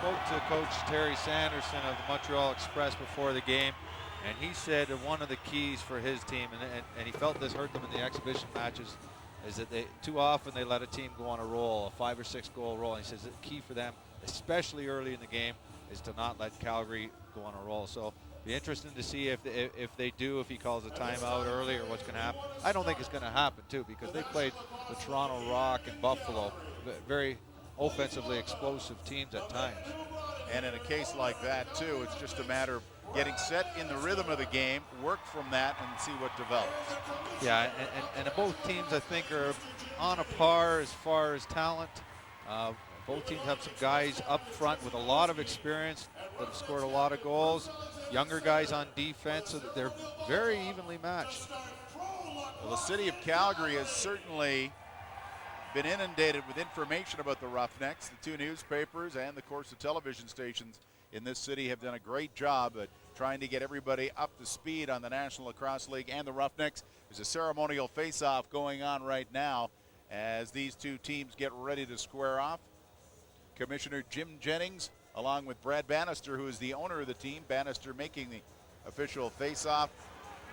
spoke to Coach Terry Sanderson of the Montreal Express before the game, and he said that one of the keys for his team, and he felt this hurt them in the exhibition matches, is that too often they let a team go on a roll, a 5 or 6 goal roll. And he says the key for them, especially early in the game, is to not let Calgary go on a roll. So be interesting to see if they do, if he calls a timeout early or what's going to happen. I don't think it's going to happen too, because they played the Toronto Rock and Buffalo, very offensively explosive teams at times. And in a case like that too, it's just a matter of getting set in the rhythm of the game, work from that, and see what develops. Yeah, and both teams, I think, are on a par as far as talent. Both teams have some guys up front with a lot of experience that have scored a lot of goals. Younger guys on defense, so that they're very evenly matched. Well, the city of Calgary has certainly been inundated with information about the Roughnecks. The 2 newspapers and, of course, the television stations in this city have done a great job at trying to get everybody up to speed on the National Lacrosse League and the Roughnecks. There's a ceremonial face-off going on right now as these 2 teams get ready to square off. Commissioner Jim Jennings, along with Brad Bannister, who is the owner of the team. Bannister making the official face-off.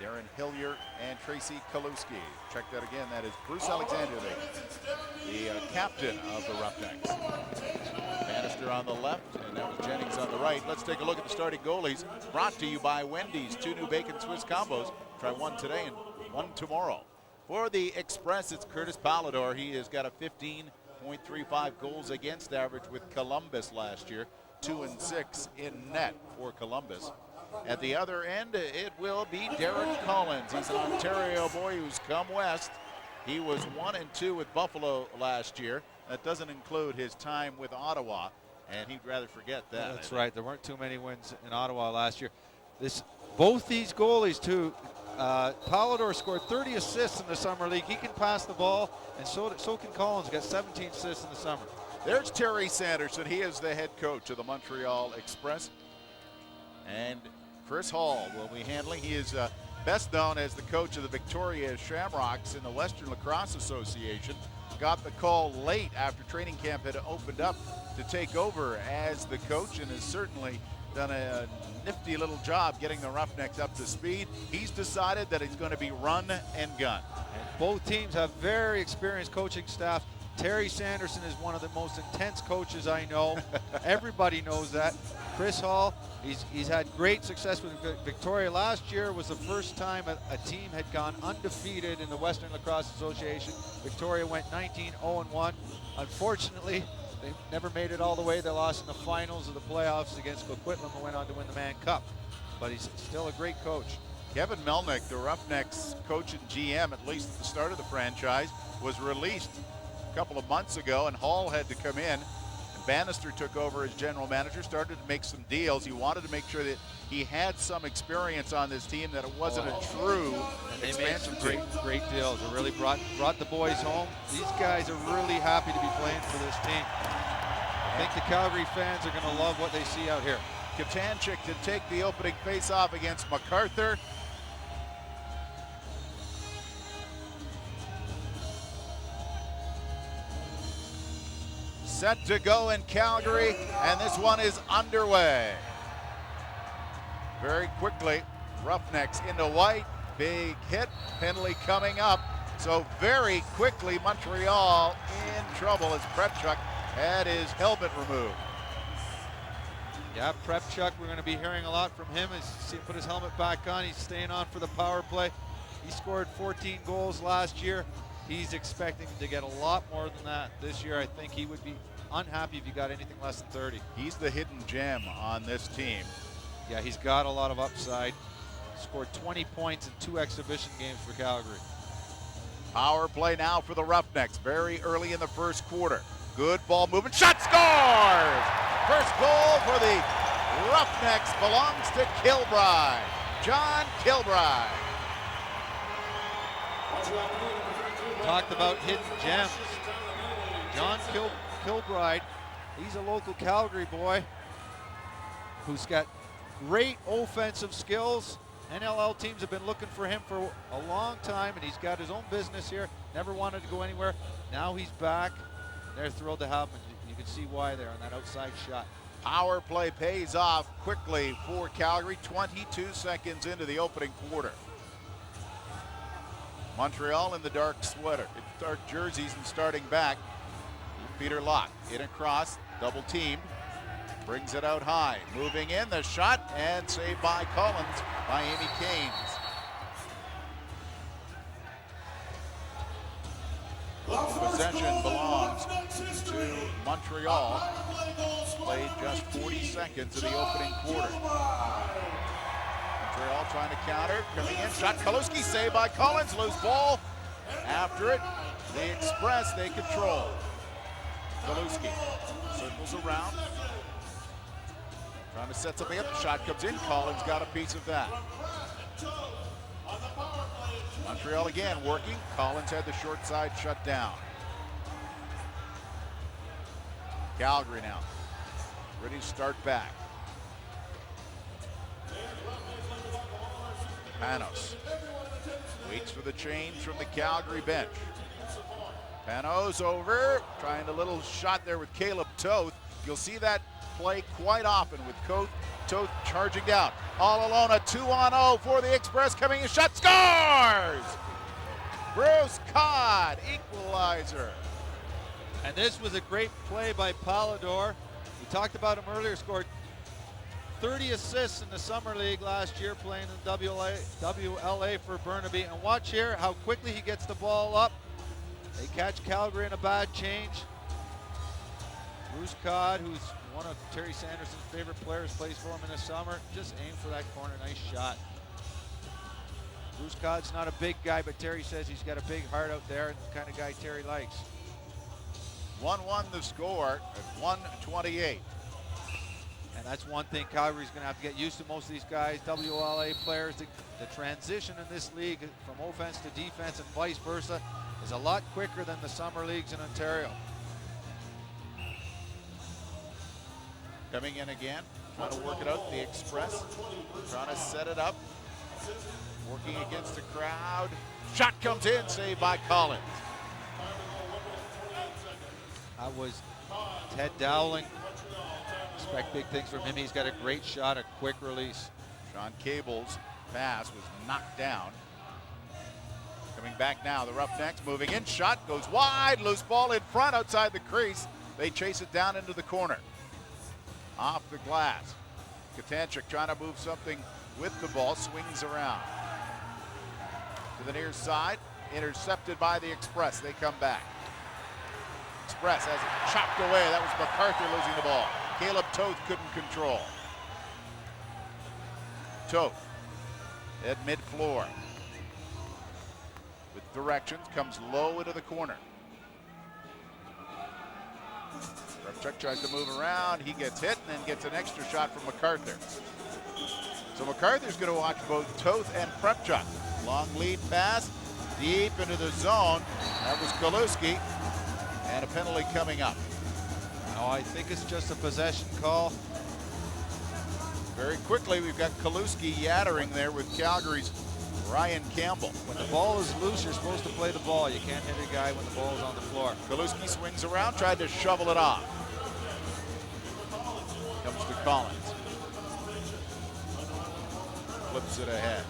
Darren Hillier and Tracy Kalewski. Check that again. That is Bruce Alexander, the captain of the Roughnecks. Bannister on the left, and that was Jennings on the right. Let's take a look at the starting goalies. Brought to you by Wendy's. 2 new bacon Swiss combos. Try one today and one tomorrow. For the Express, it's Curtis Pallador. He has got a 15.35 goals against average with Columbus last year. 2 and 6 in net for Columbus. At the other end, it will be Derek Collins. He's an Ontario boy who's come west. He was 1 and 2 with Buffalo last year. That doesn't include his time with Ottawa, and he'd rather forget that. That's right. There weren't too many wins in Ottawa last year. Both these goalies, too. Pallador scored 30 assists in the summer league. He can pass the ball, and so can Collins. Got 17 assists in the summer. There's Terry Sanderson. He is the head coach of the Montreal Express. And Chris Hall will be handling. He is best known as the coach of the Victoria Shamrocks in the Western Lacrosse Association. Got the call late after training camp had opened up to take over as the coach, and has certainly done a nifty little job getting the Roughnecks up to speed. He's decided that it's going to be run and gun. And both teams have very experienced coaching staff. Terry Sanderson is one of the most intense coaches I know. Everybody knows that. Chris Hall, he's had great success with Victoria. Last year was the first time a team had gone undefeated in the Western Lacrosse Association. Victoria went 19-0-1. Unfortunately, they never made it all the way. They lost in the finals of the playoffs against Coquitlam, who went on to win the Mann Cup. But he's still a great coach. Kevin Melnick, the Roughnecks coach and GM, at least at the start of the franchise, was released a couple of months ago, and Hall had to come in. Bannister took over as general manager, started to make some deals. He wanted to make sure that he had some experience on this team, that it wasn't a true expansion team. Great deals. It really brought the boys home. These guys are really happy to be playing for this team. I think the Calgary fans are going to love what they see out here. Katanchik to take the opening face-off against MacArthur. Set to go in Calgary, and this one is underway. Very quickly, Roughnecks into white, big hit, penalty coming up. So very quickly, Montreal in trouble as Prepchuk had his helmet removed. Yeah, Prepchuk, we're going to be hearing a lot from him. He put his helmet back on. He's staying on for the power play. He scored 14 goals last year. He's expecting to get a lot more than that this year. I think he would be unhappy if he got anything less than 30. He's the hidden gem on this team. Yeah, he's got a lot of upside. Scored 20 points in 2 exhibition games for Calgary. Power play now for the Roughnecks very early in the first quarter. Good ball movement, shot, scores! First goal for the Roughnecks belongs to Kilbride. John Kilbride. Talked about hidden gems. John Kilbride, he's a local Calgary boy who's got great offensive skills. NLL teams have been looking for him for a long time, and he's got his own business here. Never wanted to go anywhere. Now he's back. They're thrilled to have him. You can see why there on that outside shot. Power play pays off quickly for Calgary, 22 seconds into the opening quarter. Montreal in the dark dark jerseys and starting back. Peter Locke in across, double teamed, brings it out high, moving in, the shot, and saved by Collins by Amy Caines. Possession belongs to Montreal. Played just 40 seconds of the opening quarter. Montreal trying to counter, coming in, shot, Kaluski, saved by Collins, loose ball. After it, the Express, they control. Kaluski circles around, trying to set something up, the shot comes in, Collins got a piece of that. Montreal again working, Collins had the short side shut down. Calgary now, ready to start back. Panos waits for the change from the Calgary bench. Panos over, trying a little shot there with Caleb Toth. You'll see that play quite often with Toth charging down. All alone, a 2-on-0 for the Express, coming in, shot, scores! Bruce Codd, equalizer. And this was a great play by Polidor. We talked about him earlier, scored 30 assists in the Summer League last year playing in WLA for Burnaby. And watch here how quickly he gets the ball up. They catch Calgary in a bad change. Bruce Codd, who's one of Terry Sanderson's favorite players, plays for him in the summer. Just aim for that corner, nice shot. Bruce Codd's not a big guy, but Terry says he's got a big heart out there and the kind of guy Terry likes. 1-1 the score at 1:28. And that's one thing Calgary's going to have to get used to. Most of these guys, WLA players, the transition in this league from offense to defense and vice versa is a lot quicker than the summer leagues in Ontario. Coming in again, trying to work it out, the Express, trying to set it up, working against the crowd. Shot comes in, saved by Collins. That was Ted Dowling. Expect big things from him. He's got a great shot, a quick release. Sean Cable's pass was knocked down. Coming back now, the Roughnecks moving in, shot goes wide, loose ball in front outside the crease. They chase it down into the corner. Off the glass. Katanchik trying to move something with the ball, swings around. To the near side, intercepted by the Express. They come back. Express has it chopped away. That was MacArthur losing the ball. Caleb Toth couldn't control. Toth at mid-floor. With directions, comes low into the corner. Prepchuk tries to move around. He gets hit and then gets an extra shot from MacArthur. So MacArthur's going to watch both Toth and Prepchuk. Long lead pass, deep into the zone. That was Kaluski. And a penalty coming up. No, I think it's just a possession call. Very quickly, we've got Kaluski yattering there with Calgary's Ryan Campbell. When the ball is loose, you're supposed to play the ball. You can't hit a guy when the ball is on the floor. Kaluski swings around, tried to shovel it off. Comes to Collins. Flips it ahead.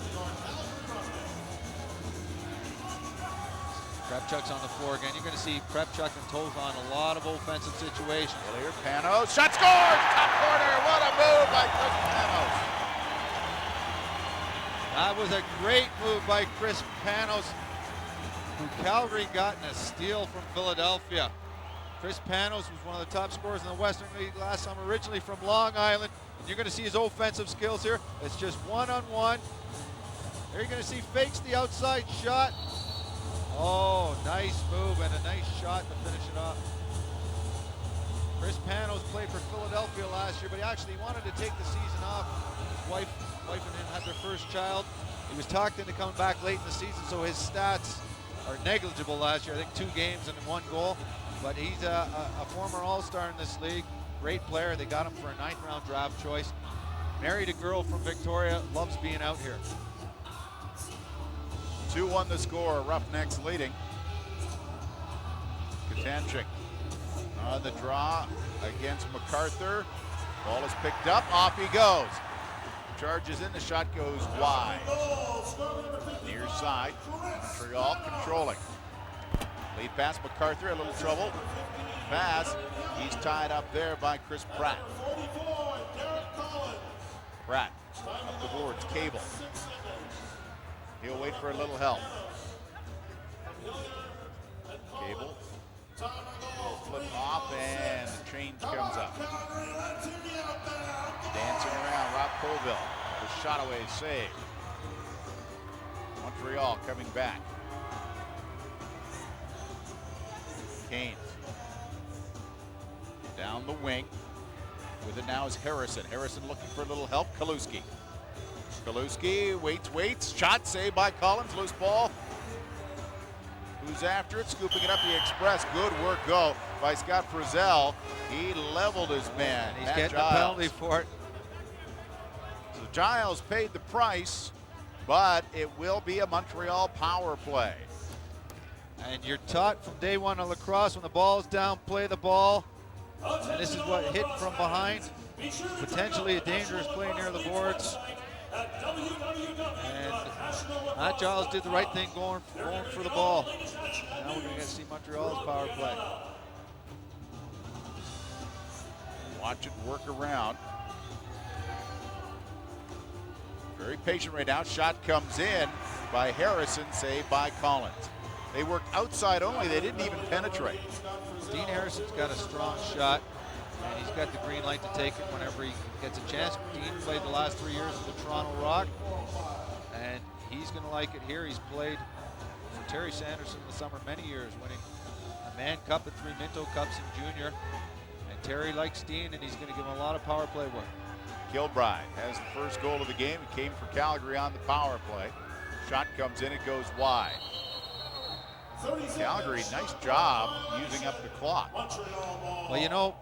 Prepchuk's on the floor again. You're going to see Prepchuk and Toth on a lot of offensive situations. Here, Panos, shot scores! Top corner, what a move by Chris Panos. That was a great move by Chris Panos, who Calgary got in a steal from Philadelphia. Chris Panos was one of the top scorers in the Western League last summer, originally from Long Island. And you're going to see his offensive skills here. It's just one-on-one. There you're going to see fakes the outside shot. Oh, nice move and a nice shot to finish it off. Chris Panos played for Philadelphia last year, but he actually wanted to take the season off. His wife and him had their first child. He was talked into coming back late in the season, so his stats are negligible last year. I think 2 games and 1 goal. But he's a former All-Star in this league. Great player. They got him for a 9th-round draft choice. Married a girl from Victoria. Loves being out here. 2-1 the score, Roughnecks leading. Katanchik on the draw against MacArthur. Ball is picked up, off he goes. Charges in, the shot goes wide. Near side, Montreal controlling. Lead pass, MacArthur, a little trouble. Pass, he's tied up there by Chris Pratt. Pratt, up the boards, Cable. He'll wait for a little help. Cable, flip off, and the change comes up. Dancing around, Rob Colville. The shot away save. Montreal coming back. Canes. Down the wing. With it now is Harrison. Harrison looking for a little help. Kaluski. Kaluski waits. Shot saved by Collins. Loose ball. Who's after it? Scooping it up the Express. Good work go by Scott Frizzell. He leveled his man. He's getting a penalty for it. So Giles paid the price, but it will be a Montreal power play. And you're taught from day one of lacrosse, when the ball's down, play the ball. And this is what hit from behind. Potentially a dangerous play near the boards. And Matt Giles did the right thing going for the ball. Now we're going to see Montreal's power play. Watch it work around. Very patient right now. Shot comes in by Harrison, saved by Collins. They worked outside only. They didn't even penetrate. Dean Harrison's got a strong shot, and he's got the green light to take it whenever he gets a chance. Dean played the last 3 years with the Toronto Rock, and he's going to like it here. He's played for Terry Sanderson in the summer many years, winning a Mann Cup and 3 Minto Cups in junior. And Terry likes Dean, and he's going to give him a lot of power play work. Kilbride has the first goal of the game. It came for Calgary on the power play. Shot comes in, it goes wide. Calgary, nice job using up the clock. Well, you know,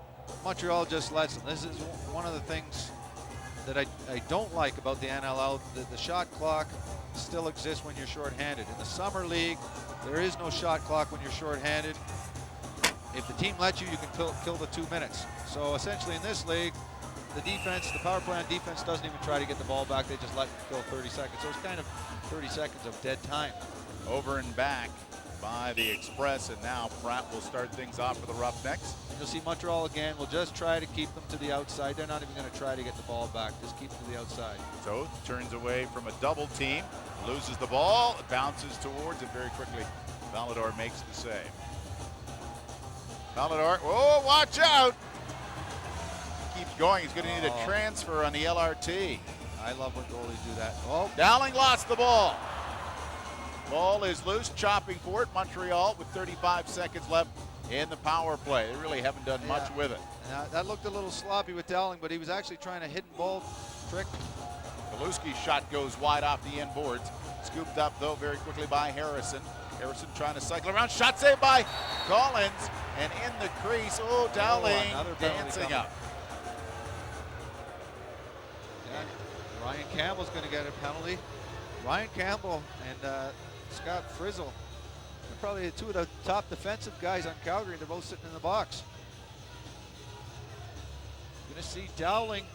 Montreal just lets them. This is one of the things that I don't like about the NLL. The shot clock still exists when you're shorthanded. In the summer league, there is no shot clock when you're shorthanded. If the team lets you, you can kill the 2 minutes. So essentially in this league, the defense, the power play on defense doesn't even try to get the ball back. They just let you kill 30 seconds. So it's kind of 30 seconds of dead time. Over and back by the Express, and now Pratt will start things off for the Roughnecks. You'll see Montreal again will just try to keep them to the outside. They're not even going to try to get the ball back. Just keep them to the outside. So turns away from a double team, loses the ball, bounces towards it very quickly. Valador makes the save. Valador, oh, watch out! Keeps going. He's going to need a transfer on the LRT. I love when goalies do that. Oh, Dowling lost the ball. Ball is loose, chopping for it. Montreal with 35 seconds left in the power play. They really haven't done much with it. Now, that looked a little sloppy with Dowling, but he was actually trying a hidden ball trick. Kaluski's shot goes wide off the end boards. Scooped up, though, very quickly by Harrison. Harrison trying to cycle around. Shot saved by Collins. And in the crease, Dowling dancing up. Yeah, Ryan Campbell's going to get a penalty. Ryan Campbell and Scott Frizzell are probably 2 of the top defensive guys on Calgary. They're both sitting in the box. Going to see Dowling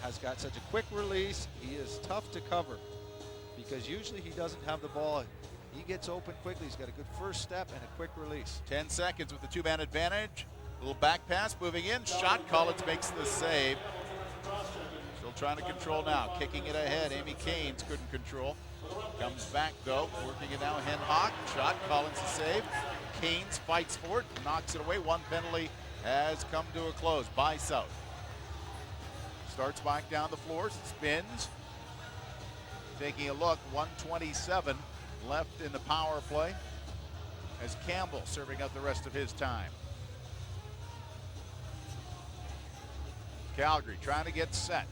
has got such a quick release. He is tough to cover because usually he doesn't have the ball. He gets open quickly. He's got a good first step and a quick release. 10 seconds with the 2-man advantage. A little back pass moving in. Shot, Collins makes the save. Still trying to control now. Kicking it ahead. Amy Caines couldn't control. Comes back though. Working it now. Henhock. Shot. Collins the save. Caines fights for it. Knocks it away. One penalty has come to a close by South. Starts back down the floor. Spins. Taking a look. 1:27 left in the power play as Campbell serving out the rest of his time. Calgary trying to get set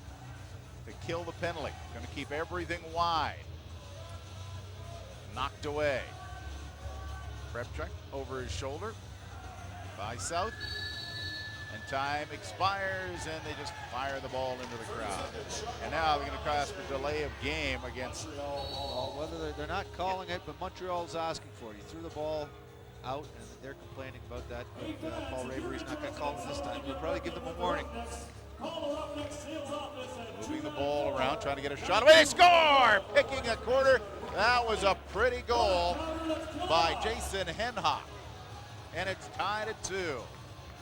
to kill the penalty. Going to keep everything wide. Knocked away. Prepchuk over his shoulder by South. And time expires, and they just fire the ball into the crowd. And now they're going to ask for delay of game against. Well, whether they're not calling it, but Montreal's asking for it. He threw the ball out, and they're complaining about that. But Paul Ravery's not going to call it this time. He'll probably give them a warning. trying to get a shot away. They score! Picking a corner. That was a pretty goal by Jason Henhock. And it's tied at 2.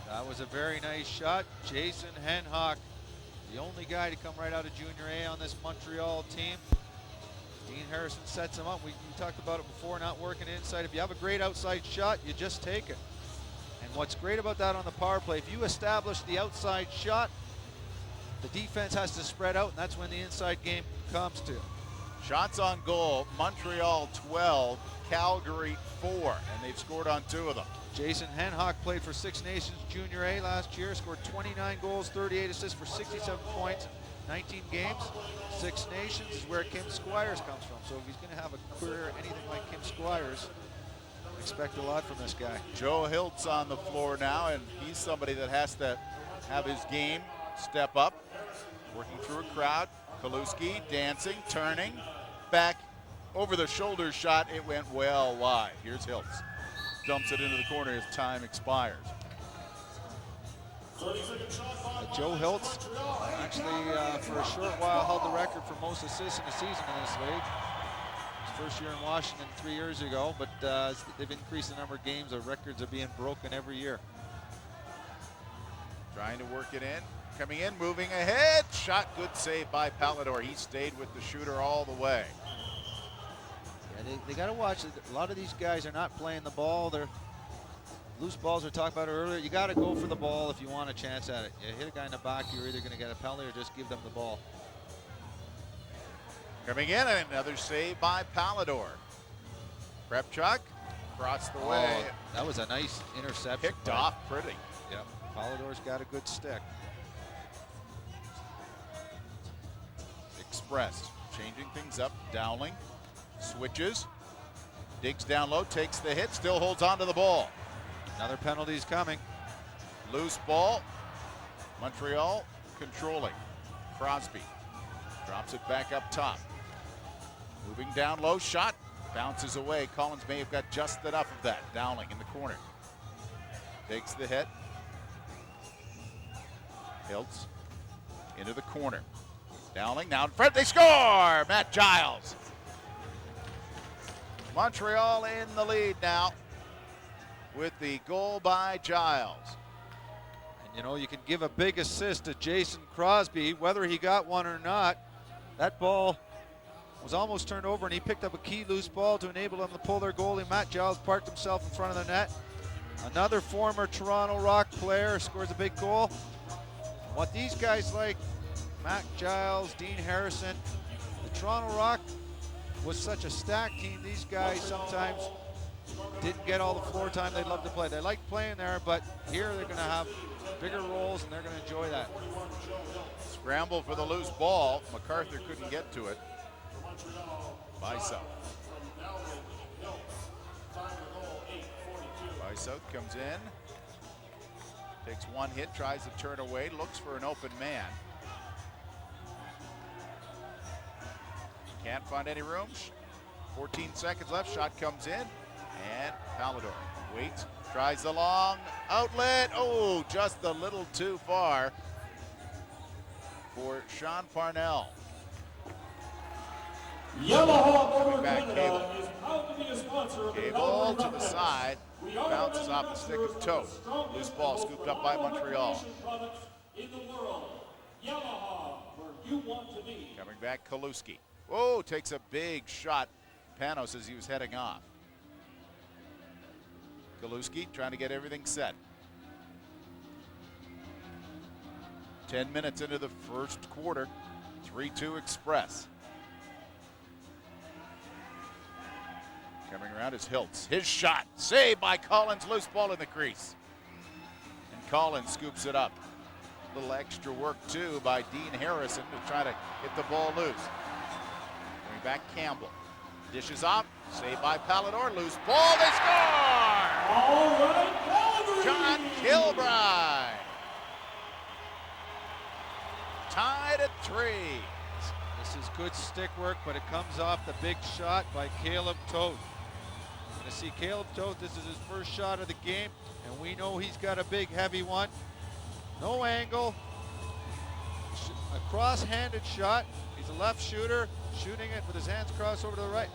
That was a very nice shot. Jason Henhock, the only guy to come right out of Junior A on this Montreal team. Dean Harrison sets him up. We talked about it before, not working inside. If you have a great outside shot, you just take it. And what's great about that on the power play, if you establish the outside shot, the defense has to spread out, and that's when the inside game comes to. Shots on goal, Montreal 12, Calgary 4, and they've scored on 2 of them. Jason Henhock played for Six Nations Junior A last year, scored 29 goals, 38 assists for 67 points, 19 games. Six Nations is where Kim Squires comes from, so if he's going to have a career anything like Kim Squires, expect a lot from this guy. Joe Hiltz on the floor now, and he's somebody that has to have his game step up. Working through a crowd. Kaluski dancing, turning, back, over the shoulder shot. It went well wide. Here's Hiltz. Dumps it into the corner as time expires. Joe Hiltz actually for a short while held the record for most assists in a season in this league. His first year in Washington 3 years ago, but they've increased the number of games. The records are being broken every year. Trying to work it in. Coming in, moving ahead. Shot, good save by Pallador. He stayed with the shooter all the way. Yeah, they got to watch. A lot of these guys are not playing the ball. They're loose balls we talked about earlier. You got to go for the ball if you want a chance at it. You hit a guy in the back, you're either going to get a penalty or just give them the ball. Coming in, another save by Pallador. Krepchuk across the way. That was a nice interception. Picked off pretty. Yep, Pallador's got a good stick. Express, changing things up. Dowling switches, digs down low, takes the hit, still holds on to the ball. Another penalty's coming. Loose ball. Montreal controlling. Crosby drops it back up top. Moving down low, shot bounces away. Collins may have got just enough of that. Dowling in the corner. Takes the hit. Hiltz into the corner. Dowling now in front. They score! Matt Giles. Montreal in the lead now with the goal by Giles. And you know, you can give a big assist to Jason Crosby, whether he got one or not. That ball was almost turned over, and he picked up a key loose ball to enable them to pull their goalie. Matt Giles parked himself in front of the net. Another former Toronto Rock player scores a big goal. And what these guys like, Matt Giles, Dean Harrison, the Toronto Rock was such a stacked team. These guys sometimes didn't get all the floor time they'd love to play. They like playing there, but here they're going to have bigger roles, and they're going to enjoy that. Scramble for the loose ball. MacArthur couldn't get to it. Bysouth. Bysouth comes in. Takes one hit, tries to turn away, looks for an open man. Can't find any room. 14 seconds left. Shot comes in. And Pallador waits. Tries the long outlet. Oh, just a little too far for Sean Parnell. Coming back, Cable. Cable to the side. Bounces off the stick of Tote. Loose ball scooped up by Montreal. Coming back, Kaluski. Whoa, takes a big shot. Panos as he was heading off. Kaluski trying to get everything set. 10 minutes into the first quarter. 3-2 Express. Coming around is Hiltz. His shot, saved by Collins, loose ball in the crease. And Collins scoops it up. A little extra work too by Dean Harrison to try to hit the ball loose. Coming back Campbell. Dishes off, saved by Pallador, loose ball, they score! All right, Calgary! John Kilbride. Tied at 3. This is good stick work, but it comes off the big shot by Caleb Tote. Going to see Caleb Tote. This is his first shot of the game, and we know he's got a big, heavy one. No angle. A cross-handed shot. He's a left shooter, shooting it with his hands crossed over to the right.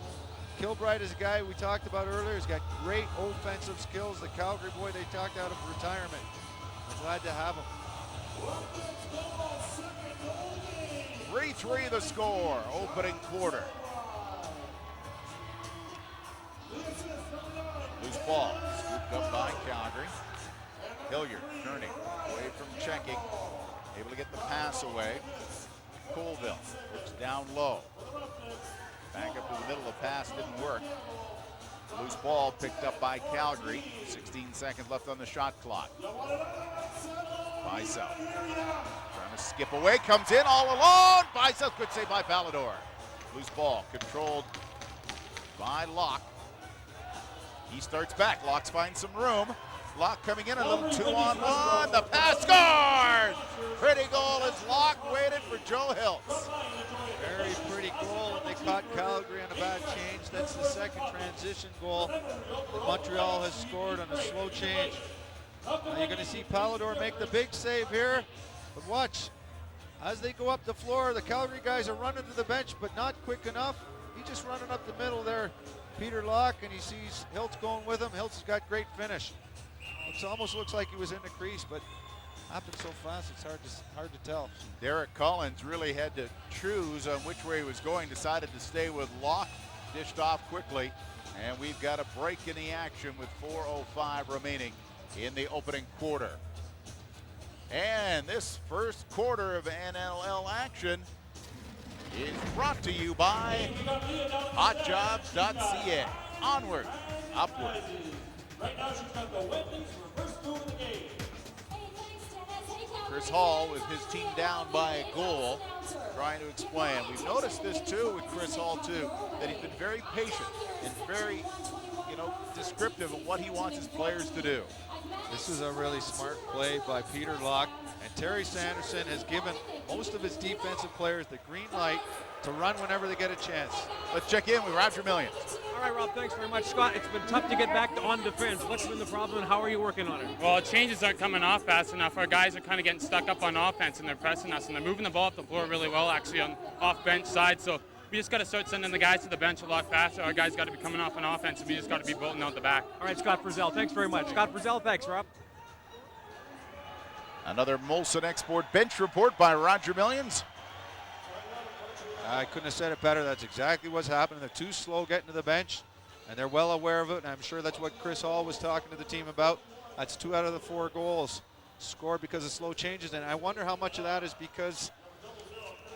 Kilbride is a guy we talked about earlier. He's got great offensive skills. The Calgary boy they talked out of retirement. I'm glad to have him. 3-3 the score, opening quarter. Loose ball, scooped up by Calgary. Hilliard turning, away from checking. Able to get the pass away. Colville looks down low. Back up to the middle, the pass didn't work. Loose ball picked up by Calgary. 16 seconds left on the shot clock. Bicel trying to skip away, comes in all alone. Bicel, good save by Pallador. Loose ball controlled by Locke. He starts back. Locke finds some room. Locke coming in, a little 2-on-1. The pass scores! Pretty goal as Locke waited for Joe Hiltz. Very pretty goal, and they caught Calgary on a bad change. That's the second transition goal that Montreal has scored on a slow change. Now you're going to see Pallador make the big save here, but watch. As they go up the floor, the Calgary guys are running to the bench, but not quick enough. He's just running up the middle there, Peter Locke, and he sees Hiltz going with him. Hiltz has got great finish. It almost looks like he was in the crease, but happened so fast it's hard to tell. Derek Collins really had to choose on which way he was going, decided to stay with Locke, dished off quickly, and we've got a break in the action with 4:05 remaining in the opening quarter. And this first quarter of NLL action is brought to you by hotjobs.ca. Onward, upward. Right now she's got the Wet Wings reverse through the game. Chris Hall with his team down by a goal, trying to explain. We've noticed this too with Chris Hall too, that he's been very patient and very, descriptive of what he wants his players to do. This is a really smart play by Peter Locke, and Terry Sanderson has given most of his defensive players the green light to run whenever they get a chance. Let's check in with Roger Millions. All right, Rob, thanks very much. Scott, it's been tough to get back to on defense. What's been the problem and how are you working on it? Well, changes aren't coming off fast enough. Our guys are kind of getting stuck up on offense and they're pressing us and they're moving the ball up the floor really well actually on off bench side. So we just got to start sending the guys to the bench a lot faster. Our guys got to be coming off on offense and we just got to be bolting out the back. All right, Scott Frizzell, thanks very much. Scott Frizzell, thanks, Rob. Another Molson Export bench report by Roger Millions. I couldn't have said it better. That's exactly what's happening. They're too slow getting to the bench, and they're well aware of it, and I'm sure that's what Chris Hall was talking to the team about. That's 2 out of the 4 goals scored because of slow changes, and I wonder how much of that is because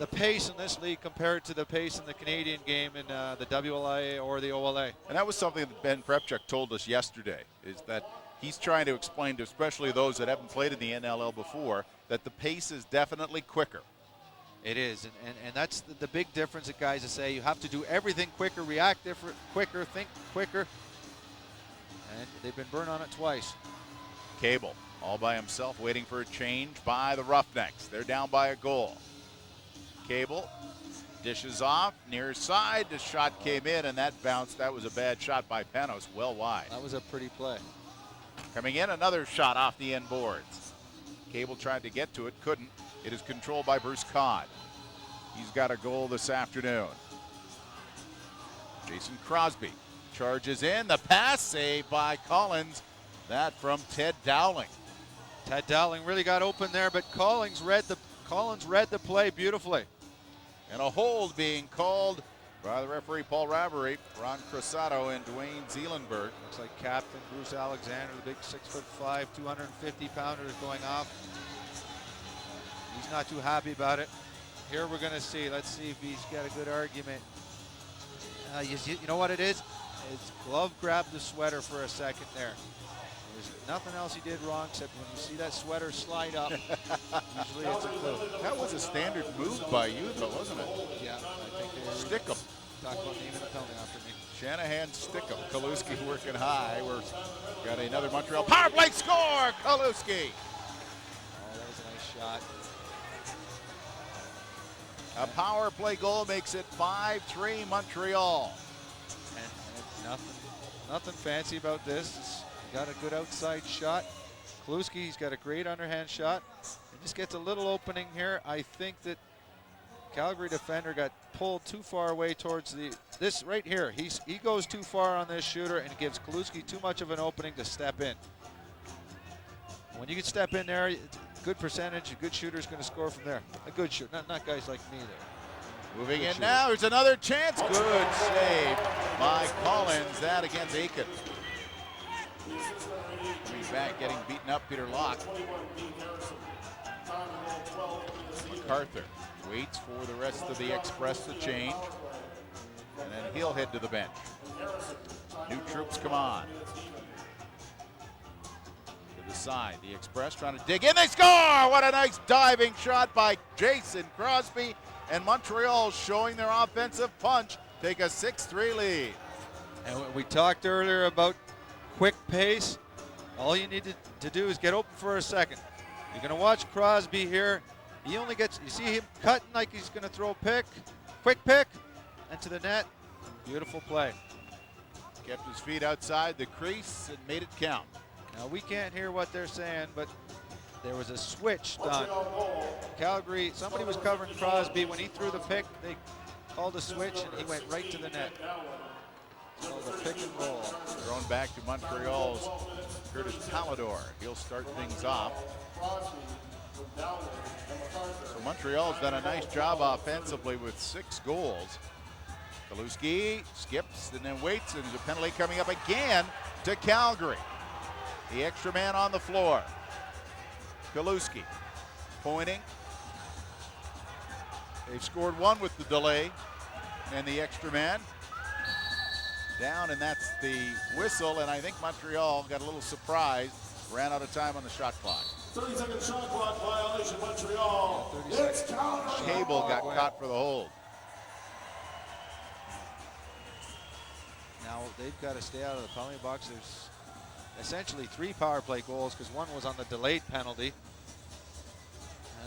the pace in this league compared to the pace in the Canadian game in the WLIA or the OLA. And that was something that Ben Prepchuk told us yesterday, is that he's trying to explain to especially those that haven't played in the NLL before that the pace is definitely quicker. It is, and that's the big difference that guys say. You have to do everything quicker, react different, quicker, think quicker, and they've been burned on it twice. Cable all by himself waiting for a change by the Roughnecks. They're down by a goal. Cable dishes off, near side, the shot came in and that bounced. That was a bad shot by Panos, well wide. That was a pretty play. Coming in, another shot off the end boards. Cable tried to get to it, couldn't. It is controlled by Bruce Codd. He's got a goal this afternoon. Jason Crosby charges in. The pass saved by Collins. That from Ted Dowling. Ted Dowling really got open there, but Collins read the play beautifully. And a hold being called by the referee Paul Ravery, Ron Crossato, and Dwayne Zeelenberg. Looks like Captain Bruce Alexander, the big 6'5", 250-pounder is going off. He's not too happy about it. Here we're going to see. Let's see if he's got a good argument. You know what it is? His glove grabbed the sweater for a second there. There's nothing else he did wrong except when you see that sweater slide up, usually it's a clue. That was a standard move by you, though, wasn't it? Yeah, I think they Stick 'em. talk about naming the penalty after me. Shanahan stick 'em. Kaluski working high. We've got another Montreal power play score. Kaluski. Oh, that was a nice shot. A power play goal makes it 5-3 Montreal. And nothing fancy about this. He got a good outside shot. Kaluski, he's got a great underhand shot. He just gets a little opening here. I think that Calgary defender got pulled too far away towards this right here. He goes too far on this shooter and gives Kaluski too much of an opening to step in. When you can step in there, good percentage, a good shooter's going to score from there. A good shooter, not guys like me there. Moving Good in shooter. now, here's another chance. Good save by Collins, that against Aiken. Coming back, getting beaten up, Peter Locke. MacArthur waits for the rest of the Express to change, and then he'll head to the bench. New troops come on. To the side, the Express trying to dig in, they score! What a nice diving shot by Jason Crosby, and Montreal showing their offensive punch, take a 6-3 lead. And we talked earlier about quick pace. All you need to do is get open for a second. You're going to watch Crosby here. He only gets, you see him cutting like he's going to throw a pick, quick pick, and to the net. Beautiful play. Kept his feet outside the crease and made it count. Now we can't hear what they're saying, but there was a switch done. Calgary, somebody was covering Crosby. When he threw the pick, they called a switch and he went right to the net. It's called a pick and roll. Thrown back to Montreal's Curtis Pallador. He'll start things off. So Montreal's done a nice job offensively with 6 goals. Kaluski skips and then waits, and there's a penalty coming up again to Calgary. The extra man on the floor. Kaluski pointing. They've scored 1 with the delay and the extra man. Down, and that's the whistle, and I think Montreal got a little surprised, ran out of time on the shot clock. 30-second shot clock violation, Montreal. It's counter. Cable got caught for the hold. Now they've got to stay out of the penalty box. There's essentially 3 power play goals because 1 was on the delayed penalty.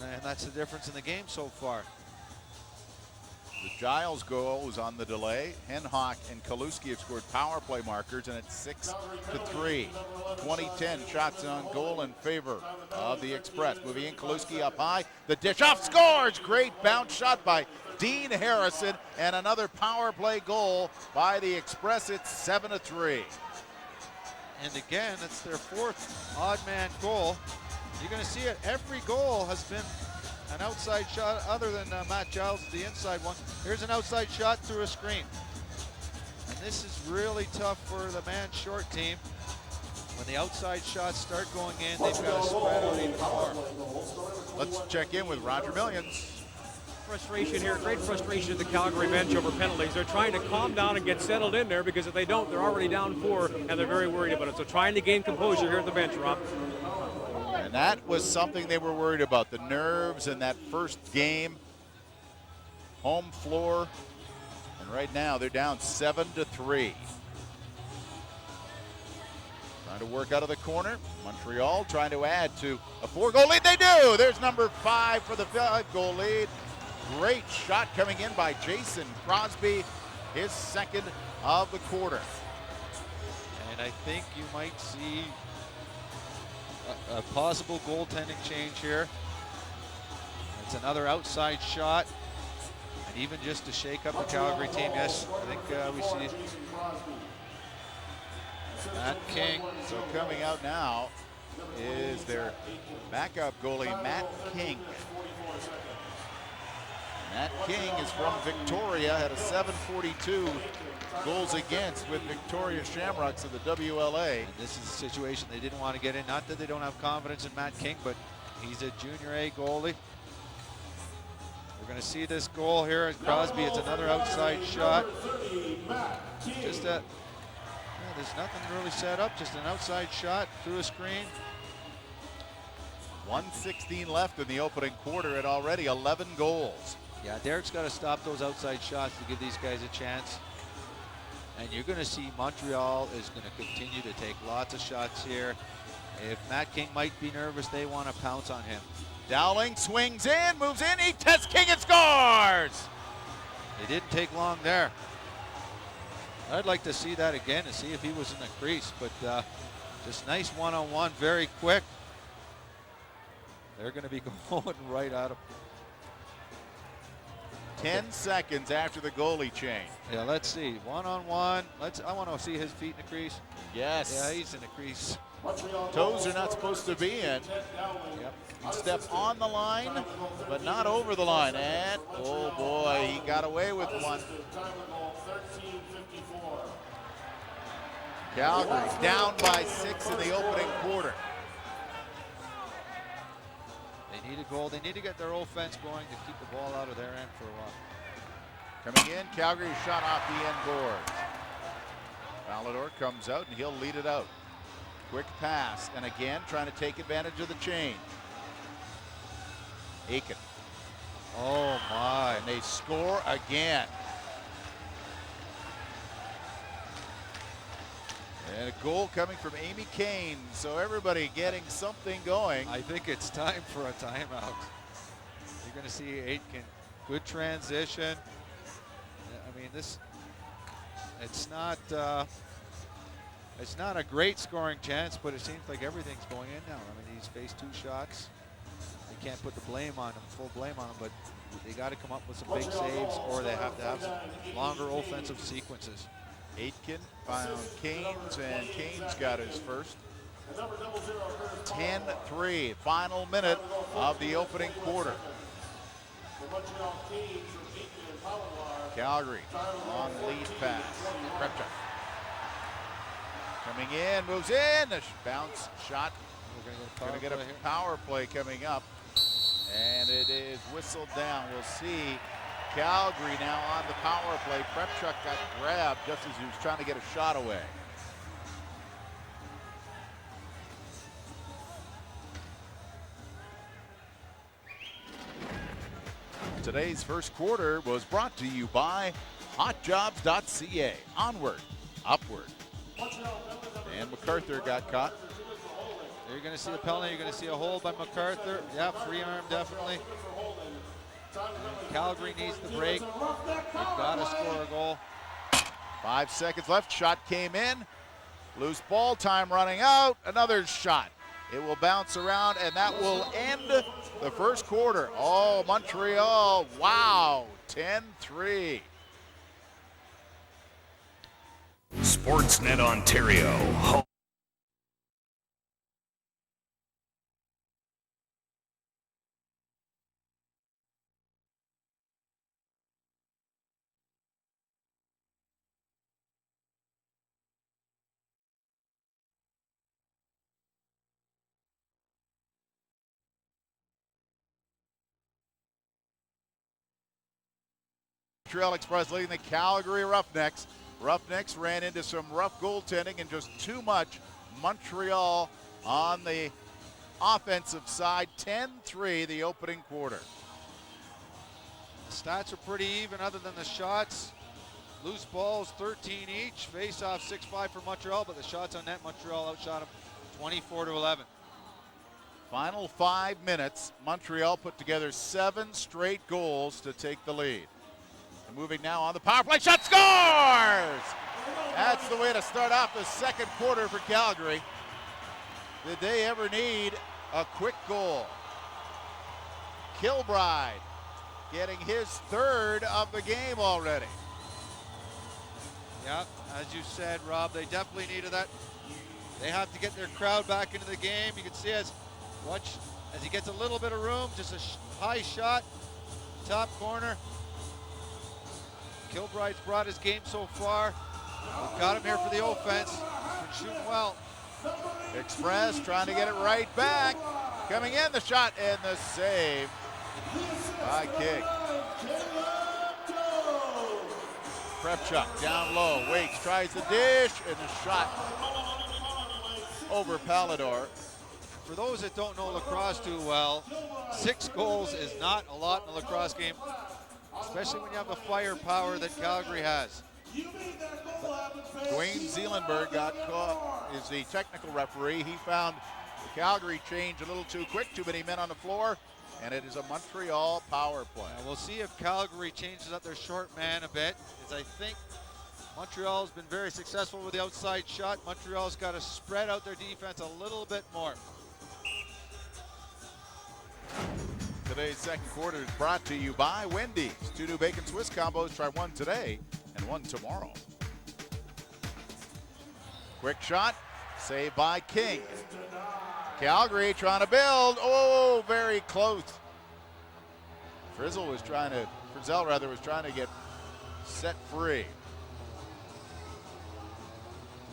And that's the difference in the game so far. The Giles goal was on the delay. Henhock and Kaluski have scored power play markers, and it's 6-3. 2010 shots on goal in favor of the Express. Moving in, Kaluski up high. The dish off, scores! Great bounce shot by Dean Harrison, and another power play goal by the Express. It's 7-3. And again, it's their 4th odd man goal. You're going to see it. Every goal has been an outside shot other than Matt Giles, the inside one. Here's an outside shot through a screen. And this is really tough for the man short team. When the outside shots start going in, they've got to spread out even more. Let's check in with Roger Millions. Frustration here, great frustration at the Calgary bench over penalties. They're trying to calm down and get settled in there because if they don't, they're already down 4 and they're very worried about it. So trying to gain composure here at the bench, Rob. And that was something they were worried about, the nerves in that first game. Home floor. And right now they're down 7-3. Trying to work out of the corner. Montreal trying to add to a 4-goal lead. They do! There's number 5 for the 5-goal lead. Great shot coming in by Jason Crosby, his 2nd of the quarter. And I think you might see a possible goaltending change here. It's another outside shot, and even just to shake up the Calgary team. Yes, I think we see Matt King. So coming out now is their backup goalie, Matt King. Matt King is from Victoria, had a 742 goals against with Victoria Shamrocks of the WLA. And this is a situation they didn't want to get in. Not that they don't have confidence in Matt King, but he's a junior A goalie. We're going to see this goal here at Crosby. It's another outside shot. Just that, there's nothing really set up, just an outside shot through a screen. 1:16 left in the opening quarter and already 11 goals. Yeah, Derek's got to stop those outside shots to give these guys a chance. And you're going to see Montreal is going to continue to take lots of shots here. If Matt King might be nervous, they want to pounce on him. Dowling swings in, moves in, he tests King and scores! They didn't take long there. I'd like to see that again to see if he was in the crease, but just nice one-on-one, very quick. They're going to be going right at him. 10 seconds after the goalie change. Yeah, let's see. One-on-one. I want to see his feet in the crease. Yes. Yeah, he's in the crease. Toes are not supposed to be in. Yep. You step on the line, but not over the line. And, oh boy, he got away with one. Calgary down by 6 in the opening quarter. They need a goal. They need to get their offense going to keep the ball out of their end for a while. Coming in, Calgary shot off the end boards. Palador comes out and he'll lead it out. Quick pass, and again trying to take advantage of the change. Aiken. Oh my. And they score again. And a goal coming from Amy Kane, so everybody getting something going. I think it's time for a timeout. You're going to see Aitken. Good transition. I mean, it's not a great scoring chance, but it seems like everything's going in now. I mean, he's faced 2 shots. You can't put the blame on him, full blame on him, but they got to come up with some big saves, or they have to have some longer offensive sequences. Aitken found Canes, and Canes got his first. 10-3, final minute of the opening quarter. Calgary on lead pass. Krepchuk coming in, moves in, a bounce shot. We're going to get a power play coming up, and it is whistled down. We'll see Calgary now on the power play. Krepchuk got grabbed just as he was trying to get a shot away. Today's first quarter was brought to you by hotjobs.ca. Onward, upward. And MacArthur got caught. You're going to see a penalty. You're going to see a hold by MacArthur. Yeah, free arm definitely. And Calgary needs the break. They've got to score a goal. 5 seconds left. Shot came in. Loose ball, time running out. Another shot. It will bounce around, and that will end the first quarter. Oh, Montreal. Wow. 10-3. Sportsnet Ontario. Montreal Express leading the Calgary Roughnecks. Roughnecks ran into some rough goaltending and just too much. Montreal on the offensive side, 10-3 the opening quarter. The stats are pretty even other than the shots. Loose balls, 13 each. Face-off, 6-5 for Montreal, but the shots on net, Montreal outshot them 24-11. Final 5 minutes, Montreal put together 7 straight goals to take the lead. And moving now on the power play, shot, scores! That's the way to start off the second quarter for Calgary. Did they ever need a quick goal? Kilbride getting his 3rd of the game already. Yeah, as you said, Rob, they definitely needed that. They have to get their crowd back into the game. You can see as he gets a little bit of room, just a high shot, top corner. Kilbride's brought his game so far. We've got him here for the offense. He's been shooting well. Express trying to get it right back. Coming in, the shot and the save by King. Krepchuk down low, waits, tries the dish, and the shot over Palador. For those that don't know lacrosse too well, 6 goals is not a lot in a lacrosse game, especially when you have the firepower that Calgary has. Dwayne Zeelenberg got caught, is the technical referee. He found the Calgary change a little too quick, too many men on the floor, and it is a Montreal power play. Now we'll see if Calgary changes up their short man a bit, as I think Montreal's been very successful with the outside shot. Montreal's got to spread out their defense a little bit more. Today's second quarter is brought to you by Wendy's. 2 new bacon Swiss combos. Try one today and one tomorrow. Quick shot. Saved by King. Calgary trying to build. Oh, very close. Frizzell was trying to get set free.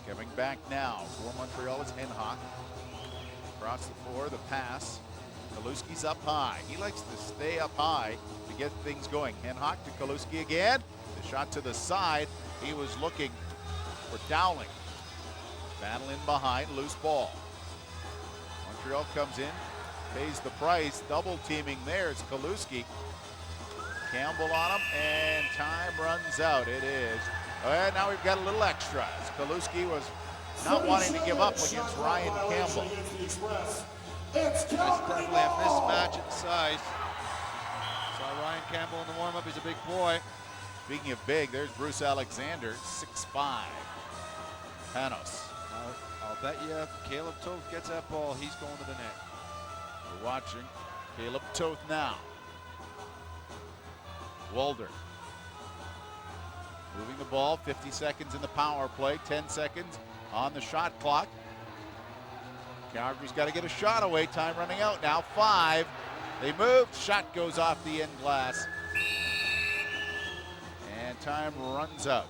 Coming back now for Montreal is Henhock. Across the floor, the pass. Kaluski's up high. He likes to stay up high to get things going. Henhock to Kaluski again. The shot to the side. He was looking for Dowling. Battle in behind, loose ball. Montreal comes in, pays the price. Double teaming there is Kaluski. Campbell on him, and time runs out. It is. And now we've got a little extra. Kaluski was not wanting to give up against Ryan Campbell. That's definitely a mismatch in size. Saw Ryan Campbell in the warm-up. He's a big boy. Speaking of big, there's Bruce Alexander, 6'5". Panos. I'll bet you if Caleb Toth gets that ball, he's going to the net. We're watching Caleb Toth now. Walder. Moving the ball, 50 seconds in the power play, 10 seconds on the shot clock. Calgary's got to get a shot away, time running out now, 5. They move, shot goes off the end glass. And time runs out.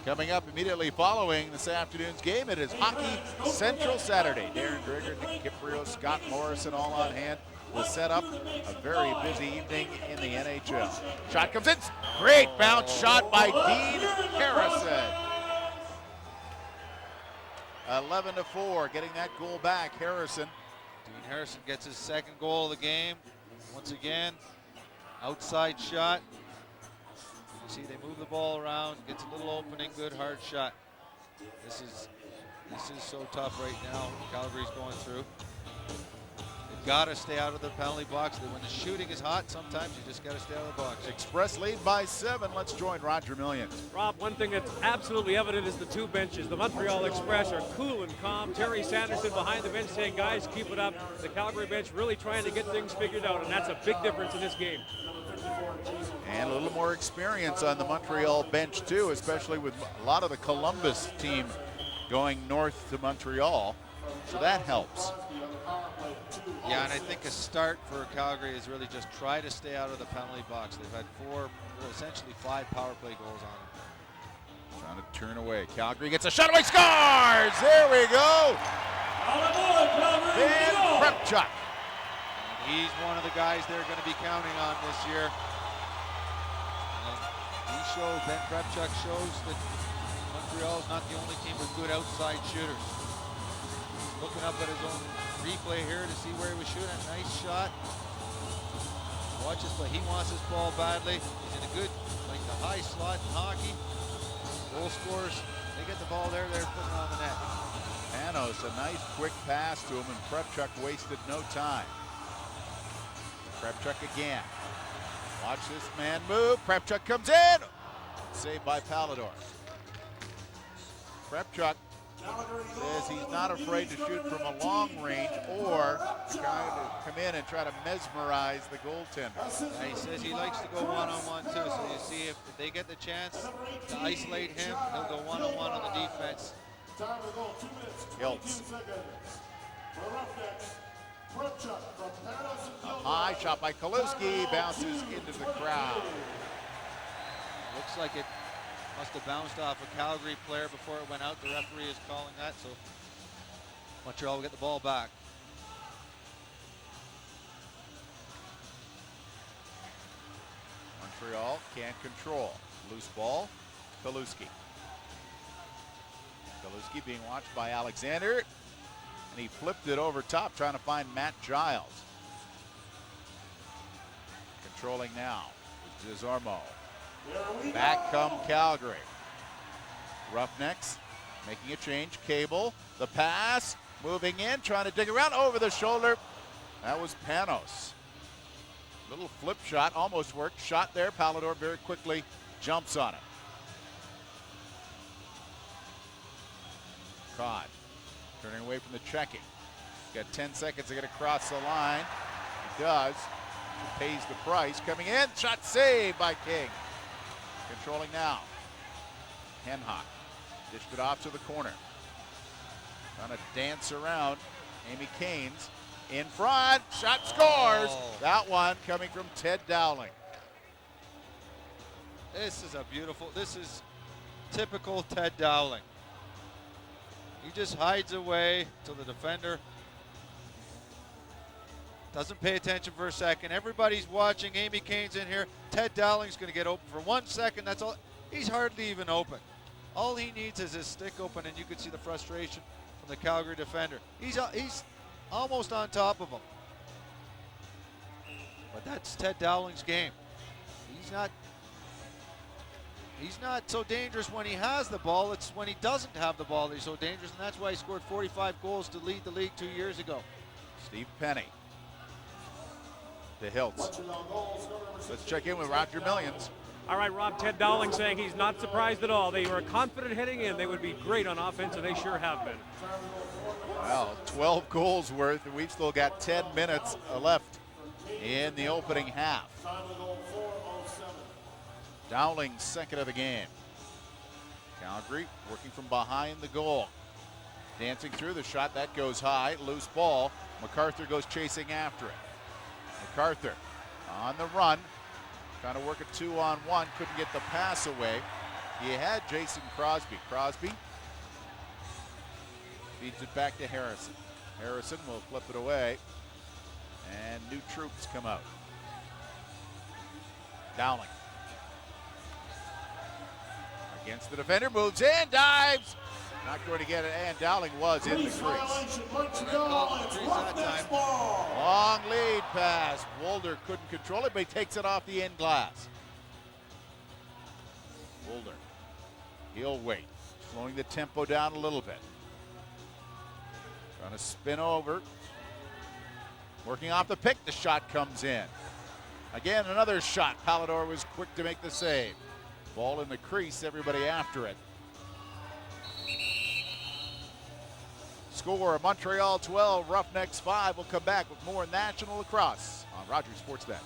Coming up immediately following this afternoon's game, it is Hockey Central Saturday. Darren Grigger, Nick Kiprios, Scott Morrison all on hand will set up a very busy evening in the NHL. Shot comes in, great bounce shot by Dean Harrison. 11-4, getting that goal back, Harrison. Dean Harrison gets his second goal of the game. Once again, outside shot. You see they move the ball around, gets a little opening, good hard shot. This is so tough right now. Calgary's going through. They've got to stay out of the penalty box. When the shooting is hot, sometimes you just got to stay out of the box. Express lead by 7. Let's join Roger Millions. Rob, one thing that's absolutely evident is the two benches. The Montreal Express are cool and calm. Terry Sanderson behind the bench saying, guys, keep it up. The Calgary bench really trying to get things figured out, and that's a big difference in this game. And a little more experience on the Montreal bench too, especially with a lot of the Columbus team going north to Montreal. So that helps. Yeah, and I think a start for Calgary is really just try to stay out of the penalty box. They've had essentially 5 power play goals on them. Trying to turn away. Calgary gets a shot away, scores! There we go! Ben Prepchuk. He's one of the guys they're going to be counting on this year. And Ben Prepchuk shows that Montreal is not the only team with good outside shooters. Looking up at his own replay here to see where he was shooting. Nice shot. Watch this play. He wants this ball badly. He's in a good, like the high slot in hockey. Goal scorers, they get the ball there, they're putting it on the net. Panos, a nice quick pass to him, and Prepchuk wasted no time. Prepchuk again. Watch this man move. Prepchuk comes in. Saved by Palador. Prepchuk says he's not afraid to shoot from a long range or try to come in and try to mesmerize the goaltender. Yeah, he says he likes to go one-on-one too. So you see if they get the chance to isolate him, he'll go one-on-one on the defense. Hiltz. A high shot by Kaluski, bounces into the crowd. Looks like it must have bounced off a Calgary player before it went out. The referee is calling that, so Montreal will get the ball back. Montreal can't control. Loose ball, Kaluski. Kaluski being watched by Alexander, and he flipped it over top trying to find Matt Giles. Controlling now with Desormeaux. Back come Calgary. Roughnecks making a change. Cable, the pass, moving in, trying to dig around over the shoulder. That was Panos. Little flip shot, almost worked. Shot there, Palador very quickly jumps on it. Caught. Turning away from the checking. Got 10 seconds to get across the line. He does. He pays the price. Coming in. Shot saved by King. Controlling now. Henhock dished it off to the corner. Trying to dance around. Amy Caines in front. Shot scores. That one coming from Ted Dowling. This is typical Ted Dowling. He just hides away till the defender doesn't pay attention for a second. Everybody's watching. Amy Caines in here. Ted Dowling's going to get open for 1 second. That's all. He's hardly even open. All he needs is his stick open, and you can see the frustration from the Calgary defender. He's almost on top of him. But that's Ted Dowling's game. He's not so dangerous when he has the ball. It's when he doesn't have the ball that he's so dangerous, and that's why he scored 45 goals to lead the league 2 years ago. Steve Penny. The Hilts. Let's check in with Roger Millions. All right, Rob, Ted Dowling saying he's not surprised at all. They were confident heading in. They would be great on offense, and they sure have been. Well, 12 goals worth, and we've still got 10 minutes left in the opening half. Dowling, second of the game. Calgary working from behind the goal. Dancing through the shot, that goes high, loose ball. MacArthur goes chasing after it. MacArthur on the run, trying to work a 2-on-1, couldn't get the pass away. He had Jason Crosby. Crosby feeds it back to Harrison. Harrison will flip it away, and new troops come out. Dowling against the defender, moves in, dives. Not going to get it, and Dowling was in the crease. Long lead pass. Wolder couldn't control it, but he takes it off the end glass. Wolder, he'll wait, slowing the tempo down a little bit. Trying to spin over. Working off the pick, the shot comes in. Again, another shot. Pallador was quick to make the save. Ball in the crease, everybody after it. Score, Montreal 12, Roughnecks 5. We'll come back with more National Lacrosse on Rogers Sportsnet.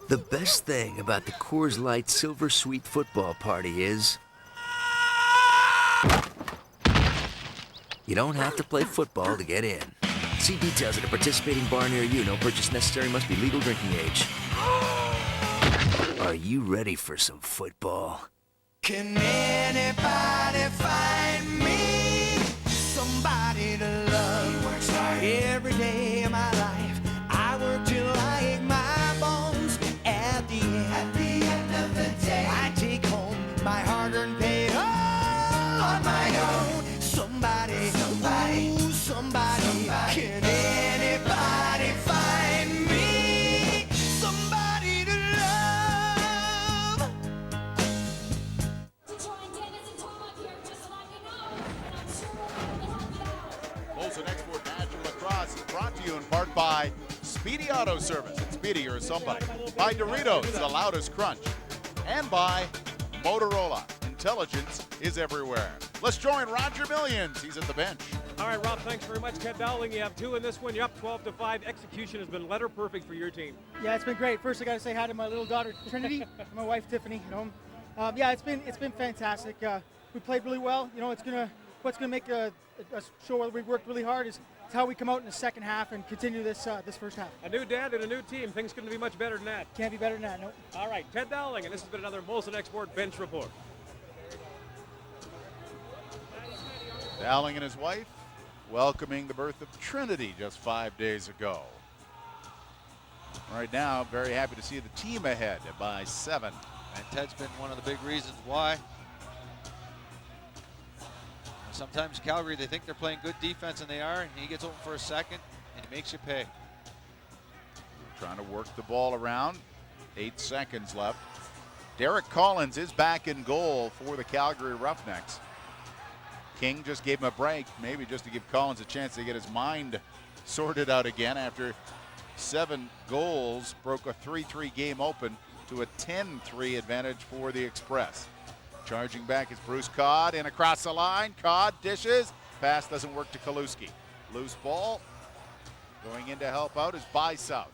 The best thing about the Coors Light Silver Sweet Football Party is you don't have to play football to get in. See details at a participating bar near you. No purchase necessary. Must be legal drinking age. Are you ready for some football? Can anybody find me somebody to love? He works hard every day of my life. I work till I ache my bones. At the end of the day, I take home my hard-earned pay all on my own. Somebody. Can anybody find me somebody to love? Molson Export National Lacrosse is brought to you in part by Speedy Auto Service. It's Speedy or somebody. By Doritos, the loudest crunch. And by Motorola. Intelligence is everywhere. Let's join Roger Millions. He's at the bench. All right, Rob, thanks very much. Ted Dowling, you have 2 in this one. You're up 12-5. Execution has been letter perfect for your team. Yeah, it's been great. First, I got to say hi to my little daughter Trinity, and my wife Tiffany at home. Yeah, it's been fantastic. We played really well. You know, what's gonna make a show where we worked really hard is how we come out in the second half and continue this first half. A new dad and a new team. Things couldn't be much better than that. Can't be better than that. Nope. All right, Ted Dowling, and this has been another Molson Export Bench Report. Dowling and his wife welcoming the birth of Trinity just 5 days ago. Right now, very happy to see the team ahead by 7. And Ted's been one of the big reasons why. Sometimes Calgary, they think they're playing good defense, and they are, and he gets open for a second, and he makes you pay. Trying to work the ball around. 8 seconds left. Derek Collins is back in goal for the Calgary Roughnecks. King just gave him a break, maybe just to give Collins a chance to get his mind sorted out again after 7 goals, broke a 3-3 game open to a 10-3 advantage for the Express. Charging back is Bruce Codd in across the line. Codd dishes. Pass doesn't work to Kaluski. Loose ball. Going in to help out is South.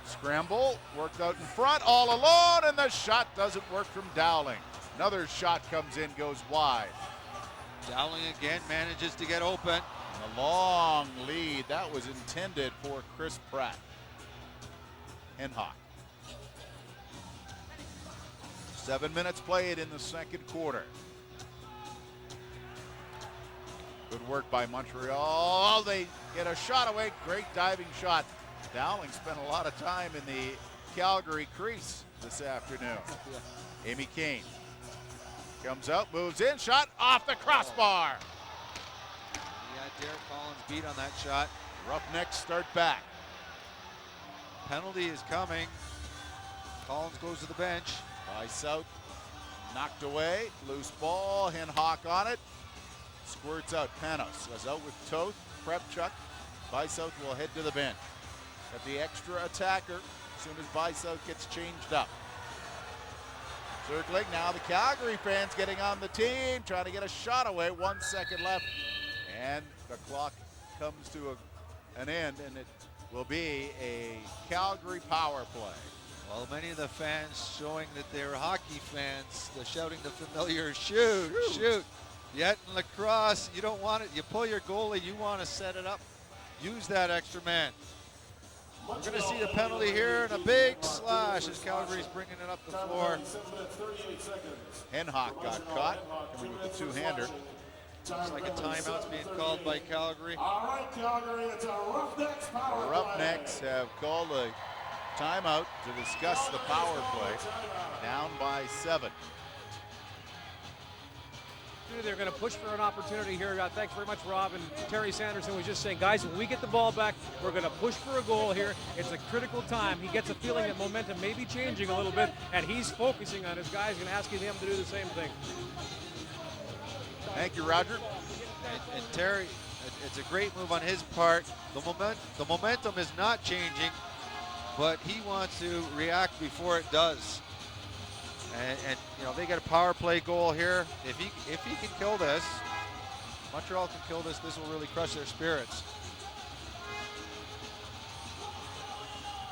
Scramble, worked out in front, all alone, and the shot doesn't work from Dowling. Another shot comes in, goes wide. Dowling again manages to get open. And a long lead. That was intended for Chris Pratt. Henhock. 7 minutes played in the second quarter. Good work by Montreal. They get a shot away. Great diving shot. Dowling spent a lot of time in the Calgary crease this afternoon. Amy Kane comes out, moves in, shot off the crossbar. Yeah, Derek Collins beat on that shot. Roughnecks start back. Penalty is coming. Collins goes to the bench. South knocked away. Loose ball. Henhock on it. Squirts out. Panos goes out with Toth. Prepchuk. South will head to the bench. Got the extra attacker as soon as South gets changed up. Circling now, the Calgary fans getting on the team, trying to get a shot away. 1 second left, and the clock comes to an end, and it will be a Calgary power play. Well, many of the fans showing that they're hockey fans, they're shouting the familiar shoot, shoot. Yet in lacrosse, you don't want it. You pull your goalie, you want to set it up. Use that extra man. We're going to see the penalty here and a big slash as Calgary's bringing it up the floor. Henhock got caught, coming with the two-hander. Looks like a timeout's being called by Calgary. All right, Calgary, it's a Roughnecks power The Roughnecks have called a timeout to discuss the power play. Down by 7. They're going to push for an opportunity here. Thanks very much, Rob. And Terry Sanderson was just saying, guys, when we get the ball back, we're going to push for a goal here. It's a critical time. He gets a feeling that momentum may be changing a little bit, and he's focusing on his guys and asking them to do the same thing. Thank you, Roger. And Terry, it's a great move on his part. The momentum is not changing, but he wants to react before it does. And you know, they get a power play goal here. If he can kill this, Montreal can kill this. This will really crush their spirits.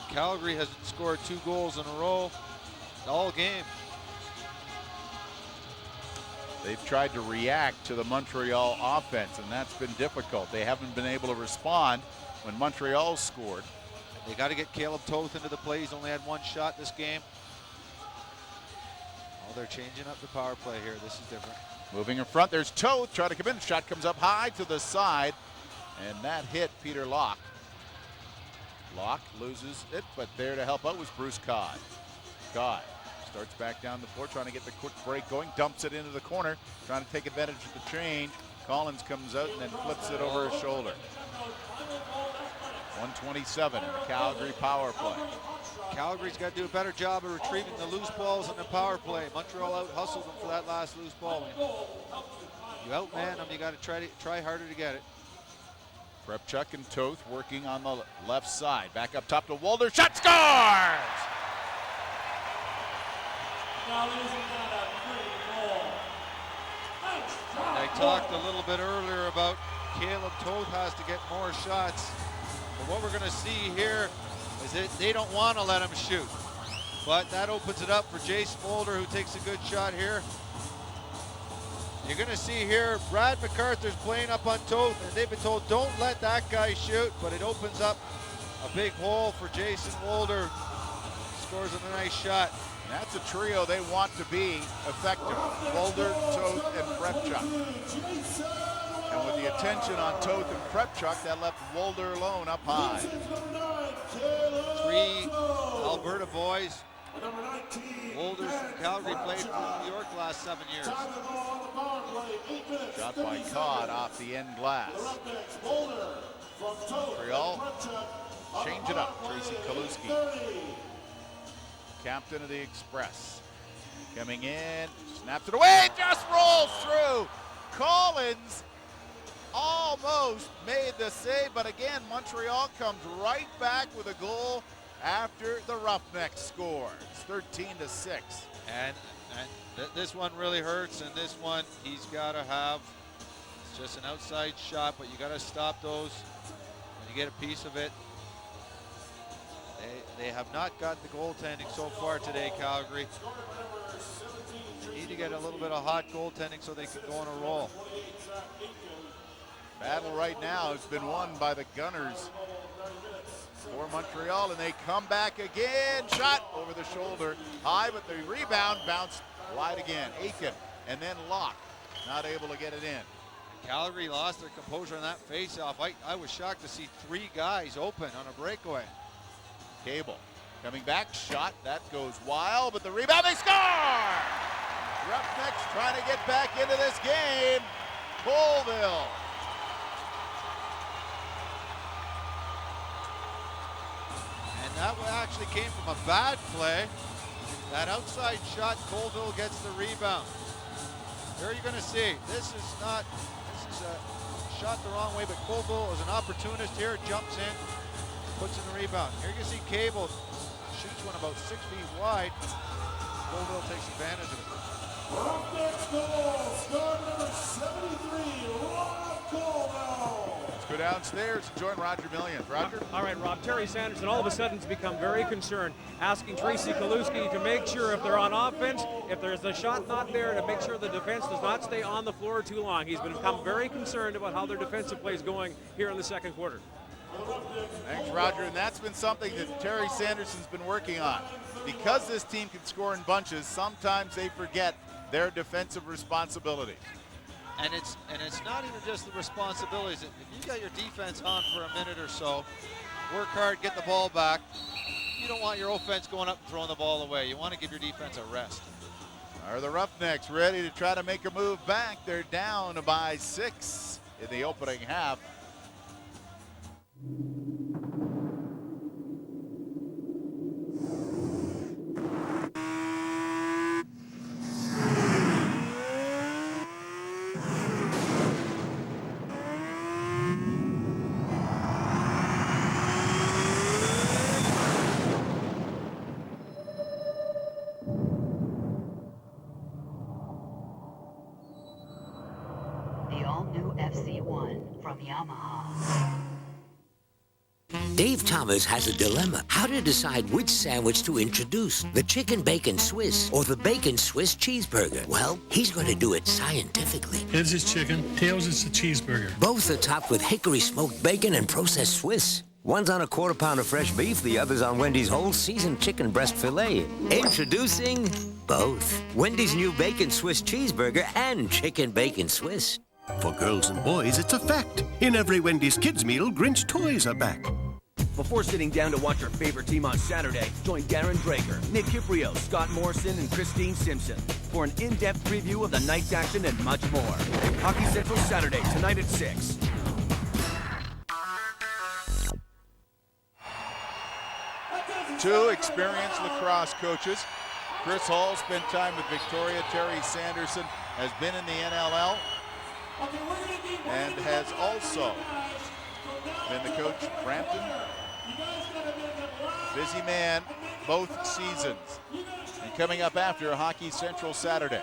Calgary has scored 2 goals in a row all game. They've tried to react to the Montreal offense, and that's been difficult. They haven't been able to respond when Montreal scored. They got to get Caleb Toth into the play. He's only had 1 shot this game. Oh, they're changing up the power play here. This is different. Moving in front, there's Toth trying to come in. Shot comes up high to the side, and that hit Peter Locke. Locke loses it, but there to help out was Bruce Codd. Codd starts back down the floor, trying to get the quick break going, dumps it into the corner, trying to take advantage of the change. Collins comes out and then flips it over his shoulder. 1:27 in the Calgary power play. Calgary's got to do a better job of retrieving the loose balls in the power play. Montreal out-hustled them for that last loose ball. You outman them, you got to try harder to get it. Prepchuk and Toth working on the left side. Back up top to Walder. Shot scores! I talked a little bit earlier about Caleb Toth has to get more shots. But what we're going to see here is that they don't want to let him shoot. But that opens it up for Jason Mulder, who takes a good shot here. You're going to see here, Brad MacArthur's playing up on Toth, and they've been told, don't let that guy shoot, but it opens up a big hole for Jason Mulder. Scores a nice shot. And that's a trio they want to be effective. Mulder, Toth, and Prepchuk. And with the attention on Toth and Prepchuk, that left Mulder alone up high. 3 Alberta boys. Mulder from Calgary, played for New York the last 7 years. Shot by Codd off the end glass. Montreal change it up. Tracy Kaluski, captain of the Express, coming in, snaps it away, just rolls through. Collins almost made the save, but again, Montreal comes right back with a goal after the Roughnecks score. It's 13-6. And this one really hurts, and this one he's got to have. It's just an outside shot, but you got to stop those when you get a piece of it. They have not got the goaltending so far today, Calgary. They need to get a little bit of hot goaltending so they can go on a roll. Battle right now has been won by the Gunners for Montreal, and they come back again. Shot over the shoulder, high, but the rebound bounced wide again. Aiken and then Locke, not able to get it in. Calgary lost their composure on that faceoff. I was shocked to see 3 guys open on a breakaway. Cable coming back, shot, that goes wild, but the rebound, they score! Roughnecks trying to get back into this game. Colville. And that one actually came from a bad play. That outside shot, Colville gets the rebound. Here you're going to see, this is a shot the wrong way, but Colville is an opportunist here, jumps in, puts in the rebound. Here you can see Cable shoots one about 6 feet wide. Colville takes advantage of it. Roughnecks goal, star number 73, Rob Colville. Let's go downstairs and join Roger Million. Roger? All right, Rob. Terry Sanderson all of a sudden has become very concerned, asking Tracy Kaluski to make sure if they're on offense, if there's a shot not there, to make sure the defense does not stay on the floor too long. He's become very concerned about how their defensive play is going here in the second quarter. Thanks, Roger. And that's been something that Terry Sanderson's been working on. Because this team can score in bunches, sometimes they forget their defensive responsibilities. And it's not even just the responsibilities. If you got your defense on for a minute or so, work hard, get the ball back. You don't want your offense going up and throwing the ball away. You want to give your defense a rest. Are the Roughnecks ready to try to make a move back? They're down by 6 in the opening half. The all-new FC1 from Yamaha. Dave Thomas has a dilemma. How to decide which sandwich to introduce, the chicken bacon Swiss or the bacon Swiss cheeseburger. Well, he's going to do it scientifically. Heads is chicken, tails is the cheeseburger. Both are topped with hickory smoked bacon and processed Swiss. One's on a quarter pound of fresh beef, the other's on Wendy's whole seasoned chicken breast filet. Introducing both. Wendy's new bacon Swiss cheeseburger and chicken bacon Swiss. For girls and boys, it's a fact. In every Wendy's kids meal, Grinch toys are back. Before sitting down to watch your favorite team on Saturday, join Darren Drager, Nick Kiprio, Scott Morrison, and Christine Simpson for an in-depth preview of the night's action and much more. Hockey Central Saturday, tonight at 6. Two experienced lacrosse coaches. Chris Hall spent time with Victoria. Terry Sanderson has been in the NLL and has also been the coach at Brampton. Busy man both seasons. And coming up after Hockey Central Saturday.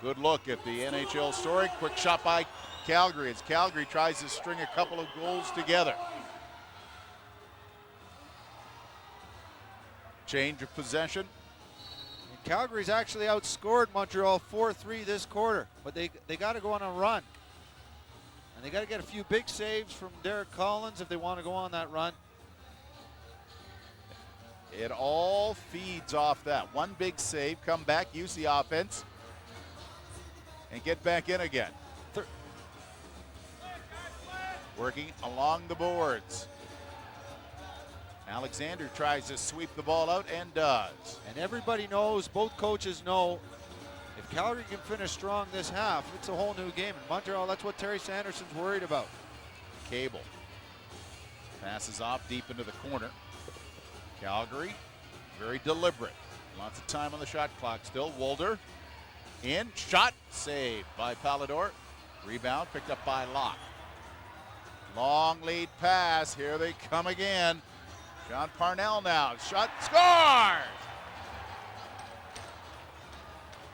Good look at the NHL story. Quick shot by Calgary as Calgary tries to string a couple of goals together. Change of possession. And Calgary's actually outscored Montreal 4-3 this quarter, but they got to go on a run. And they got to get a few big saves from Derek Collins if they want to go on that run. It all feeds off that. One big save, come back, use the offense, and get back in again. Working along the boards. Alexander tries to sweep the ball out and does. And everybody knows, both coaches know, if Calgary can finish strong this half, it's a whole new game. In Montreal, that's what Terry Sanderson's worried about. Cable passes off deep into the corner. Calgary, very deliberate. Lots of time on the shot clock still. Wolder in, shot, saved by Pallador. Rebound picked up by Locke. Long lead pass. Here they come again. John Parnell now. Shot, scores!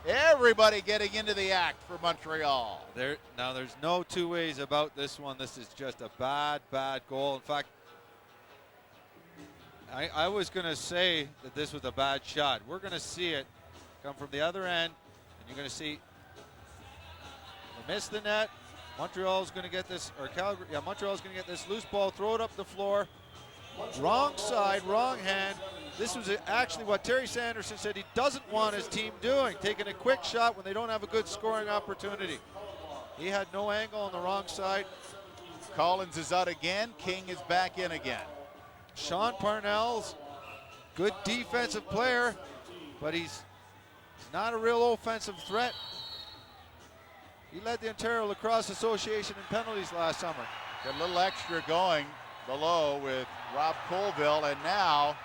Everybody getting into the act for Montreal. Now there's no two ways about this one. This is just a bad goal. In fact, I was going to say that this was a bad shot. We're going to see it come from the other end, and you're going to see they miss the net. Montreal's going to get this, or Calgary, yeah, Montreal's going to get this loose ball, throw it up the floor. Wrong side, wrong hand. This was actually what Terry Sanderson said he doesn't want his team doing, taking a quick shot when they don't have a good scoring opportunity. He had no angle on the wrong side. Collins is out again. King is back in again. Sean Parnell's good defensive player, but he's not a real offensive threat. He led the Ontario Lacrosse Association in penalties last summer. Got a little extra going below with Rob Colville, and now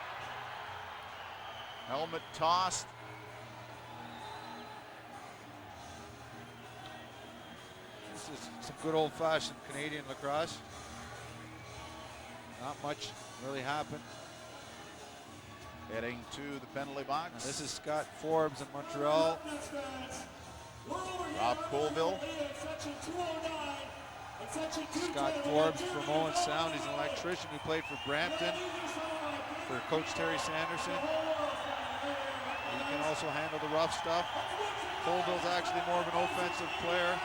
helmet tossed. This is some good old-fashioned Canadian lacrosse. Not much really happened. Heading to the penalty box. Now this is Scott Forbes in Montreal. Rob Colville. Scott Forbes from Owen Sound. He's an electrician who played for Brampton for Coach Terry Sanderson. He can also handle the rough stuff. Colville's actually more of an offensive player.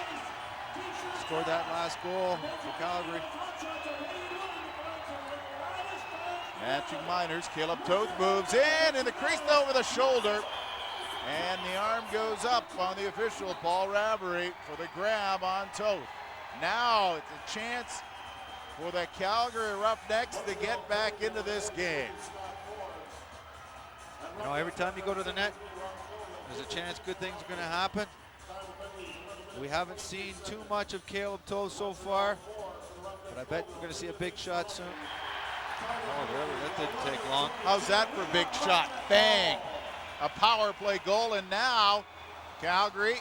Scored that last goal for Calgary. Matching minors. Caleb Toth moves in the crease over the shoulder. And the arm goes up on the official, Paul Ravery, for the grab on Toth. Now it's a chance for the Calgary Roughnecks to get back into this game. You know, every time you go to the net, there's a chance good things are going to happen. We haven't seen too much of Caleb Toth so far, but I bet we're going to see a big shot soon. Oh, really? That didn't take long. How's that for a big shot? Bang! A power play goal, and now Calgary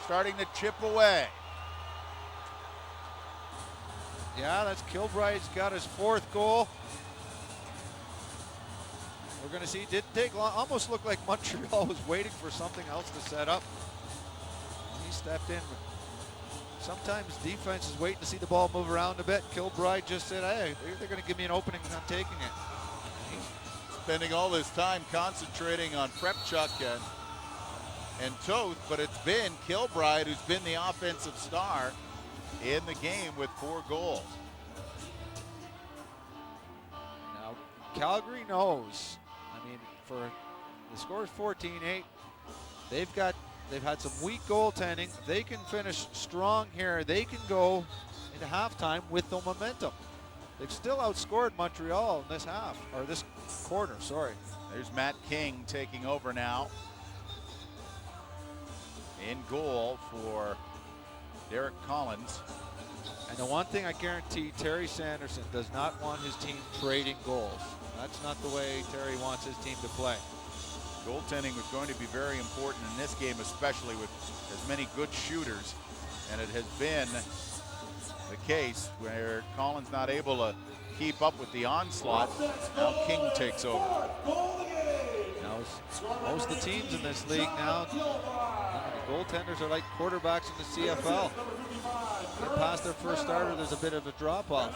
starting to chip away. Yeah, that's Kilbride's got his fourth goal. We're going to see, didn't take long. Almost looked like Montreal was waiting for something else to set up. He stepped in. Sometimes defense is waiting to see the ball move around a bit. Kilbride just said, hey, they're going to give me an opening and I'm taking it. Spending all this time concentrating on Prepchuk and Toth, but it's been Kilbride who's been the offensive star in the game with 4 goals. Now, Calgary knows. I mean, for the score is 14-8. They've had some weak goaltending. They can finish strong here. They can go into halftime with the momentum. They've still outscored Montreal in this half, or this quarter, sorry. There's Matt King taking over now. In goal for Derek Collins. And the one thing I guarantee, Terry Sanderson does not want his team trading goals. That's not the way Terry wants his team to play. Goaltending was going to be very important in this game, especially with as many good shooters. And it has been the case where Collins not able to keep up with the onslaught. Now King takes over. Now most of the teams in this league now, the goaltenders are like quarterbacks in the CFL. Get past their first starter, there's a bit of a drop-off.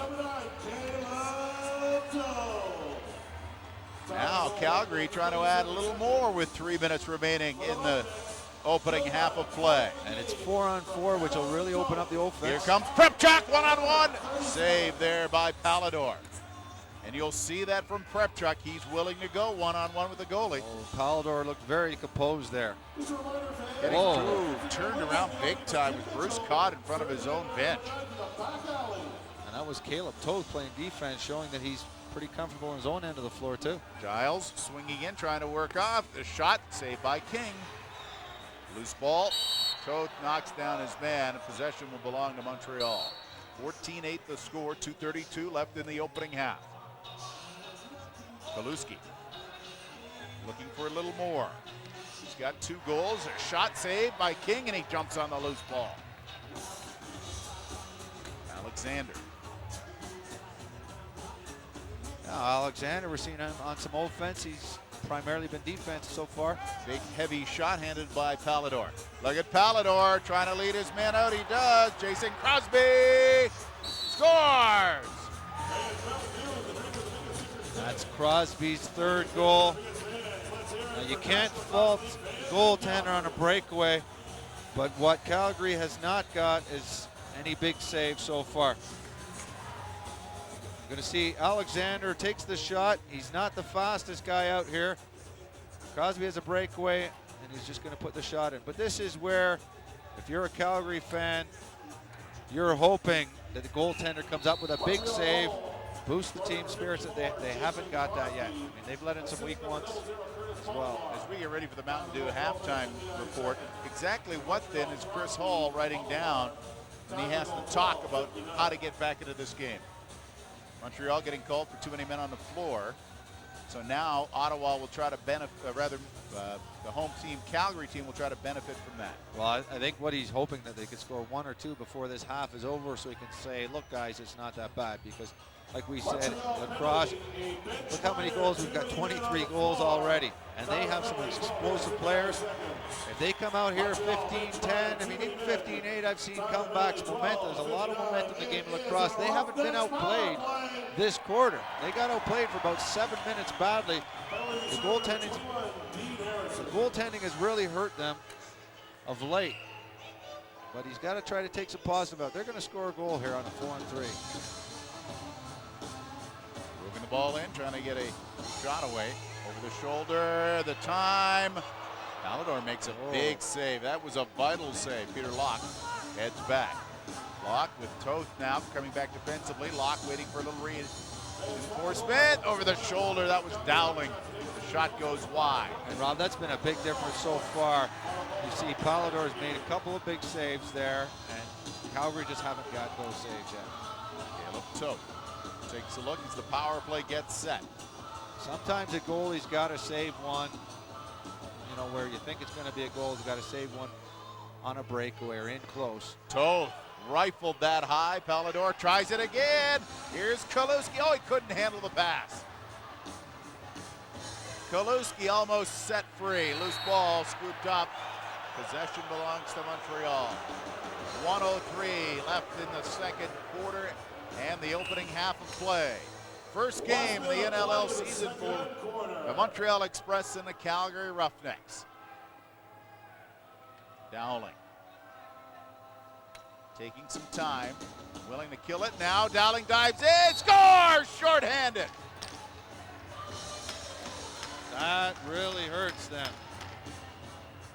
Now Calgary trying to add a little more with 3 minutes remaining in the opening half of play. And it's 4-on-4, which will really open up the offense. Here comes Prepchuk, 1-on-1. Save there by Palador. And you'll see that from Prepchuk. He's willing to go 1-on-1 with the goalie. Oh, Palador looked very composed there. Getting turned around big time with Bruce caught in front of his own bench. And that was Caleb Toth playing defense, showing that he's pretty comfortable in his own end of the floor too. Giles swinging in, trying to work off. The shot saved by King. Loose ball. Toth knocks down his man. Possession will belong to Montreal. 14-8 the score. 2:32 left in the opening half. Kaluski looking for a little more. He's got 2 goals. A shot saved by King, and he jumps on the loose ball. Alexander Alexander, we're seeing him on some offense. He's primarily been defense so far. Big, heavy shot handed by Pallador. Look at Pallador trying to lead his man out. He does. Jason Crosby scores! That's Crosby's third goal. Now, you can't fault the goaltender on a breakaway, but what Calgary has not got is any big save so far. You're going to see Alexander takes the shot. He's not the fastest guy out here. Crosby has a breakaway, and he's just going to put the shot in. But this is where, if you're a Calgary fan, you're hoping that the goaltender comes up with a big save, boost the team's spirits. That they haven't got that yet. I mean, they've let in some weak ones as well. As we get ready for the Mountain Dew halftime report, exactly what then is Chris Hall writing down when he has to talk about how to get back into this game? Montreal getting called for too many men on the floor. So now Ottawa will try to benefit, the home team, Calgary team, will try to benefit from that. Well, I think what he's hoping that they could score 1 or 2 before this half is over, so he can say, look, guys, it's not that bad. Because, like we said, lacrosse, look how many goals. We've got 23 goals already, and they have some explosive players. If they come out here 15-10, I mean, even 15-8, I've seen comebacks, momentum. There's a lot of momentum in the game of lacrosse. They haven't been outplayed this quarter. They got outplayed for about 7 minutes badly. The goaltending has really hurt them of late. But he's got to try to take some positive out. They're going to score a goal here on a 4-on-3. Moving the ball in, trying to get a shot away. Over the shoulder, the time. Pallador makes a big save. That was a vital save. Peter Locke heads back. Locke with Toth now coming back defensively. Locke waiting for a little reinforcement. Over the shoulder, that was Dowling. The shot goes wide. And Rob, that's been a big difference so far. You see Pallador's made a couple of big saves there, and Calgary just haven't got those saves yet. Caleb Toth takes a look as the power play gets set. Sometimes a goalie's got to save one, you know, where you think it's going to be a goal, he's got to save one on a breakaway or in close. Toth rifled that high. Pallador tries it again. Here's Kaluski. Oh, he couldn't handle the pass. Kaluski almost set free. Loose ball scooped up. Possession belongs to Montreal. 1:03 left in the second quarter and the opening half of play. First game in the NLL season for the Montreal Express and the Calgary Roughnecks. Dowling taking some time, willing to kill it. Now Dowling dives in, scores! Shorthanded. That really hurts them.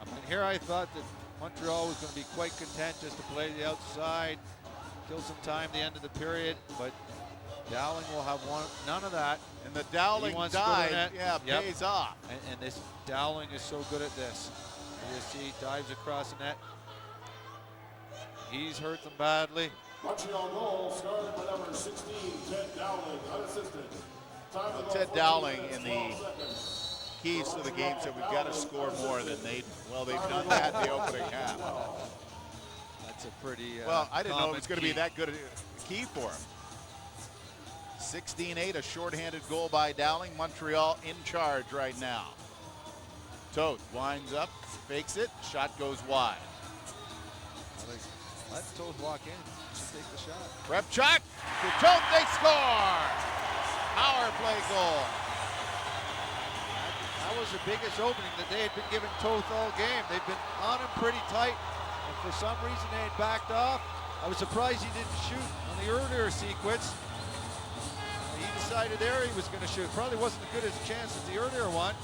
I mean, here I thought that Montreal was going to be quite content just to play the outside, kill some time at the end of the period, but Dowling will have none of that. And the Dowling dive, pays off. And this Dowling is so good at this. You see, dives across the net. He's hurt them badly. Montreal goal started by number 16, Ted Dowling, unassisted. Ted Dowling in the keys to the game said we've got to score more than they've done that in the opening half. That's a pretty well, I didn't know it was going to be that good a key for him. 16-8, a shorthanded goal by Dowling. Montreal in charge right now. Toth winds up, fakes it, shot goes wide. Let Toth walk in, just take the shot. Repchuk to Toth, they score! Power play goal. That was the biggest opening that they had been giving Toth all game. They've been on him pretty tight, and for some reason they had backed off. I was surprised he didn't shoot on the earlier sequence. He decided there he was going to shoot. Probably wasn't as good as a chance as the earlier one.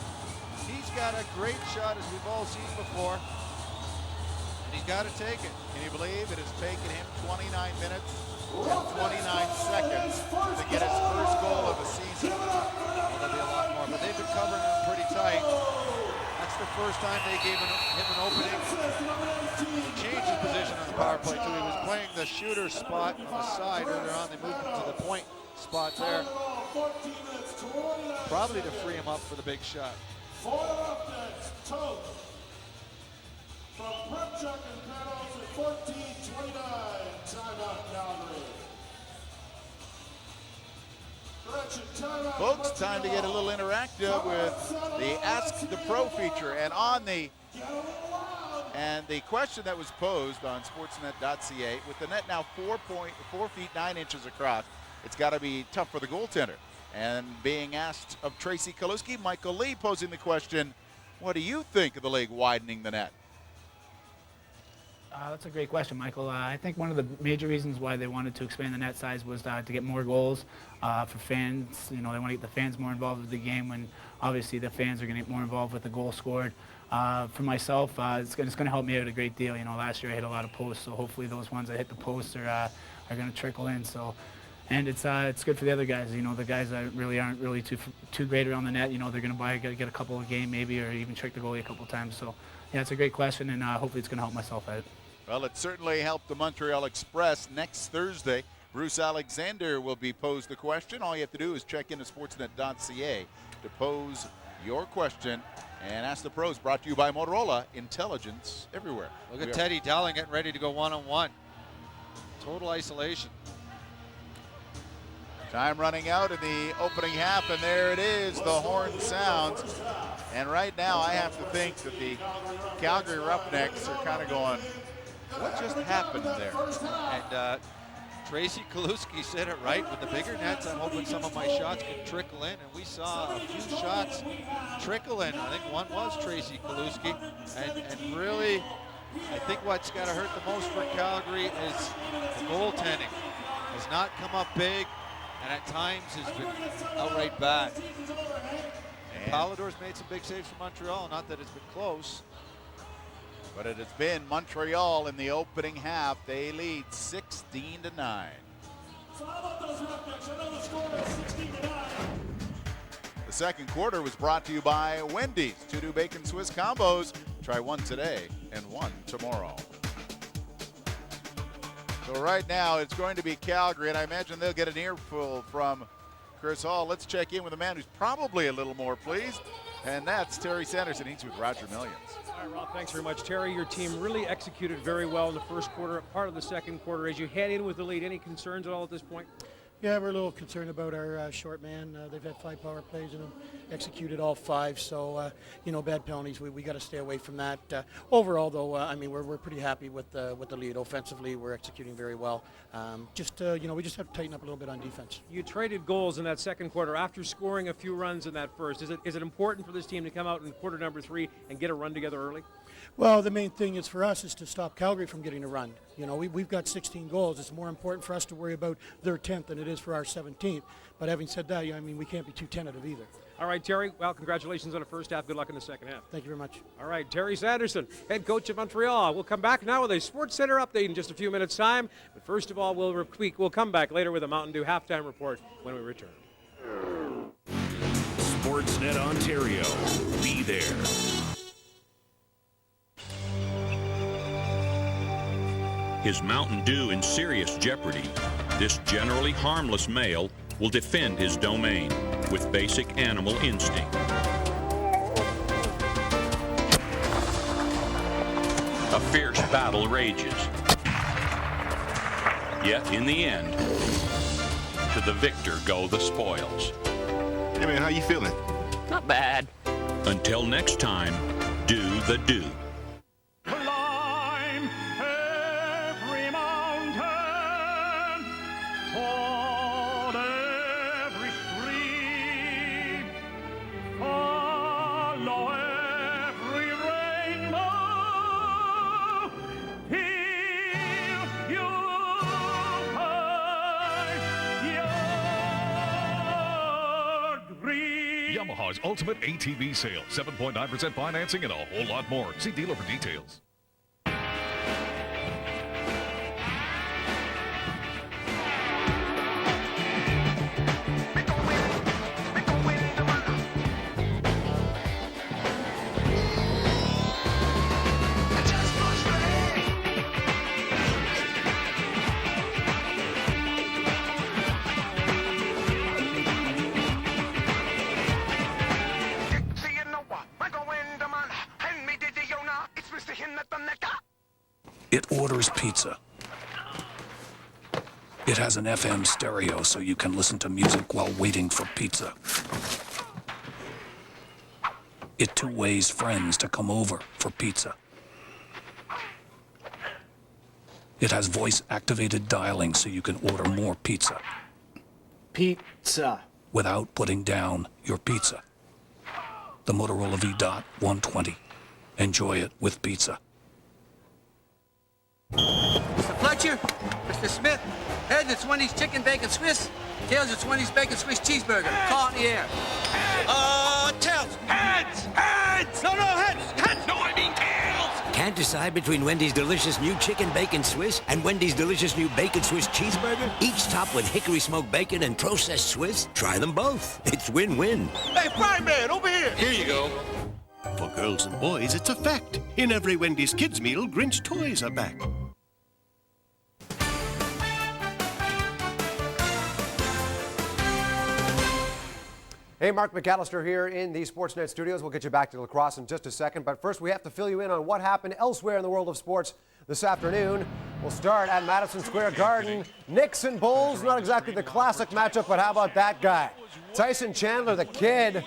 He's got a great shot, as we've all seen before, and he's got to take it. Can you believe it has taken him 29 minutes and 29 seconds to get his first goal of the season? Well, there'll be a lot more, but they've been covering him pretty tight. That's the first time they gave him an opening. He changed his position on the power play too. He was playing the shooter spot on the side. Earlier on, they moved him to the point spot there. Probably to free him up for the big shot. For the Roughnecks, Toth from Repchuk and Paddles at 14:29. Timeout, Calgary. Folks, time to get a little interactive with the Ask the Pro feature. And the question that was posed on sportsnet.ca, with the net now 4 feet 9 inches across, it's got to be tough for the goaltender. And being asked of Tracy Kaluski, Michael Lee posing the question, what do you think of the league widening the net? That's a great question, Michael. I think one of the major reasons why they wanted to expand the net size was to get more goals for fans. You know, they want to get the fans more involved with the game when obviously the fans are going to get more involved with the goal scored. For myself, it's going to help me out a great deal. You know, last year I hit a lot of posts, so hopefully those ones that hit the posts are going to trickle in. So, and it's good for the other guys. You know, the guys that aren't really too great around the net. You know, they're going to get a couple of game maybe, or even trick the goalie a couple of times. So, yeah, it's a great question, and hopefully it's going to help myself out. Well, it certainly helped the Montreal Express. Next Thursday, Bruce Alexander will be posed the question. All you have to do is check into sportsnet.ca to pose your question. And Ask the Pros, brought to you by Motorola, intelligence everywhere. Look at Teddy Dowling getting ready to go one-on-one. Total isolation. Time running out in the opening half, and there it is. The horn sounds. And right now, I have to think that the Calgary Roughnecks are kind of going, what just happened there? And Tracy Kaluski said it right. With the bigger nets, I'm hoping some of my shots can trickle in. And we saw a few shots trickle in. I think one was Tracy Kaluski. And really, I think what's got to hurt the most for Calgary is the goaltending. Has not come up big, and at times has been outright bad. And Palador's made some big saves for Montreal. Not that it's been close. But it has been Montreal in the opening half. They lead 16-9. The second quarter was brought to you by Wendy's. 2 new bacon Swiss combos. Try one today and one tomorrow. So right now it's going to be Calgary, and I imagine they'll get an earful from Chris Hall. Let's check in with a man who's probably a little more pleased, and that's Terry Sanderson. He's with Roger Millions. All right, Rob, thanks very much. Terry, your team really executed very well in the first quarter, part of the second quarter. As you head in with the lead, any concerns at all at this point? Yeah, we're a little concerned about our short man. They've had 5 power plays and executed all 5. So, bad penalties. We got to stay away from that. Overall, though, we're pretty happy with the lead. Offensively, we're executing very well. We just have to tighten up a little bit on defense. You traded goals in that second quarter after scoring a few runs in that first. Is it important for this team to come out in quarter number 3 and get a run together early? Well, the main thing is for us is to stop Calgary from getting a run. You know, we've got 16 goals. It's more important for us to worry about their 10th than it is for our 17th. But having said that, we can't be too tentative either. All right, Terry. Well, congratulations on the first half. Good luck in the second half. Thank you very much. All right, Terry Sanderson, head coach of Montreal. We'll come back now with a Sports Center update in just a few minutes' time. But first of all, we'll come back later with a Mountain Dew halftime report when we return. Sportsnet Ontario. Be there. Is Mountain Dew in serious jeopardy? This generally harmless male will defend his domain with basic animal instinct. A fierce battle rages. Yet in the end, to the victor go the spoils. Hey man, how you feeling? Not bad. Until next time, do the do. Climb every mountain, ford every stream, follow every rainbow, till you find your dream. Yamaha's ultimate ATV sale. 7.9% financing and a whole lot more. See dealer for details. It orders pizza. It has an FM stereo so you can listen to music while waiting for pizza. It two-ways friends to come over for pizza. It has voice-activated dialing so you can order more pizza. Pizza. Without putting down your pizza. The Motorola V-Dot 120. Enjoy it with pizza. Mr. Fletcher, Mr. Smith, heads, it's Wendy's Chicken Bacon Swiss. Tails, it's Wendy's Bacon Swiss Cheeseburger. Call it in the air. Tails. Heads! Heads! No, heads! Heads! No, I mean tails! Can't decide between Wendy's delicious new Chicken Bacon Swiss and Wendy's delicious new Bacon Swiss Cheeseburger? Each topped with hickory smoked bacon and processed Swiss? Try them both. It's win-win. Hey, Fry Man, over here! Here you go. For girls and boys, it's a fact. In every Wendy's kids meal, Grinch toys are back. Hey, Mark McAllister here in the Sportsnet studios. We'll get you back to lacrosse in just a second, but first we have to fill you in on what happened elsewhere in the world of sports this afternoon. We'll start at Madison Square Garden. Knicks and Bulls, not exactly the classic matchup, but how about that guy? Tyson Chandler, the kid,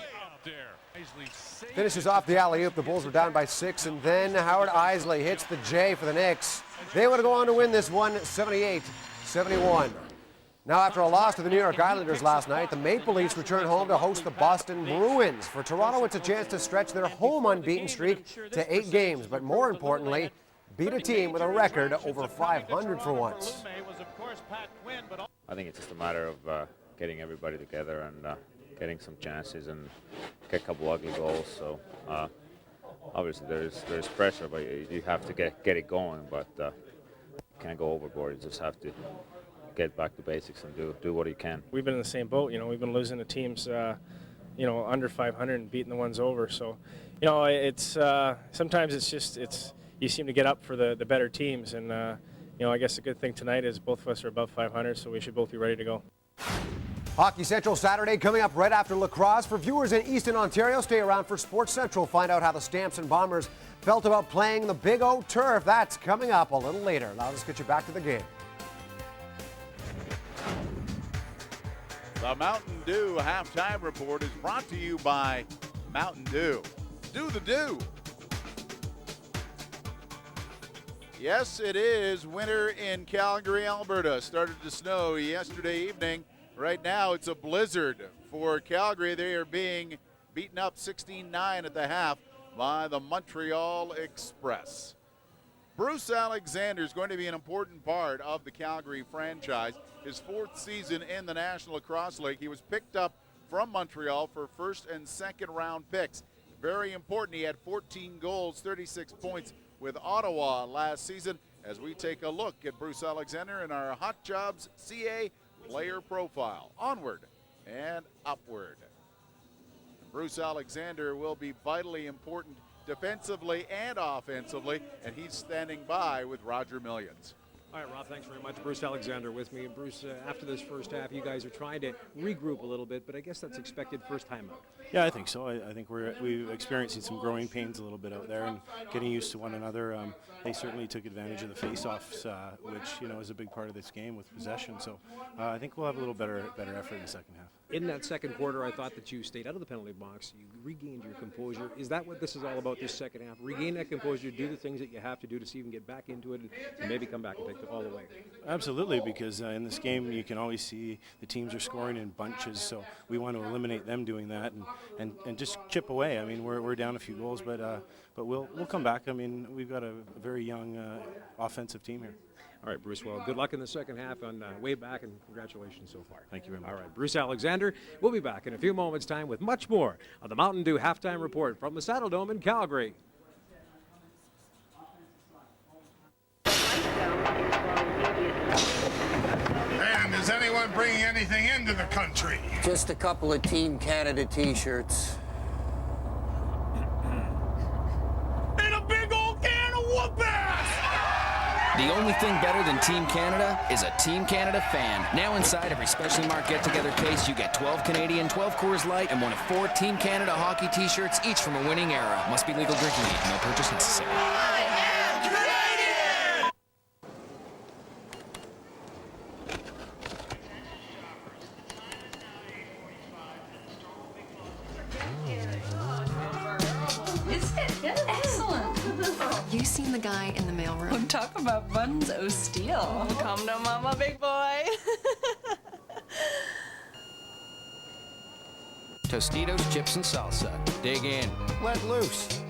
finishes off the alley-oop. The Bulls were down by 6, and then Howard Isley hits the J for the Knicks. They want to go on to win this one, 78-71. Now, after a loss to the New York Islanders last night, the Maple Leafs return home to host the Boston Bruins. For Toronto, it's a chance to stretch their home unbeaten streak to 8 games, but more importantly, beat a team with a record over 500 for once. I think it's just a matter of getting everybody together and getting some chances and get a couple ugly goals. So obviously there's pressure, but you have to get it going. But you can't go overboard. You just have to get back to basics and do what you can. We've been in the same boat. We've been losing to teams, under 500 and beating the ones over. So, it's sometimes it's you seem to get up for the better teams, and I guess the good thing tonight is both of us are above 500, so we should both be ready to go. Hockey Central Saturday coming up right after lacrosse. For viewers in Eastern Ontario, stay around for Sports Central. Find out how the Stamps and Bombers felt about playing the Big O turf. That's coming up a little later. Now let's get you back to the game. The Mountain Dew halftime report is brought to you by Mountain Dew. Do the do. Yes, it is winter in Calgary, Alberta. Started to snow yesterday evening. Right now, it's a blizzard for Calgary. They are being beaten up 16-9 at the half by the Montreal Express. Bruce Alexander is going to be an important part of the Calgary franchise. His 4th season in the National Lacrosse League. He was picked up from Montreal for first and second round picks. Very important. He had 14 goals, 36 points with Ottawa last season. As we take a look at Bruce Alexander in our Hot Jobs CA player profile. Onward and upward. Bruce Alexander will be vitally important defensively and offensively, and he's standing by with Roger Millions. All right, Rob, thanks very much. Bruce Alexander with me. And Bruce, after this first half, you guys are trying to regroup a little bit, but I guess that's expected first time out. Yeah, I think so. I think we're experiencing some growing pains a little bit out there and getting used to one another. They certainly took advantage of the face-offs, which is a big part of this game with possession. So I think we'll have a little better effort in the second half. In that second quarter, I thought that you stayed out of the penalty box. You regained your composure. Is that what this is all about, this second half? Regain that composure, do the things that you have to do to see if you can get back into it and maybe come back and take it all the way. Absolutely, because in this game you can always see the teams are scoring in bunches, so we want to eliminate them doing that and just chip away. I mean, we're down a few goals, but we'll come back. I mean, we've got a very young offensive team here. All right, Bruce, well, good luck in the second half on way back, and congratulations so far. Thank you very much. All right, Bruce Alexander. We'll be back in a few moments' time with much more of the Mountain Dew Halftime Report from the Saddle Dome in Calgary. And is anyone bringing anything into the country? Just a couple of Team Canada t-shirts. And a big old can of whoop-ass! The only thing better than Team Canada is a Team Canada fan. Now inside every specially marked get-together case, you get 12 Canadian, 12 Coors Light, and one of 4 Team Canada hockey t-shirts, each from a winning era. Must be legal drinking age. No purchase necessary. I am Canadian! Excellent. You seen the guy in the mailroom? Oh, talk about buns o' steel. Come to mama, big boy. Tostitos, chips, and salsa. Dig in. Let loose.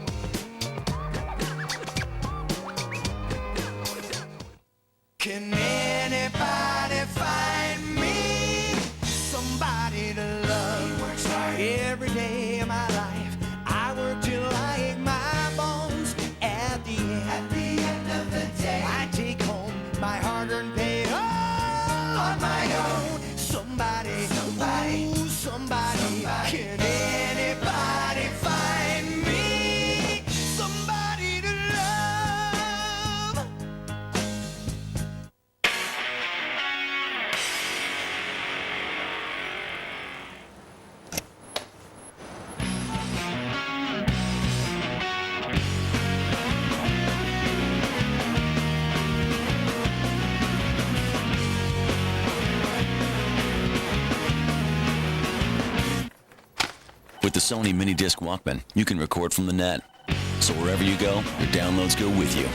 Can anybody find me somebody to love? Every day of my life, I work till I ache my bones. At the end of the day, I take home my hard-earned pay all on my own. Somebody. Can anybody find me somebody to love? With the Sony Mini Disc Walkman, you can record from the net. So wherever you go, your downloads go with you.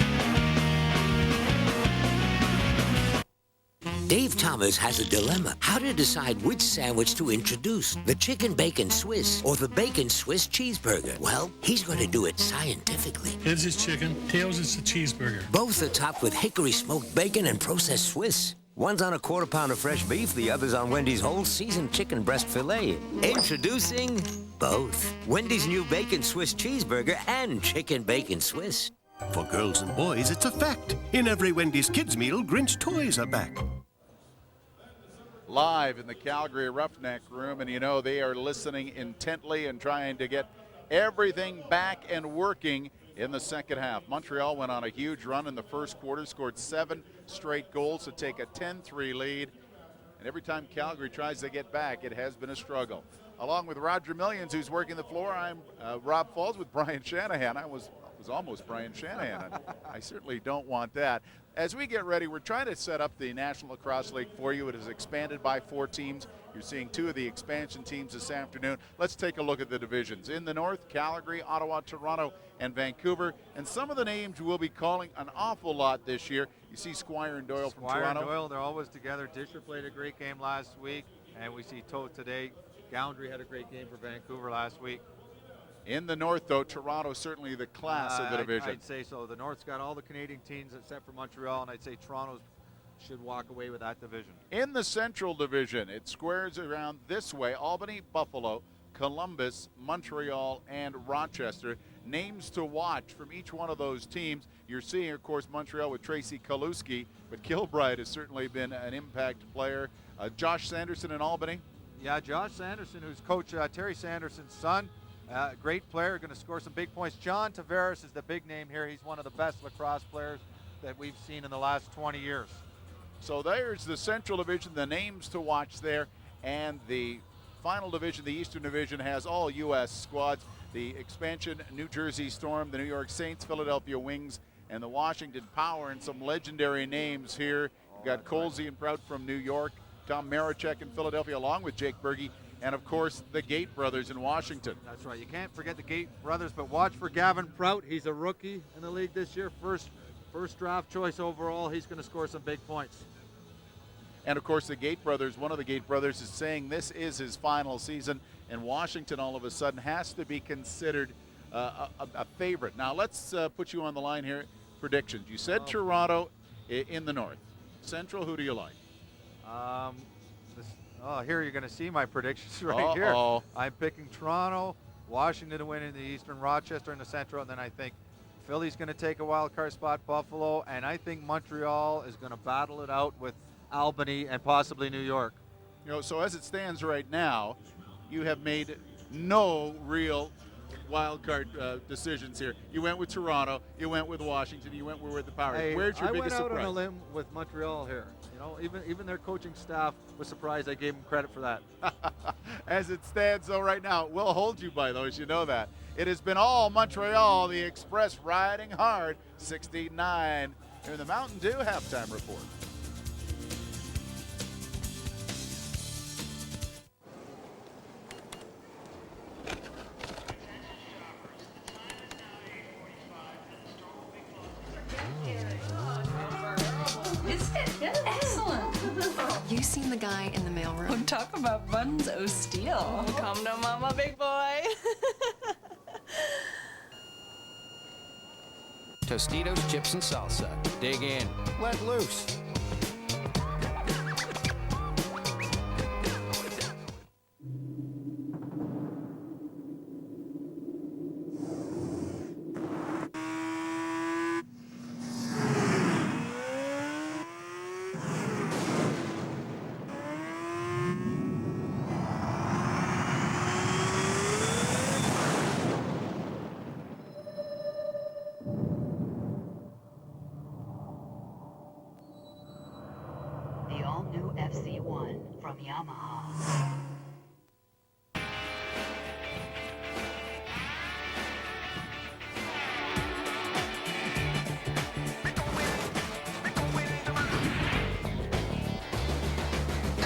Dave Thomas has a dilemma. How to decide which sandwich to introduce, the chicken bacon Swiss or the bacon Swiss cheeseburger. Well, he's going to do it scientifically. Heads is chicken, tails is the cheeseburger. Both are topped with hickory smoked bacon and processed Swiss. One's on a quarter pound of fresh beef, the other's on Wendy's whole seasoned chicken breast filet. Introducing both. Wendy's new bacon Swiss cheeseburger and chicken bacon Swiss. For girls and boys, it's a fact. In every Wendy's kids meal, Grinch toys are back. Live in the Calgary Roughneck room, and you know they are listening intently and trying to get everything back and working in the second half. Montreal went on a huge run in the first quarter, scored 7 straight goals to take a 10-3 lead. And every time Calgary tries to get back, it has been a struggle. Along with Roger Millions, who's working the floor, I'm Rob Falls with Brian Shanahan. I was almost Brian Shanahan. I certainly don't want that. As we get ready, we're trying to set up the National Lacrosse League for you. It is expanded by 4 teams. You're seeing 2 of the expansion teams this afternoon. Let's take a look at the divisions. In the north, Calgary, Ottawa, Toronto, and Vancouver. And some of the names we'll be calling an awful lot this year. You see Squire and Doyle from Toronto. Squire and Doyle, they're always together. Disher played a great game last week, and we see Tote today. Goundry had a great game for Vancouver last week. In the north, though, Toronto certainly the class of the division. I'd say so. The north's got all the Canadian teams except for Montreal, and I'd say Toronto should walk away with that division. In the central division, it squares around this way: Albany, Buffalo, Columbus, Montreal, and Rochester. Names to watch from each one of those teams. You're seeing, of course, Montreal with Tracy Kaluski, but Kilbride has certainly been an impact player. Josh Sanderson in Albany. Yeah, Josh Sanderson, who's Coach Terry Sanderson's son. Great player, going to score some big points. John Tavares is the big name here. He's one of the best lacrosse players that we've seen in the last 20 years. So there's the Central Division, the names to watch there. And the final division, the Eastern Division, has all U.S. squads. The expansion New Jersey Storm, the New York Saints, Philadelphia Wings, and the Washington Power, and some legendary names here. You've got Colsey and Prout from New York, Tom Marachek in Philadelphia, along with Jake Berge, and of course the Gate brothers in Washington. That's right. You can't forget the Gate brothers, but watch for Gavin Prout. He's a rookie in the league this year. First draft choice overall. He's going to score some big points. And of course the Gate brothers, one of the Gate brothers is saying this is his final season, and Washington all of a sudden has to be considered a favorite. Now let's put you on the line here. Predictions. You said Toronto in the north. Central, who do you like? Here you're going to see my predictions right here. I'm picking Toronto, Washington to win in the Eastern, Rochester in the Central, and then I think Philly's going to take a wild card spot, Buffalo, and I think Montreal is going to battle it out with Albany and possibly New York. You know, so as it stands right now, you have made no real wild card decisions here. You went with Toronto, you went with Washington, you went with the Power. Hey, Where's your biggest surprise? I went out on a limb with Montreal here. You know, even their coaching staff was surprised I gave them credit for that. As it stands, though, right now, we'll hold you by those. You know that. It has been all Montreal, the Express riding hard, 69. Here in the Mountain Dew halftime report. you seen the guy in the mailroom? Talk about buns, oh steel. Come to mama, big boy. Tostitos, chips, and salsa. Dig in. Let loose. The all-new FC1 from Yamaha.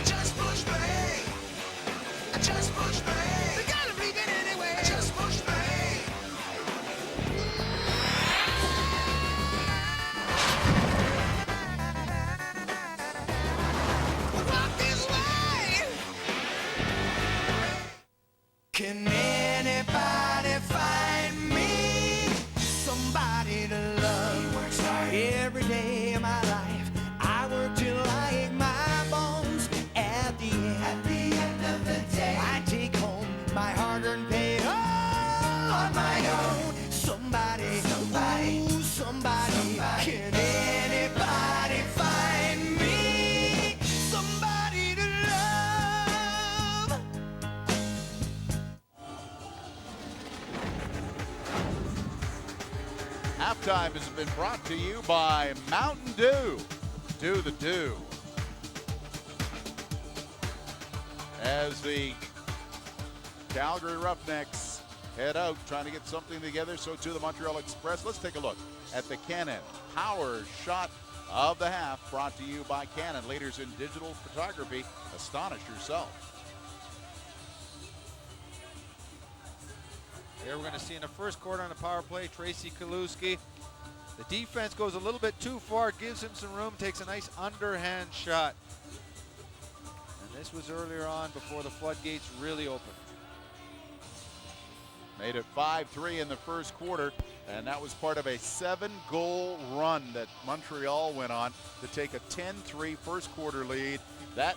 Just push play. Just push play. You gotta beat it anyway. Just push play. Walk this way. Can anybody find me somebody to love? Every day of my life, I work till I ache my bones. At the end of the day, I take home my hard-earned pay all on my own. Somebody, ooh, somebody, can anybody find me somebody to love? Halftime has been brought to you by Mountain Dew. Do the do. As the Calgary Roughnecks head out trying to get something together, so too the Montreal Express. Let's take a look at the Canon Power Shot of the Half, brought to you by Canon, leaders in digital photography. Astonish yourself. Here we're going to see in the first quarter on the power play, Tracy Kaluski. The defense goes a little bit too far, gives him some room, takes a nice underhand shot. And this was earlier on before the floodgates really opened. Made it 5-3 in the first quarter, and that was part of a 7-goal run that Montreal went on to take a 10-3 first quarter lead. That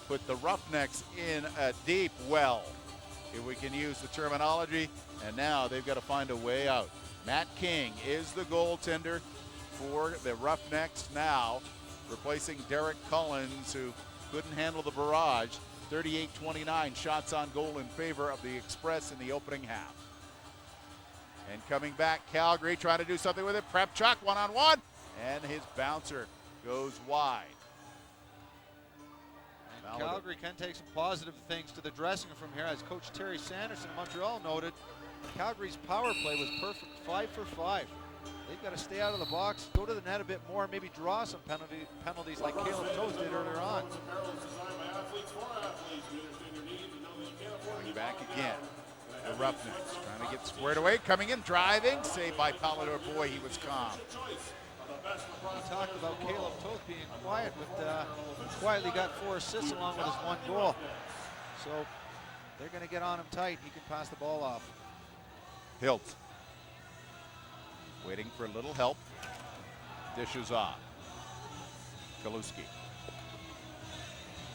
put the Roughnecks in a deep well, if we can use the terminology, and now they've got to find a way out. Matt King is the goaltender for the Roughnecks now, replacing Derek Collins, who couldn't handle the barrage. 38-29 shots on goal in favor of the Express in the opening half. And coming back, Calgary trying to do something with it. Prepchuk one-on-one, and his bouncer goes wide. And Calgary can take some positive things to the dressing room from here. As Coach Terry Sanderson of Montreal noted, Calgary's power play was perfect, 5 for 5. They've got to stay out of the box, go to the net a bit more, maybe draw some penalties like Caleb Toast did earlier on. Coming back again, the Roughnecks trying to get squared away, coming in, driving, saved by Pallador. Boy, he was calm. We talked about Caleb Toth being quiet, but quietly got 4 assists along with his 1 goal. So they're going to get on him tight. He can pass the ball off. Hilt waiting for a little help. Dishes off. Kaluski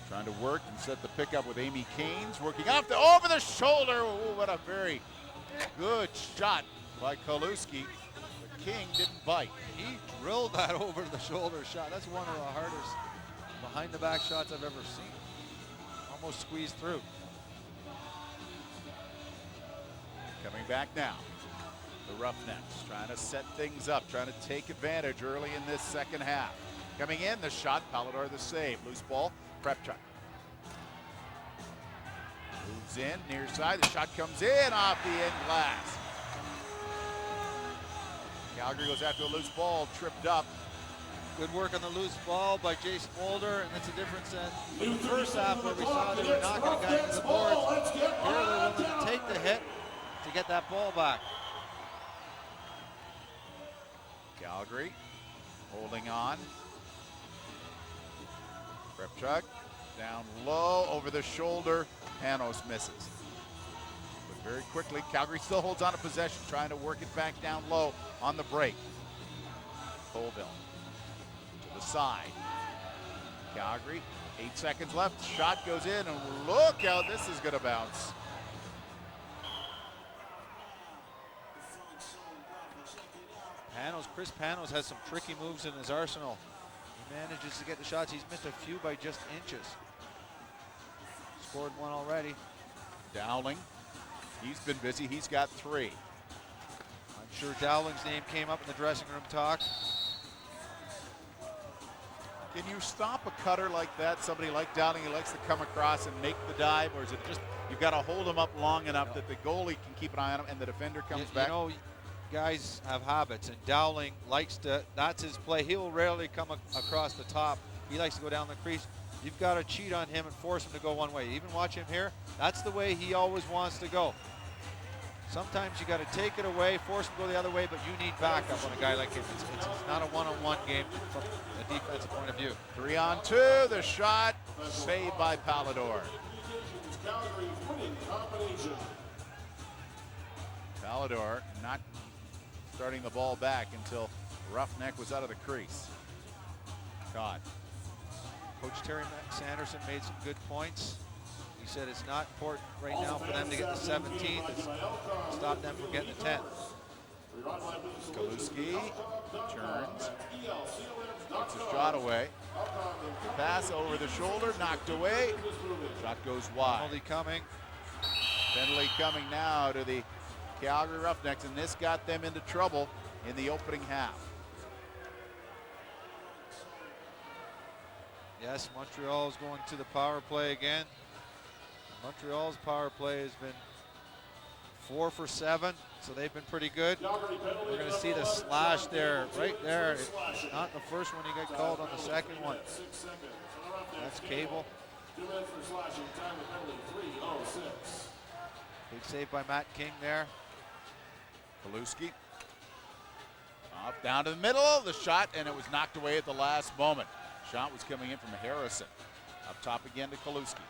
trying to work and set the pickup with Amy Caines, working off the over the shoulder. Ooh, what a very good shot by Kaluski. The King didn't bite. He drilled that over the shoulder shot. That's one of the hardest behind the back shots I've ever seen. Almost squeezed through. Coming back now, the Roughnecks trying to set things up, trying to take advantage early in this second half. Coming in, the shot, Pallador the save. Loose ball, Prepchuk. Moves in, near side, the shot comes in off the end glass. Calgary goes after a loose ball, tripped up. Good work on the loose ball by Jason Mulder, and that's a difference in the first half where we saw they were knocking a guy into the boards. Here they're willing to take the hit to get that ball back. Calgary holding on. Prepchuk Down low, over the shoulder. Panos misses. But very quickly, Calgary still holds on to possession, trying to work it back down low on the break. Colville to the side. Calgary, 8 seconds left. Shot goes in, and look out, this is going to bounce. Chris Panos has some tricky moves in his arsenal. He manages to get the shots. He's missed a few by just inches. Scored one already. Dowling, he's been busy. He's got 3. I'm sure Dowling's name came up in the dressing room talk. Can you stop a cutter like that? Somebody like Dowling who likes to come across and make the dive, or is it just you've got to hold him up long enough that the goalie can keep an eye on him and the defender comes back? You know, guys have habits, and Dowling likes to, that's his play. He'll rarely come across the top. He likes to go down the crease. You've got to cheat on him and force him to go one way. Even watch him here. That's the way he always wants to go. Sometimes you got to take it away, force him to go the other way, but you need backup on a guy like him. It's not a one-on-one game from a defensive point of view. 3-on-2, the shot saved by Pallador. Pallador not starting the ball back until Roughneck was out of the crease. God. Coach Terry Sanderson made some good points. He said it's not important right now for them to get the 17th. It's stop them from getting the 10th. Kaluski turns, gets a shot away. The pass over the shoulder, knocked away. Shot goes wide. Penalty coming. Penalty coming now to the Calgary Roughnecks, and this got them into trouble in the opening half. Yes, Montreal is going to the power play again. Montreal's power play has been 4 for 7, so they've been pretty good. We're going to see the slash there, right there. It's not the first one, he got called on the second one. That's Cable. Big save by Matt King there. Kaluski up down to the middle, the shot, and it was knocked away at the last moment. Shot was coming in from Harrison. Up top again to Kaluski.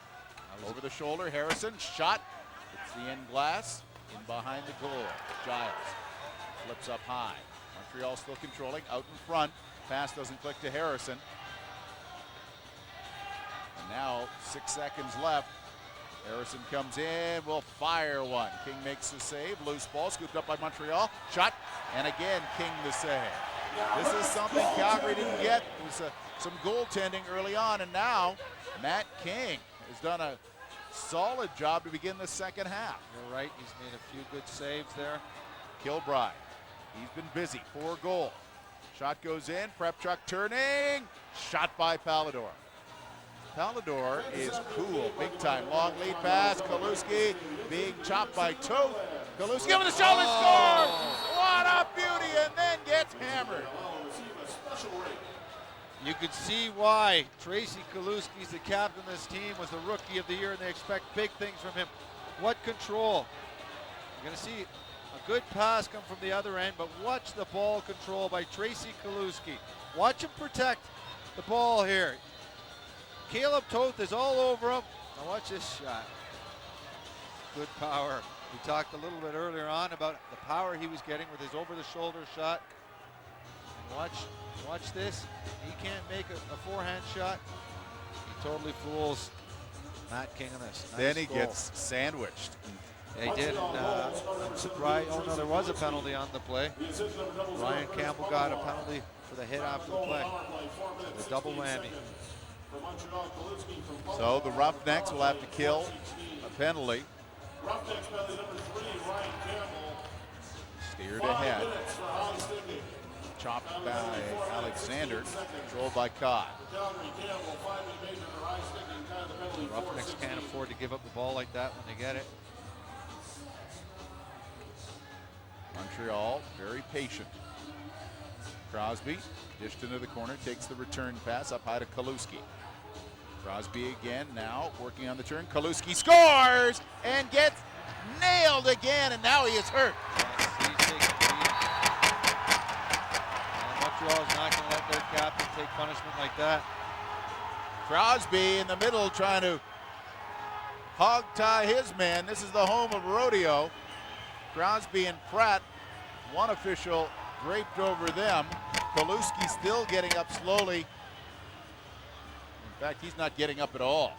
Over the shoulder, Harrison, shot. It's the end glass, in behind the goal. Giles flips up high. Montreal still controlling, out in front. Pass doesn't click to Harrison. And now 6 seconds left. Harrison comes in, will fire one. King makes the save, loose ball, scooped up by Montreal. Shot, and again, King the save. This is something Calgary didn't get. It was some goaltending early on, and now Matt King has done a solid job to begin the second half. You're right, he's made a few good saves there. Kilbride, he's been busy, 4 goals. Shot goes in, Prepchuk turning, shot by Pallador. Pallador is cool, big time. Long lead pass, Kaluski being chopped by Toth. Kaluski over the shoulder, scores! What a beauty, and then gets hammered. You could see why Tracy Kaluski's the captain of this team, was the rookie of the year, and they expect big things from him. What control. You're going to see a good pass come from the other end, but watch the ball control by Tracy Kaluski. Watch him protect the ball here. Caleb Toth is all over him. Now watch this shot. Good power. We talked a little bit earlier on about the power he was getting with his over-the-shoulder shot. And watch this. He can't make a forehand shot. He totally fools Matt King on this. Nice then he goal. gets sandwiched. Yeah, he did. And, I'm surprised. Oh no, there was a penalty on the play. Ryan Campbell got a penalty for the hit after the play. So the double whammy. So the Roughnecks will have to kill a penalty. Steered ahead. Chopped by Alexander. Controlled by Cod. Roughnecks can't afford to give up the ball like that when they get it. Montreal very patient. Crosby dished into the corner, takes the return pass up high to Kaluski. Crosby again now working on the turn. Kaluski scores and gets nailed again, and now he is hurt. Montreal is not going to let their captain take punishment like that. Crosby in the middle trying to hog tie his man. This is the home of rodeo. Crosby and Pratt, one official draped over them. Kaluski still getting up slowly. In fact, he's not getting up at all.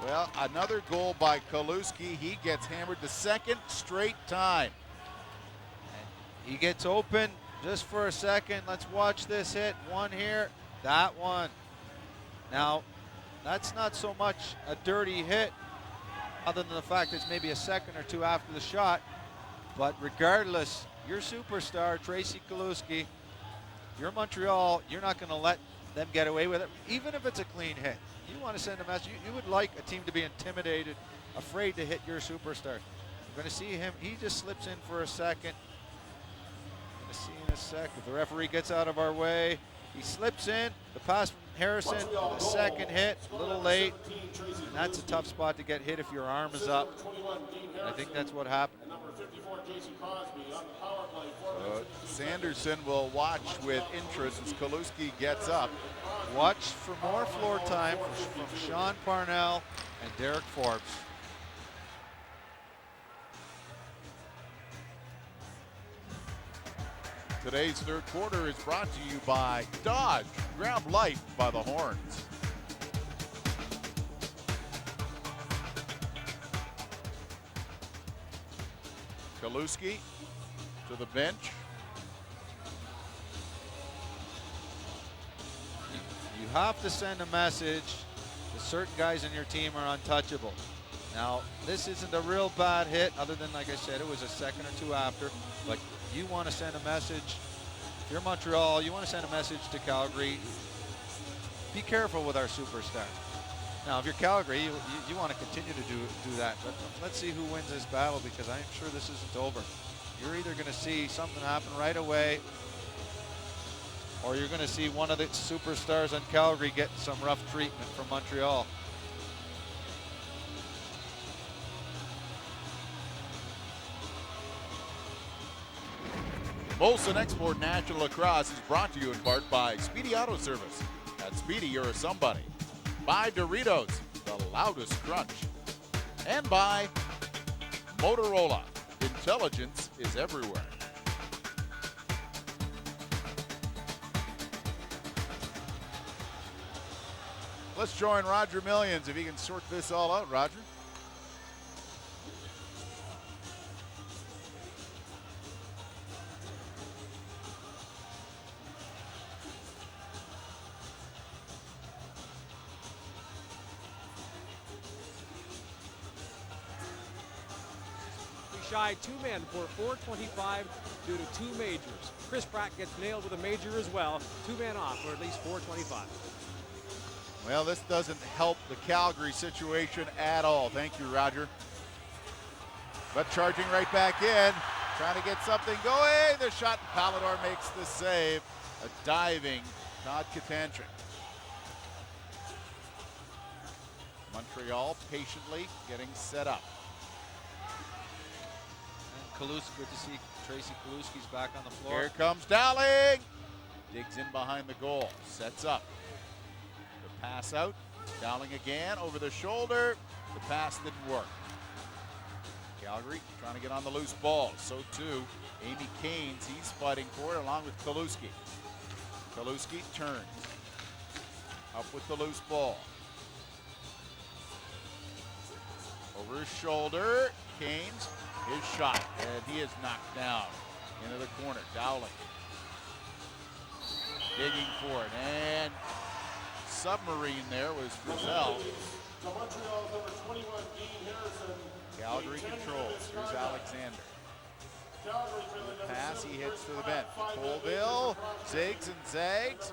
Well, another goal by Kaluski. He gets hammered the second straight time. He gets open just for a second. Let's watch this hit. One here, that one. Now, that's not so much a dirty hit, other than the fact it's maybe a second or two after the shot. But regardless, your superstar, Tracy Kaluski, you're Montreal, you're not going to let them get away with it, even if it's a clean hit. You want to send a message. You would like a team to be intimidated, afraid to hit your superstar. You're going to see him. He just slips in for a second. Going to see in a sec if the referee gets out of our way. He slips in. The pass from Harrison, the second hit, a little late. And that's a tough spot to get hit if your arm is up. And I think that's what happened. Sanderson will watch with interest as Kaluski gets up. Watch for more floor time from Sean Parnell and Derek Forbes. Today's third quarter is brought to you by Dodge. Grab life by the horns. Kaluski to the bench. You have to send a message that certain guys in your team are untouchable. Now, this isn't a real bad hit, other than, like I said, it was a second or two after, but you want to send a message. If you're Montreal, you want to send a message to Calgary. Be careful with our superstar. Now, if you're Calgary, you want to continue to do that, but let's see who wins this battle, because I'm sure this isn't over. You're either going to see something happen right away, or you're going to see one of the superstars on Calgary get some rough treatment from Montreal. Molson Export National Lacrosse is brought to you in part by Speedy Auto Service. At Speedy, you're a somebody. By Doritos, the loudest crunch. And by Motorola. Intelligence is everywhere. Let's join Roger Millions if he can sort this all out, Roger. Shy two men for 425 due to two majors. Chris Pratt gets nailed with a major as well. Two men off for at least 425. Well, this doesn't help the Calgary situation at all. Thank you, Roger. But charging right back in, trying to get something going. The shot, Palador makes the save. A diving Todd Katanchik. Montreal patiently getting set up. Kaluski, good to see Tracy Kaluski's back on the floor. Here comes Dowling. Digs in behind the goal. Sets up. The pass out. Dowling again over the shoulder. The pass didn't work. Calgary trying to get on the loose ball. So too, Amy Keynes. He's fighting for it along with Kaluski. Kaluski turns. Up with the loose ball. Over his shoulder. Keynes. His shot, and he is knocked down into the corner. Dowling digging for it, and submarine there was Frizzell. Calgary controls. Here's Alexander. The pass, he hits to the bench. Colville zigs and zags.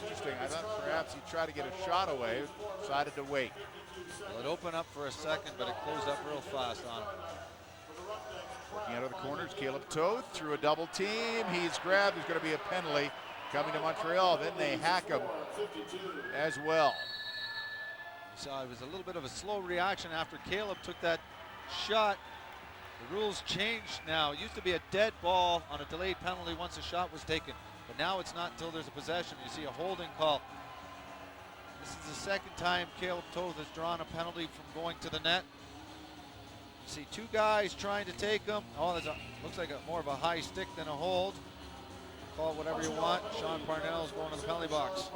Interesting. I thought perhaps he tried to get a shot away. Decided to wait. Well, it opened up for a second, but it closed up real fast on him. Looking out of the corners, Caleb Toth through a double team. He's grabbed. There's going to be a penalty coming to Montreal. Then they hack him as well. You saw it was a little bit of a slow reaction after Caleb took that shot. The rules changed now. It used to be a dead ball on a delayed penalty once a shot was taken, but now it's not until there's a possession. You see a holding call. This is the second time Caleb Toth has drawn a penalty from going to the net. You see two guys trying to take him. Oh, looks like more of a high stick than a hold. Call it whatever you want. Sean Parnell's going to the penalty box.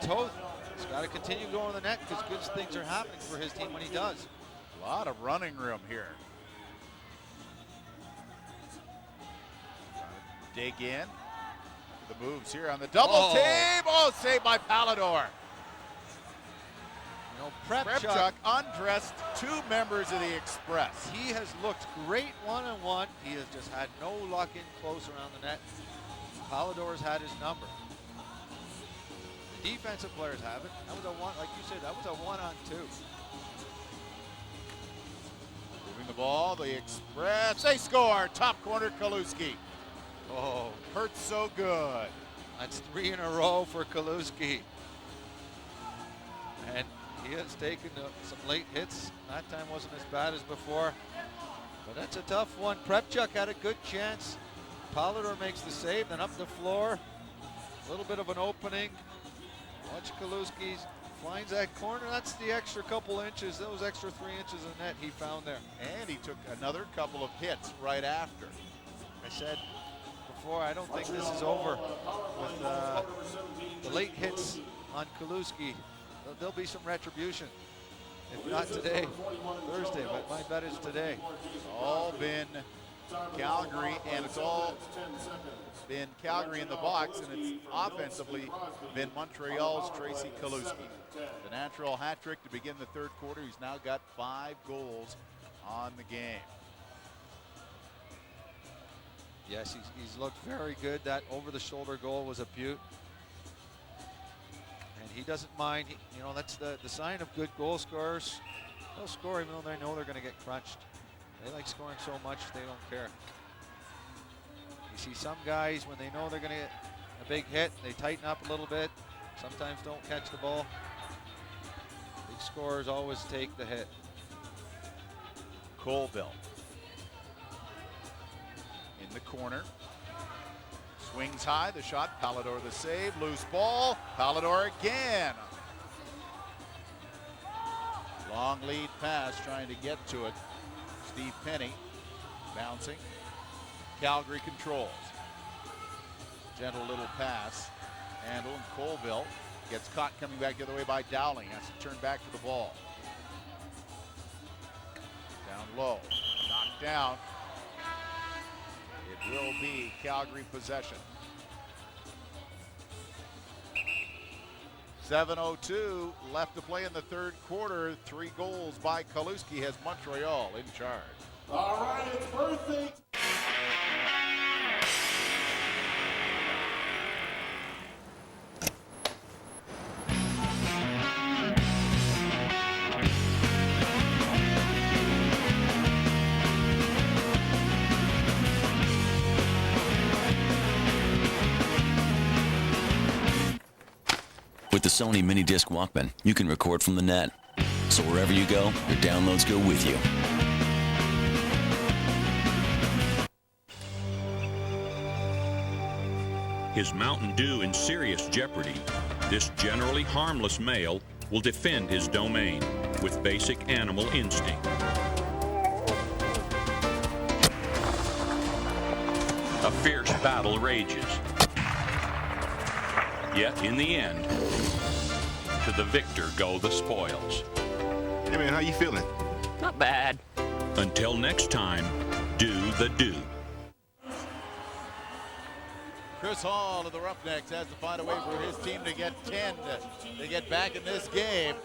Toth has got to continue going to the net because good things are happening for his team when he does. A lot of running room here. Dig in. The moves here on the double team. Oh, saved by Palador. You know, Prepchuk undressed two members of the Express. He has looked great one-on-one. He has just had no luck in close around the net. Palador's had his number. The defensive players haven't. That was a one, like you said, that was a one-on-two. Moving the ball, the Express. They score. Top corner, Kaluski. Oh, hurts so good. That's 3 in a row for Kaluski. And he has taken some late hits. That time wasn't as bad as before. But that's a tough one. Prepchuk had a good chance. Palador makes the save, then up the floor. A little bit of an opening. Watch Kaluski finds that corner. That's the extra couple inches. Those extra 3 inches of net he found there. And he took another couple of hits right after. I said before, I don't think this is over with the late hits on Kaluski. There'll be some retribution. If not today, Thursday, but my bet is today. It's all been Calgary, and it's all been Calgary in the box, and it's offensively been Montreal's Tracy Kaluski. The natural hat trick to begin the third quarter. He's now got 5 goals on the game. Yes, he's looked very good. That over-the-shoulder goal was a beaut. And he doesn't mind. You know, that's the sign of good goal scorers. They'll score even though they know they're going to get crunched. They like scoring so much, they don't care. You see some guys, when they know they're going to get a big hit, they tighten up a little bit. Sometimes don't catch the ball. Big scorers always take the hit. Colville in the corner. Swings high, the shot, Palador the save, loose ball, Palador again. Long lead pass, trying to get to it. Steve Penny bouncing. Calgary controls. Gentle little pass. Handle, and Colville gets caught coming back the other way by Dowling. Has to turn back to the ball. Down low, knocked down. It will be Calgary possession. 7:02 left to play in the third quarter. 3 goals by Kaluski has Montreal in charge. All right, it's birthday. With the Sony Mini Disc Walkman, you can record from the net. So wherever you go, your downloads go with you. Is Mountain Dew in serious jeopardy? This generally harmless male will defend his domain with basic animal instinct. A fierce battle rages. Yet in the end, to the victor go the spoils. Hey man, how you feeling? Not bad. Until next time, do the do. Chris Hall of the Roughnecks has to find a way for his team to get 10 to get back in this game.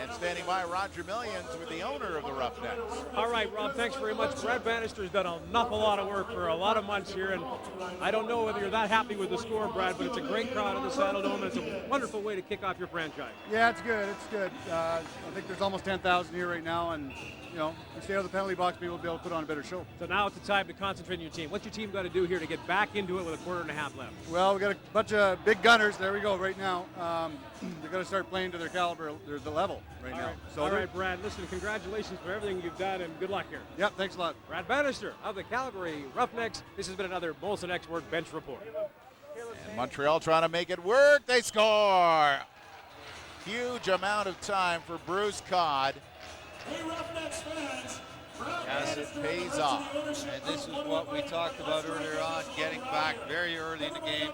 And standing by, Roger Millions with the owner of the Roughnecks. All right, Rob, thanks very much. Brad Bannister's done an awful lot of work for a lot of months here, and I don't know whether you're that happy with the score, Brad, but it's a great crowd at the Saddle Dome, and it's a wonderful way to kick off your franchise. Yeah, it's good. It's good. I think there's almost 10,000 here right now, and you know, we stay out of the penalty box, maybe we'll be able to put on a better show. So now it's the time to concentrate on your team. What's your team got to do here to get back into it with a quarter and a half have left? Well, we got a bunch of big gunners. There we go. Right now, they're going to start playing to their caliber, the level right now. All right, Brad. Listen, congratulations for everything you've done, and good luck here. Yep, thanks a lot. Brad Bannister of the Calgary Roughnecks. This has been another Molson Export Bench Report. And Montreal trying to make it work. They score. Huge amount of time for Bruce Codd. Hey, Roughnecks fans. Yes, it pays off. And this is what we talked about earlier on, getting back very early in the game.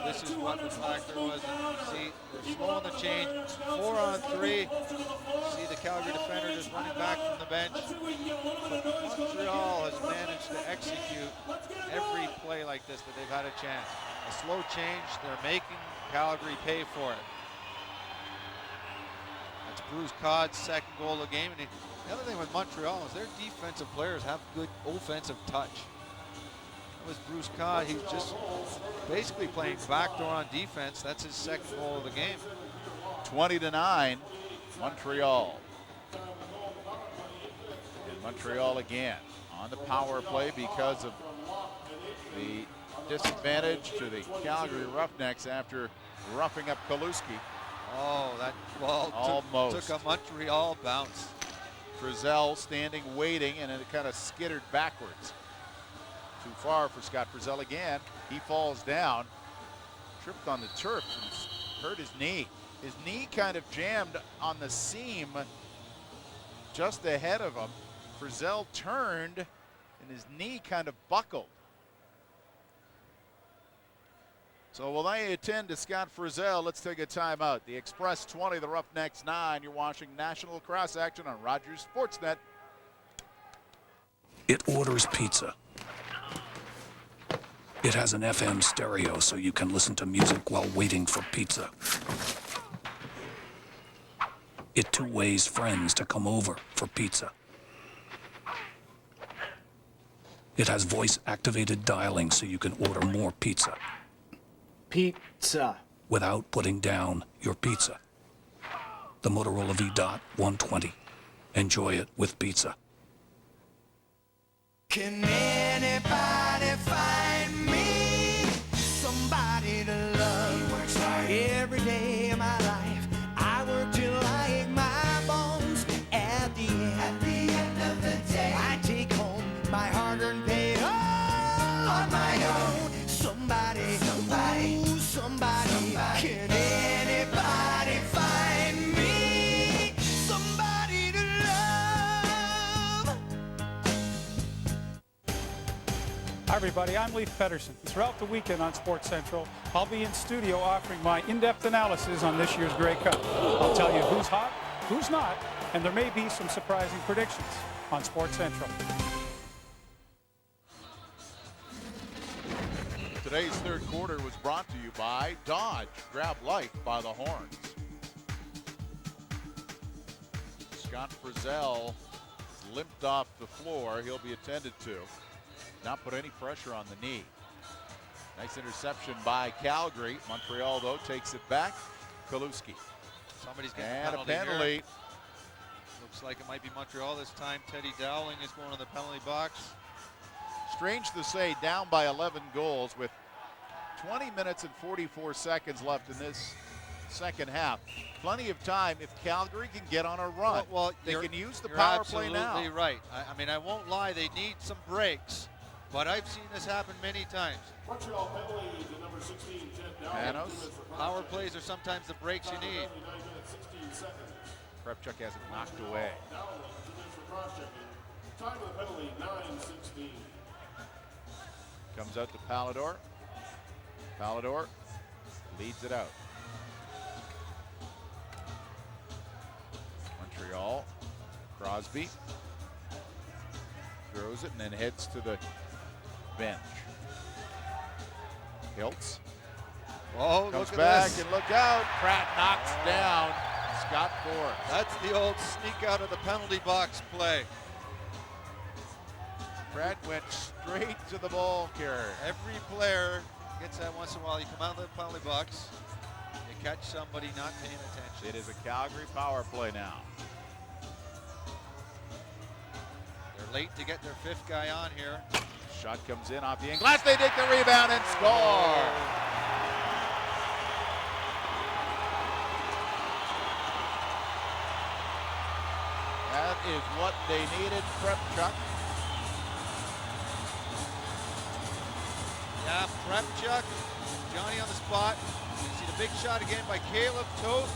This is what the factor was. And see, they're slowing the change. 4 on 3. See the Calgary defender just running back from the bench. But Montreal has managed to execute every play like this that they've had a chance. A slow change, they're making Calgary pay for it. That's Bruce Codd's second goal of the game. And the other thing with Montreal is their defensive players have good offensive touch. That was Bruce Codd. He's just basically playing backdoor on defense. That's his second goal of the game. 20-9, Montreal. And Montreal again on the power play because of the disadvantage to the Calgary Roughnecks after roughing up Kaluski. Oh, that ball took a Montreal bounce. Frizzell standing, waiting, and it kind of skittered backwards. Too far for Scott Frizzell again. He falls down, tripped on the turf, and hurt his knee. His knee kind of jammed on the seam just ahead of him. Frizzell turned, and his knee kind of buckled. So while I attend to Scott Frizzell, let's take a timeout. The Express 20, the Roughnecks 9. You're watching National Cross Action on Rogers Sportsnet. It orders pizza. It has an FM stereo so you can listen to music while waiting for pizza. It two-ways friends to come over for pizza. It has voice-activated dialing so you can order more pizza. Pizza. Without putting down your pizza. The Motorola V-Dot 120. Enjoy it with pizza. Can anybody find me somebody to love? Every day of my life, I work till I ache my bones. At the end of the day, I take home my hard-earned pay all on my own. Somebody. Can anybody find me somebody to love? Hi everybody, I'm Leif Pedersen. Throughout the weekend on Sports Central, I'll be in studio offering my in-depth analysis on this year's Grey Cup. I'll tell you who's hot, who's not, and there may be some surprising predictions on Sports Central. Today's third quarter was brought to you by Dodge. Grab life by the horns. Scott Frizzell limped off the floor. He'll be attended to. Not put any pressure on the knee. Nice interception by Calgary. Montreal, though, takes it back. Kaluski. Somebody's getting and a penalty. Looks like it might be Montreal this time. Teddy Dowling is going to the penalty box. Strange to say, down by 11 goals with 20 minutes and 44 seconds left in this second half. Plenty of time if Calgary can get on a run. Well, they can use the power play now. Absolutely right. I mean, I won't lie, they need some breaks, but I've seen this happen many times. Montreal penalty to number 16, Manos. Power plays are sometimes the breaks you need. Prepchuk has it knocked away. Time of the penalty, 9:16. Comes out to Pallador. Pallador leads it out. Montreal. Crosby throws it and then heads to the bench. Hiltz. Oh, comes look back at this. and look out. Pratt knocks down Scott Ford. That's the old sneak out of the penalty box play. Pratt went straight to the ball carrier. Every player gets that once in a while. You come out of the penalty box, you catch somebody not paying attention. It is a Calgary power play now. They're late to get their fifth guy on here. Shot comes in off the end glass. They take the rebound and score. That is what they needed, Prepchuk. Yeah, Prepchuk, Johnny on the spot. You see the big shot again by Caleb Toth.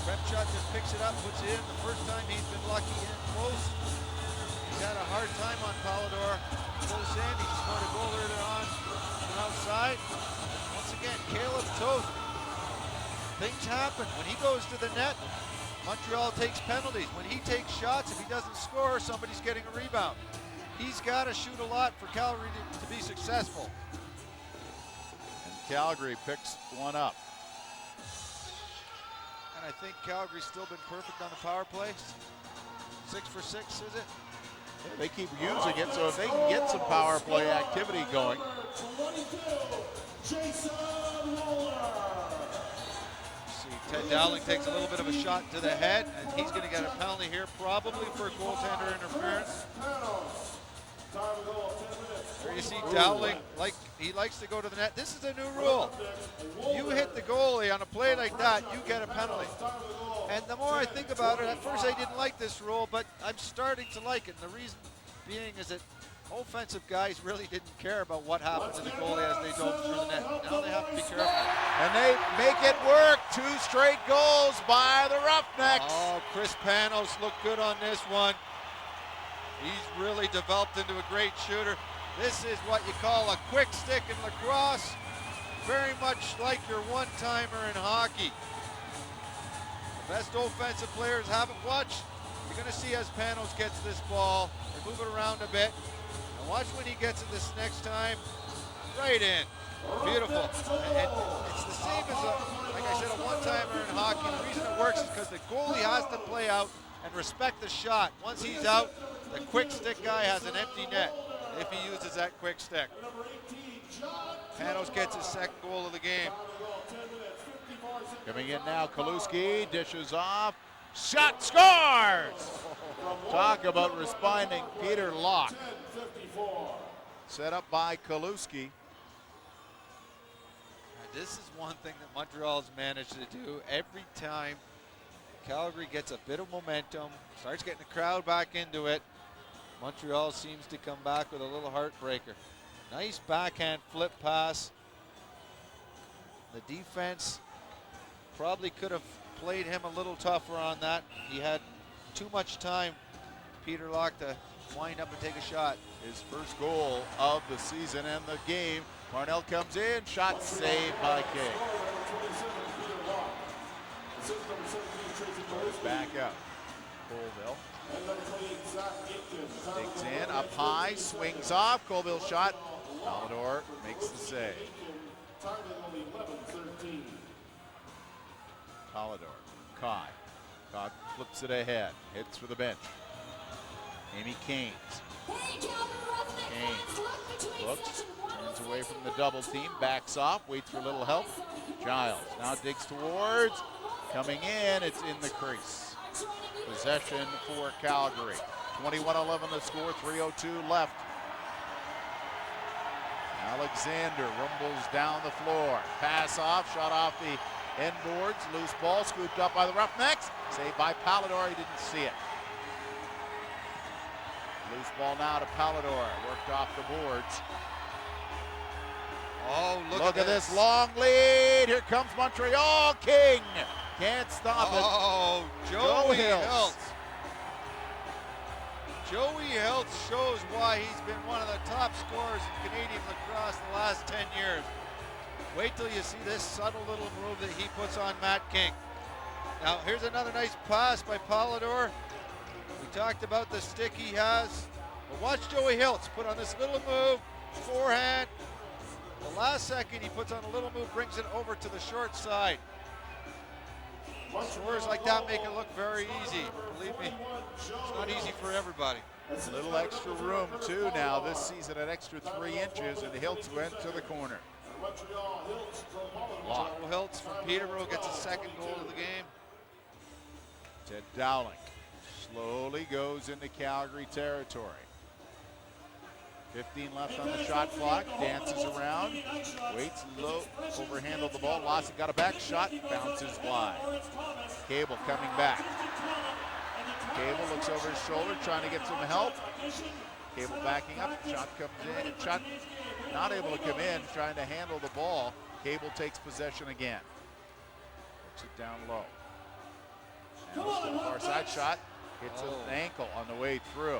Prepchuk just picks it up, puts it in. The first time he's been lucky in close. He's had a hard time on Polidor. Close in, he scored a goal earlier on from outside. Once again, Caleb Toth. Things happen. When he goes to the net, Montreal takes penalties. When he takes shots, if he doesn't score, somebody's getting a rebound. He's got to shoot a lot for Calgary to be successful. And Calgary picks one up. And I think Calgary's still been perfect on the power play. 6 for 6, is it? Yeah, they keep using it, so if they can get some power play activity going. Ted Dowling takes a little bit of a shot to the head, and he's going to get a penalty here, probably for goaltender interference. Here you see Dowling, he likes to go to the net. This is a new rule. You hit the goalie on a play like that, you get a penalty. And the more I think about it, at first I didn't like this rule, but I'm starting to like it. And the reason being is that offensive guys really didn't care about what happened to the goalie as they dove through the net. Now they have to be careful. And they make it work. 2 straight goals by the Roughnecks. Oh, Chris Panos looked good on this one. He's really developed into a great shooter. This is what you call a quick stick in lacrosse. Very much like your one-timer in hockey. The best offensive players haven't watched. You're going to see as Panos gets this ball. They move it around a bit. And watch when he gets it this next time. Right in. Beautiful. And it's the same as, like I said, a one-timer in hockey. The reason it works is because the goalie has to play out and respect the shot. Once he's out, the quick stick guy has an empty net if he uses that quick stick. Panos gets his second goal of the game. Coming in now, Kaluski dishes off. Shot scores! Talk about responding, Peter Locke. Set up by Kaluski. This is one thing that Montreal's managed to do every time Calgary gets a bit of momentum, starts getting the crowd back into it. Montreal seems to come back with a little heartbreaker. Nice backhand flip pass. The defense probably could have played him a little tougher on that. He had too much time, Peter Locke, to wind up and take a shot. His first goal of the season and the game. Parnell comes in, shot saved by King. Goes back up. Colville digs in, up high, swings off. Colville shot. Polidor makes the save. Polidor, Kai. Kai flips it ahead, hits for the bench. Amy Caines. Caines looks, turns away from the double team, backs off, waits for a little help. Giles now digs towards, coming in, it's in the crease. Possession for Calgary. 21-11 the score, 3:02 left. Alexander rumbles down the floor. Pass off, shot off the end boards. Loose ball scooped up by the Roughnecks. Saved by Polidor, he didn't see it. Loose ball now to Polidor, worked off the boards. Oh, look at this long lead. Here comes Montreal. King can't stop it. Oh, Joey Hiltz. Joey Hiltz shows why he's been one of the top scorers in Canadian lacrosse the last 10 years. Wait till you see this subtle little move that he puts on Matt King. Now, here's another nice pass by Polidor. We talked about the stick he has. But watch Joey Hiltz put on this little move, forehand. The last second he puts on a little move, brings it over to the short side. Scores like that make it look very easy. Believe me, it's not easy for everybody. A little extra room too now this season, an extra 3 inches, and Hiltz went to the corner. Joe Hiltz from Peterborough gets his second goal of the game. Ted Dowling slowly goes into Calgary territory. 15 left on the shot clock. Dances around. Waits low. Overhandled the ball. Lost it. Got a back shot. Bounces wide. Cable coming back. Cable looks over his shoulder, trying to get some help. Cable backing up. Shot comes in. Shot not able to come in. Trying to handle the ball. Cable takes possession again. Puts it down low. And far side shot. Hits an ankle on the way through.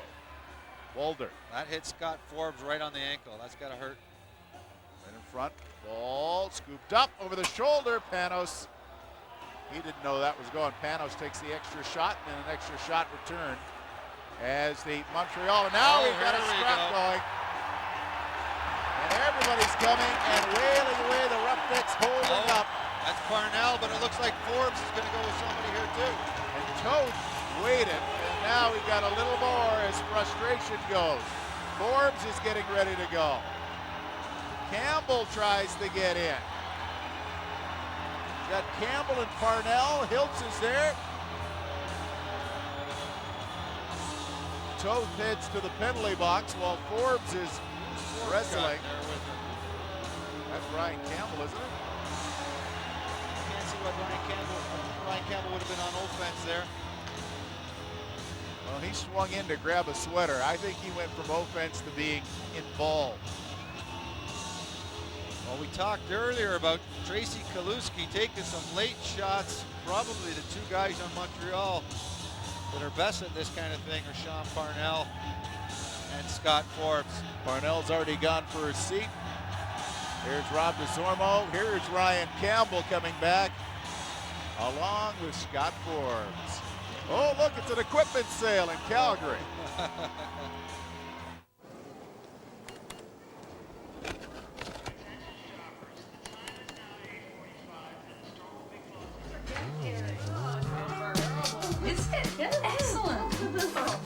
Walder. That hit Scott Forbes right on the ankle. That's got to hurt. Right in front. Ball scooped up over the shoulder. Panos. He didn't know that was going. Panos takes the extra shot and an extra shot return as the Montreal. And now we've got a scrap going. And everybody's coming and wailing away. The Roughnecks holding up. That's Parnell, but it looks like Forbes is going to go with somebody here too. And Toth waited. And now we've got a little more as frustration goes. Forbes is getting ready to go. Campbell tries to get in. Got Campbell and Parnell. Hiltz is there. Toth heads to the penalty box while Forbes is wrestling. That's Ryan Campbell, isn't it? Can't see what Ryan Campbell would have been on offense there. Well, he swung in to grab a sweater. I think he went from offense to being involved. Well, we talked earlier about Tracy Kaluski taking some late shots. Probably the two guys on Montreal that are best at this kind of thing are Sean Parnell and Scott Forbes. Parnell's already gone for a seat. Here's Rob DeZormo. Here's Ryan Campbell coming back along with Scott Forbes. Oh, look, it's an equipment sale in Calgary. Is it? Excellent.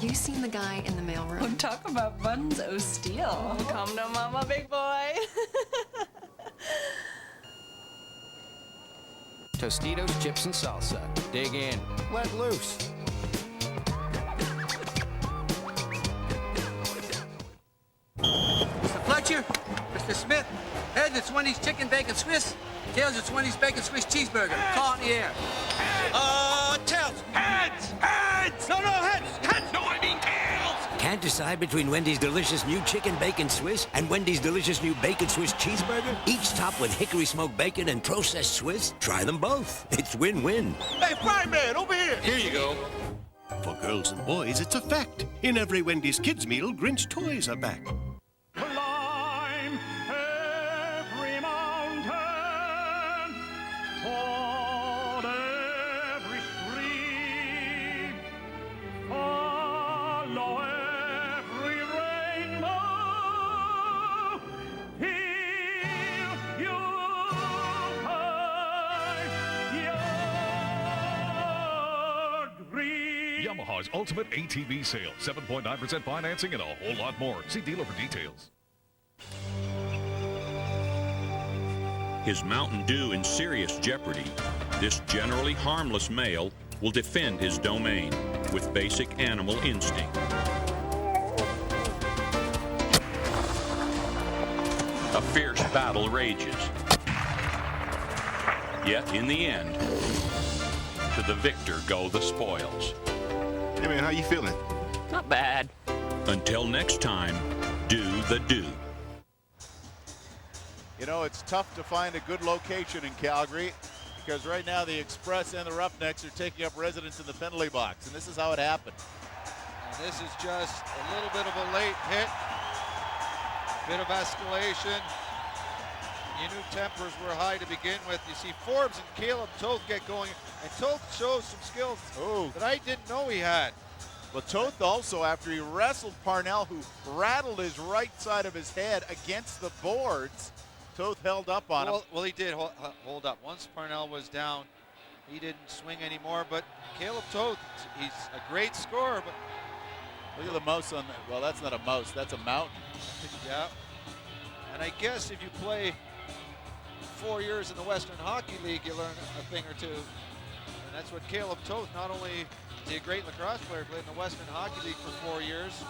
You seen the guy in the mailroom? Oh, talk about buns o' steel. Come to mama, big boy. Tostitos, chips, and salsa. Dig in. Let loose. Mr. Fletcher, Mr. Smith, heads it's Wendy's chicken bacon Swiss, tails it's Wendy's bacon Swiss cheeseburger. Call it in the air. Tails. Heads. Heads. No, heads. Heads. No, I mean tails. Can't decide between Wendy's delicious new chicken bacon Swiss and Wendy's delicious new bacon Swiss cheeseburger? Each topped with hickory smoked bacon and processed Swiss? Try them both. It's win-win. Hey, Fry Man, over here. Here you go. For girls and boys, it's a fact. In every Wendy's kids meal, Grinch toys are back. Climb every mountain, ford every stream, follow every rainbow, till you find your dream. Yamaha's ultimate ATV sale. 7.9% financing and a whole lot more. See dealer for details. His Mountain Dew in serious jeopardy, this generally harmless male will defend his domain with basic animal instinct. A fierce battle rages. Yet in the end, to the victor go the spoils. Hey man, how you feeling? Not bad. Until next time, do the do. You know, it's tough to find a good location in Calgary because right now the Express and the Roughnecks are taking up residence in the penalty box, and this is how it happened. And this is just a little bit of a late hit, bit of escalation. You knew tempers were high to begin with. You see Forbes and Caleb Toth get going, and Toth shows some skills that I didn't know he had. But Toth also, after he wrestled Parnell, who rattled his right side of his head against the boards, Toth held up on him. Well, he did hold up. Once Parnell was down, he didn't swing anymore. But Caleb Toth, he's a great scorer. But look at the mouse on that. Well, that's not a mouse. That's a mountain. Yeah. And I guess if you play 4 years in the Western Hockey League, you learn a thing or two. And that's what Caleb Toth, not only is he a great lacrosse player, played in the Western Hockey League for 4 years.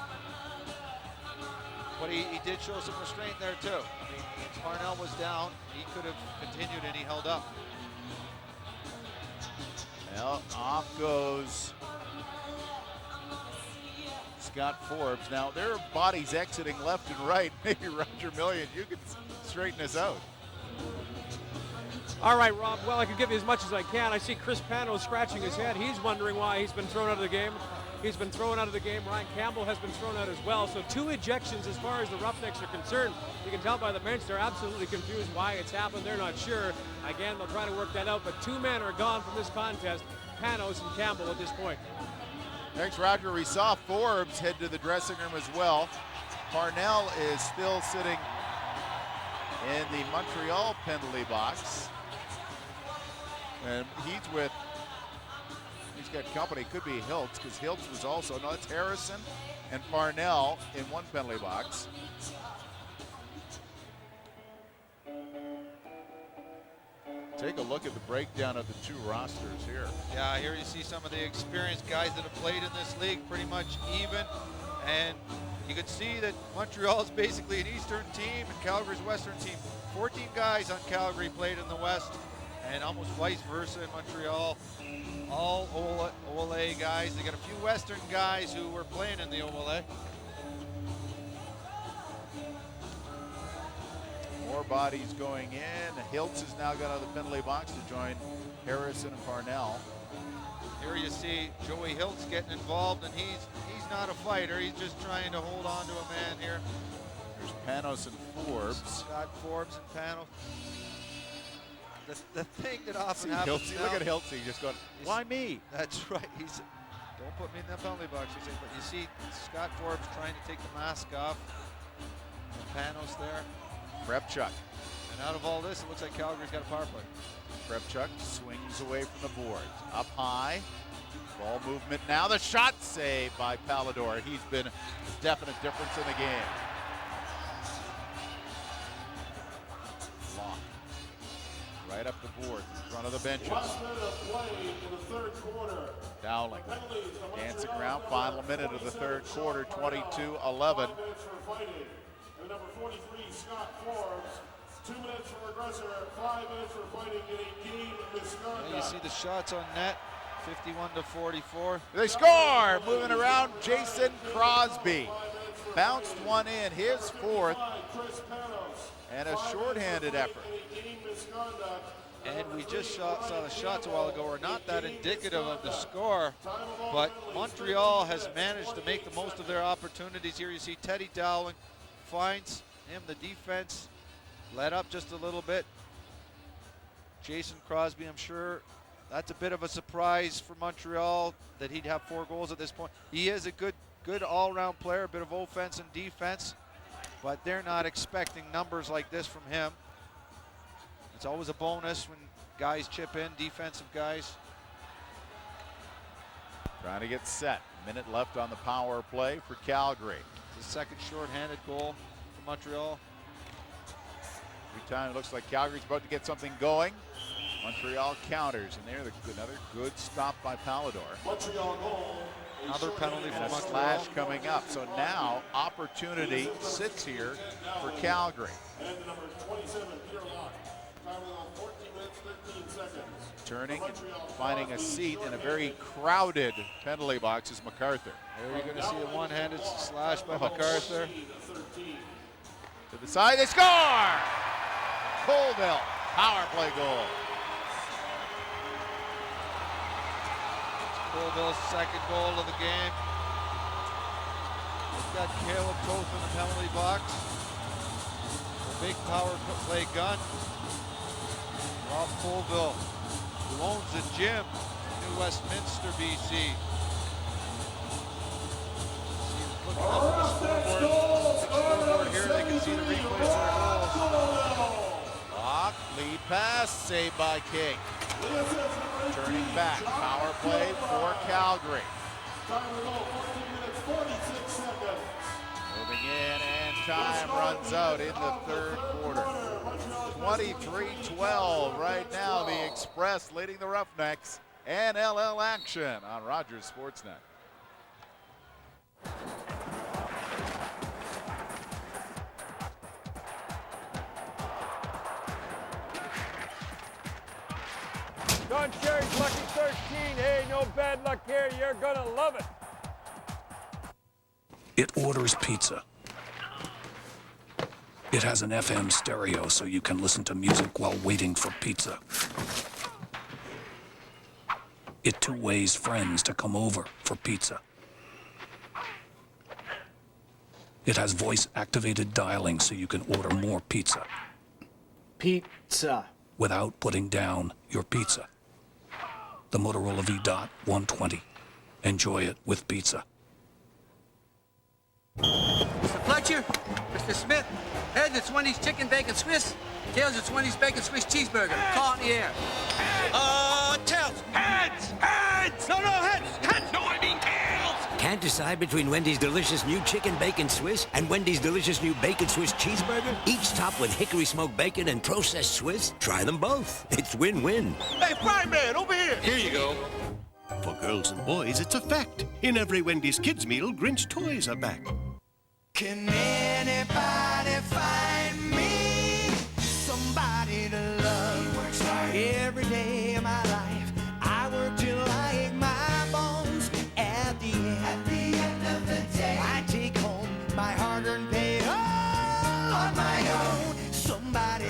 But he did show some restraint there too. I mean, Parnell was down. He could have continued and he held up. Well, off goes Scott Forbes. Now, there are bodies exiting left and right. Maybe Roger Million, you can straighten this out. All right, Rob. Well, I can give you as much as I can. I see Chris Panos scratching his head. He's wondering why he's been thrown out of the game. He's been thrown out of the game. Ryan Campbell has been thrown out as well. So 2 ejections as far as the Roughnecks are concerned. You can tell by the bench they're absolutely confused why it's happened. They're not sure. Again, they'll try to work that out. But 2 men are gone from this contest, Panos and Campbell at this point. Thanks, Roger. We saw Forbes head to the dressing room as well. Parnell is still sitting in the Montreal penalty box. And he's got company. Could be Hiltz, because Hiltz was also, no, it's Harrison and Parnell in one penalty box. Take a look at the breakdown of the 2 rosters here. Yeah, here you see some of the experienced guys that have played in this league, pretty much even. And you can see that Montreal is basically an Eastern team and Calgary's Western team. 14 guys on Calgary played in the West, and almost vice versa in Montreal. All OLA guys. They got a few Western guys who were playing in the OLA. More bodies going in. Hiltz has now got out of the penalty box to join Harrison and Parnell. Here you see Joey Hiltz getting involved, and he's not a fighter. He's just trying to hold on to a man here. There's Panos and Forbes. Scott Forbes and Panos. The thing that often happens Hiltz, now, look at Hiltz, just going, why me? That's right. Don't put me in that penalty box. But you see Scott Forbes trying to take the mask off. Panos there. Prepchuk. And out of all this, it looks like Calgary's got a power play. Prepchuk swings away from the boards. Up high. Ball movement now. The shot saved by Pallador. He's been a definite difference in the game. Lock. Right up the board in front of the benches. Last minute of play in the third quarter. Dowling dancing around. Final minute of the third quarter. 22-11. 5 minutes for fighting. And number 43, Scott Forbes. 2 minutes for aggressor. 5 minutes for fighting in a game misconduct. Yeah, you see the shots on net. 51-44. They score! Moving around, Jason Crosby. Bounced one in, his 4th. And a shorthanded effort. And we just saw the shots a while ago are not that indicative of the score, but Montreal has managed to make the most of their opportunities. Here you see Teddy Dowling finds him, the defense let up just a little bit. Jason Crosby, I'm sure that's a bit of a surprise for Montreal that he'd have 4 goals at this point. He is a good all-around player, a bit of offense and defense, but they're not expecting numbers like this from him. It's always a bonus when guys chip in, defensive guys. Trying to get set. Minute left on the power play for Calgary. The second shorthanded goal for Montreal. Every time it looks like Calgary's about to get something going, Montreal counters, and there's another good stop by Pallador. Montreal goal. Another penalty for And a Montreal. slash coming up. So now opportunity sits here for Calgary. And number 27, Peter Locke. Time of 14 minutes, 13 seconds. Turning and finding a seat in a very crowded penalty box is MacArthur. There you're going to see a one-handed slash by MacArthur. To the side, they score! Colville, power play goal. Colville's second goal of the game. He's got Caleb Toth in the penalty box. A big power play gun. Rob Colville, who owns a gym in New Westminster, BC. Looking up at the scoreboard here, they can see the replays of their goals. Lock, lead pass, saved by King. Turning back, power play for Calgary. Time of goal, 14 minutes, 46 seconds. Moving in, and time runs out in the third quarter. 23-12 right now, the Express leading the Roughnecks. And LL action on Rogers Sportsnet. Sherry's Lucky 13. Hey, no bad luck here. You're gonna love it. It orders pizza. It has an FM stereo so you can listen to music while waiting for pizza. It two-ways friends to come over for pizza. It has voice-activated dialing so you can order more pizza. Pizza. Without putting down your pizza. The Motorola V-Dot 120. Enjoy it with pizza. Mr. Fletcher, Mr. Smith, heads, it's Wendy's Chicken Bacon Swiss. Tails, it's Wendy's Bacon Swiss Cheeseburger. Call it in the air. Tails. Heads. Heads. No, heads. Heads. No, I mean tails. Can't decide between Wendy's delicious new Chicken Bacon Swiss and Wendy's delicious new Bacon Swiss Cheeseburger? Each topped with hickory smoked bacon and processed Swiss? Try them both. It's win-win. Hey, Fry Man, over here. Here you go. For girls and boys, it's a fact. In every Wendy's kids meal, Grinch toys are back. Can anybody find me somebody to love? Every day of my life, I work till I ache my bones. At the end of the day, I take home my hard-earned pay all on my own. Somebody.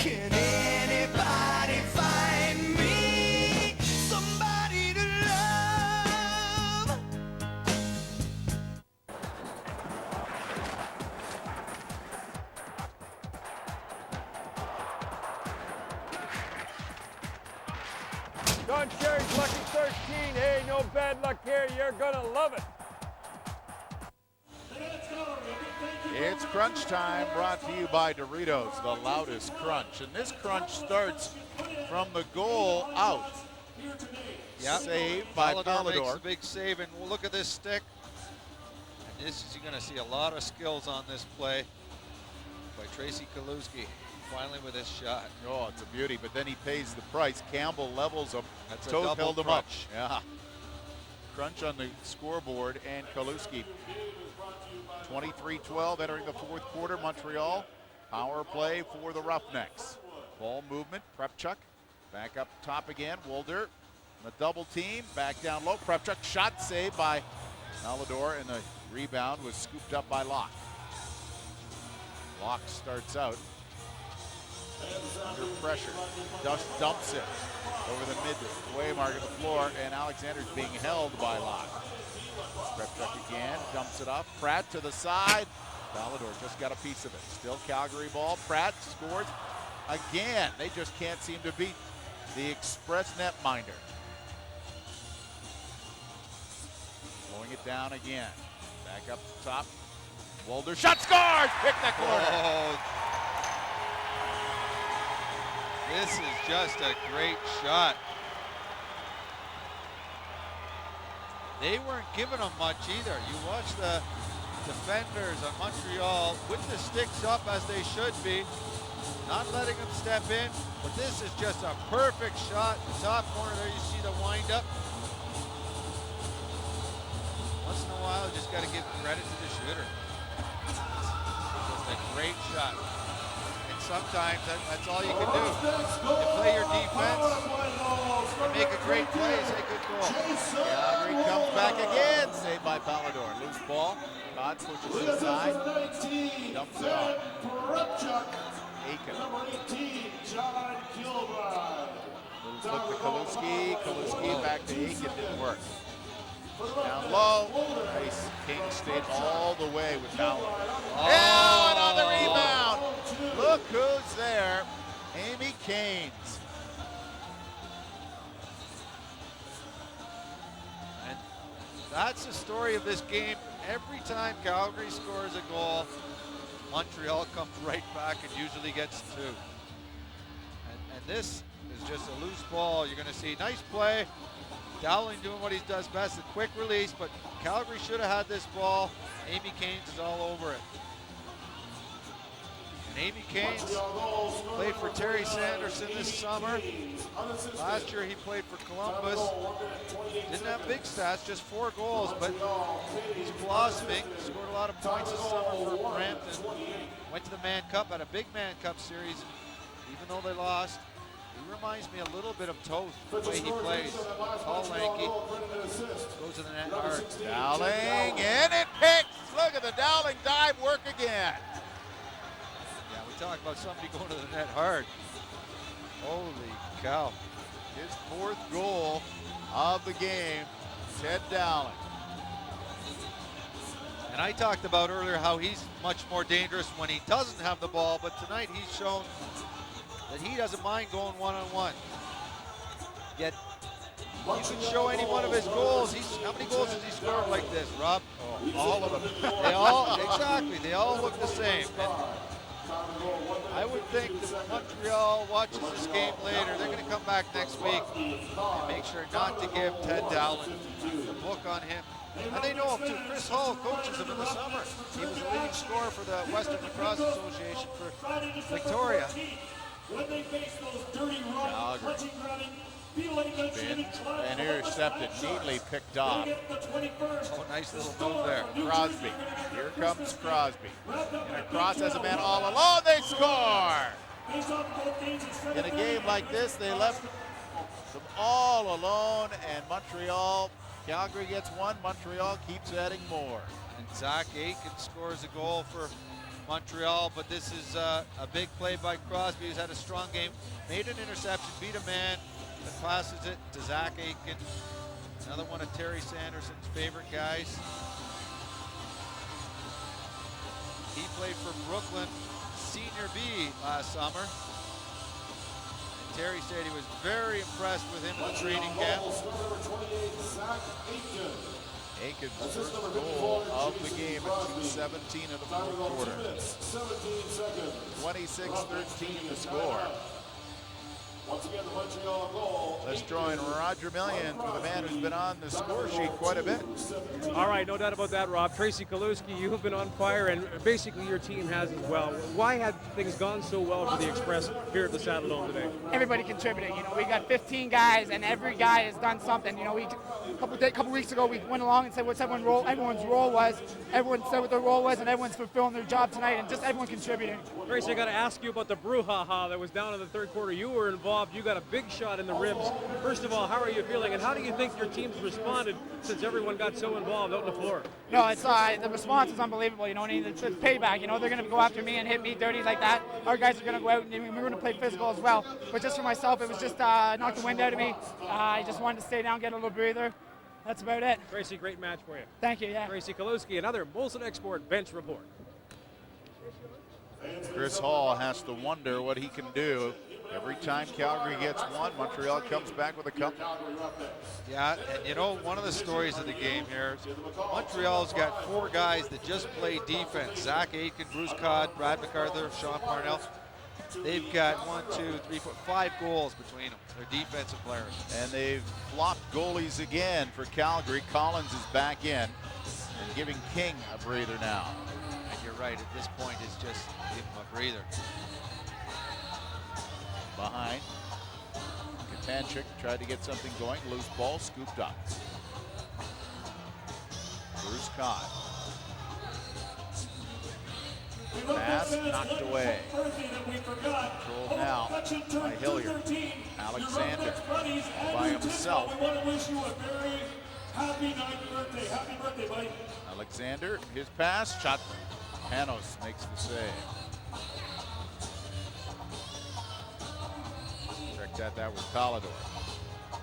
Can anybody find me somebody to love? Don Sherry's Lucky 13. Hey, no bad luck here. You're gonna love it. It's crunch time, brought to you by Doritos, the loudest crunch. And this crunch starts from the goal out. Yep. Saved by Makes Pallador. a big save, and look at this stick. And this is, you're going to see a lot of skills on this play by Tracy Kaluski. Finally with his shot. Oh, it's a beauty, but then he pays the price. Campbell levels him. That's a Toth double held him crunch. up. Yeah. Crunch on the scoreboard, and Kaluski. 23-12 entering the fourth quarter. Montreal, power play for the Roughnecks. Ball movement, Prepchuk, back up top again. Wolder, the double team, back down low. Prepchuk, shot saved by Pallador, and the rebound was scooped up by Locke. Locke starts out under pressure. Dust dumps it over the midway mark of the floor, and Alexander's being held by Locke. Prepchuk again, dumps it up. Pratt to the side. Pallador just got a piece of it. Still Calgary ball. Pratt scores again. They just can't seem to beat the Express netminder. Blowing it down again. Back up the top. Wolder shot, scores! Pick that corner. Oh. This is just a great shot. They weren't giving them much either. You watch the defenders on Montreal with the sticks up as they should be, not letting them step in, but this is just a perfect shot. The top corner there, you see the wind up. Once in a while, you just got to give credit to the shooter. Just a great shot. And sometimes that's all you can do. You play your defense, you make a great play, say good goal. Calgary comes back again, saved by Pallador. Loose ball, Todd pushes it aside, dumps it off. Aiken. Little flip to Kaluski back to Aiken, didn't work. Down low, nice. King stayed all the way with Howard. Oh, and on the rebound, look who's there, Amy Caines. And that's the story of this game. Every time Calgary scores a goal, Montreal comes right back and usually gets two. And this is just a loose ball. You're going to see nice play. Dowling doing what he does best, a quick release, but Calgary should have had this ball. Amy Caines is all over it. And Amy Caines played for Terry Sanderson this summer. Last year he played for Columbus. Didn't have big stats, just 4 goals, but he's blossoming. Scored a lot of points this summer for Brampton. Went to the Mann Cup, had a big Mann Cup series, even though they lost. He reminds me a little bit of Toth, the way he plays. Tall, lanky, goes to the net hard. Dowling, and it picks. Look at the Dowling dive work again. Yeah, we talk about somebody going to the net hard. Holy cow. His 4th goal of the game, Ted Dowling. And I talked about earlier how he's much more dangerous when he doesn't have the ball, but tonight he's shown that he doesn't mind going one-on-one. Yet, you can show any one of his goals. How many goals has he scored like this, Rob? Oh, all of them. Exactly, they all look the same. And I would think that when Montreal watches this game later, they're going to come back next week and make sure not to give Ted Dowling the book on him. And they know him too. Chris Hull coaches him in the summer. He was the leading scorer for the Western Lacrosse Association for Victoria. When they face those dirty running, clutching running, And intercepted, neatly picked off. Oh, nice little move there. Crosby. Here comes Crosby. And across as a man all alone, they score! In a game like this, they left them all alone, and Montreal, Calgary gets one, Montreal keeps adding more. And Zach Aiken scores a goal for Montreal, but this is a big play by Crosby, who's had a strong game, made an interception, beat a man, and passes it to Zach Aiken, another one of Terry Sanderson's favorite guys. He played for Brooklyn Senior B last summer. And Terry said he was very impressed with him in the training camp. Aiken's first goal of the game at 2:17 of the fourth quarter. 26-13 to score. Once again, the Montreal goal. Let's join Roger Millions with a man who's been on the score sheet quite a bit. All right, no doubt about that, Rob. Tracy Kaluski, you have been on fire, and basically your team has as well. Why have things gone so well for the Express here at the Saddledome today? Everybody contributed. You know, we got 15 guys, and every guy has done something. You know, a couple weeks ago, we went along and said what everyone's role was. Everyone said what their role was, and everyone's fulfilling their job tonight, and just everyone contributing. Tracy, I got to ask you about the brouhaha that was down in the third quarter. You were involved. You got a big shot in the ribs. First of all, how are you feeling, and how do you think your team's responded since everyone got so involved out on the floor? No, it's the response is unbelievable. You know, it's payback. You know, they're going to go after me and hit me dirty like that. Our guys are going to go out and we're going to play physical as well. But just for myself, it was just knocked the wind out of me. I just wanted to stay down, get a little breather. That's about it. Tracy, great match for you. Thank you. Yeah. Tracy Kaluski, another Molson Export bench report. Chris Hall has to wonder what he can do. Every time Calgary gets one, Montreal comes back with a couple. Yeah, and you know, one of the stories of the game here, Montreal's got 4 guys that just play defense. Zach Aitken, Bruce Codd, Brad MacArthur, Sean Parnell. They've got 5 goals between them. They're defensive players. And they've flopped goalies again for Calgary. Collins is back in and giving King a breather now. And you're right, at this point, it's just give him a breather. Behind. Katanchik tried to get something going. Loose ball scooped up. Bruce Codd. Pass knocked away. Controlled now by Hilliard. Alexander all by himself. We want to wish you a very happy 9th birthday. Happy birthday, buddy. Alexander, his pass, shot. Panos makes the save. Checked that was Polidor.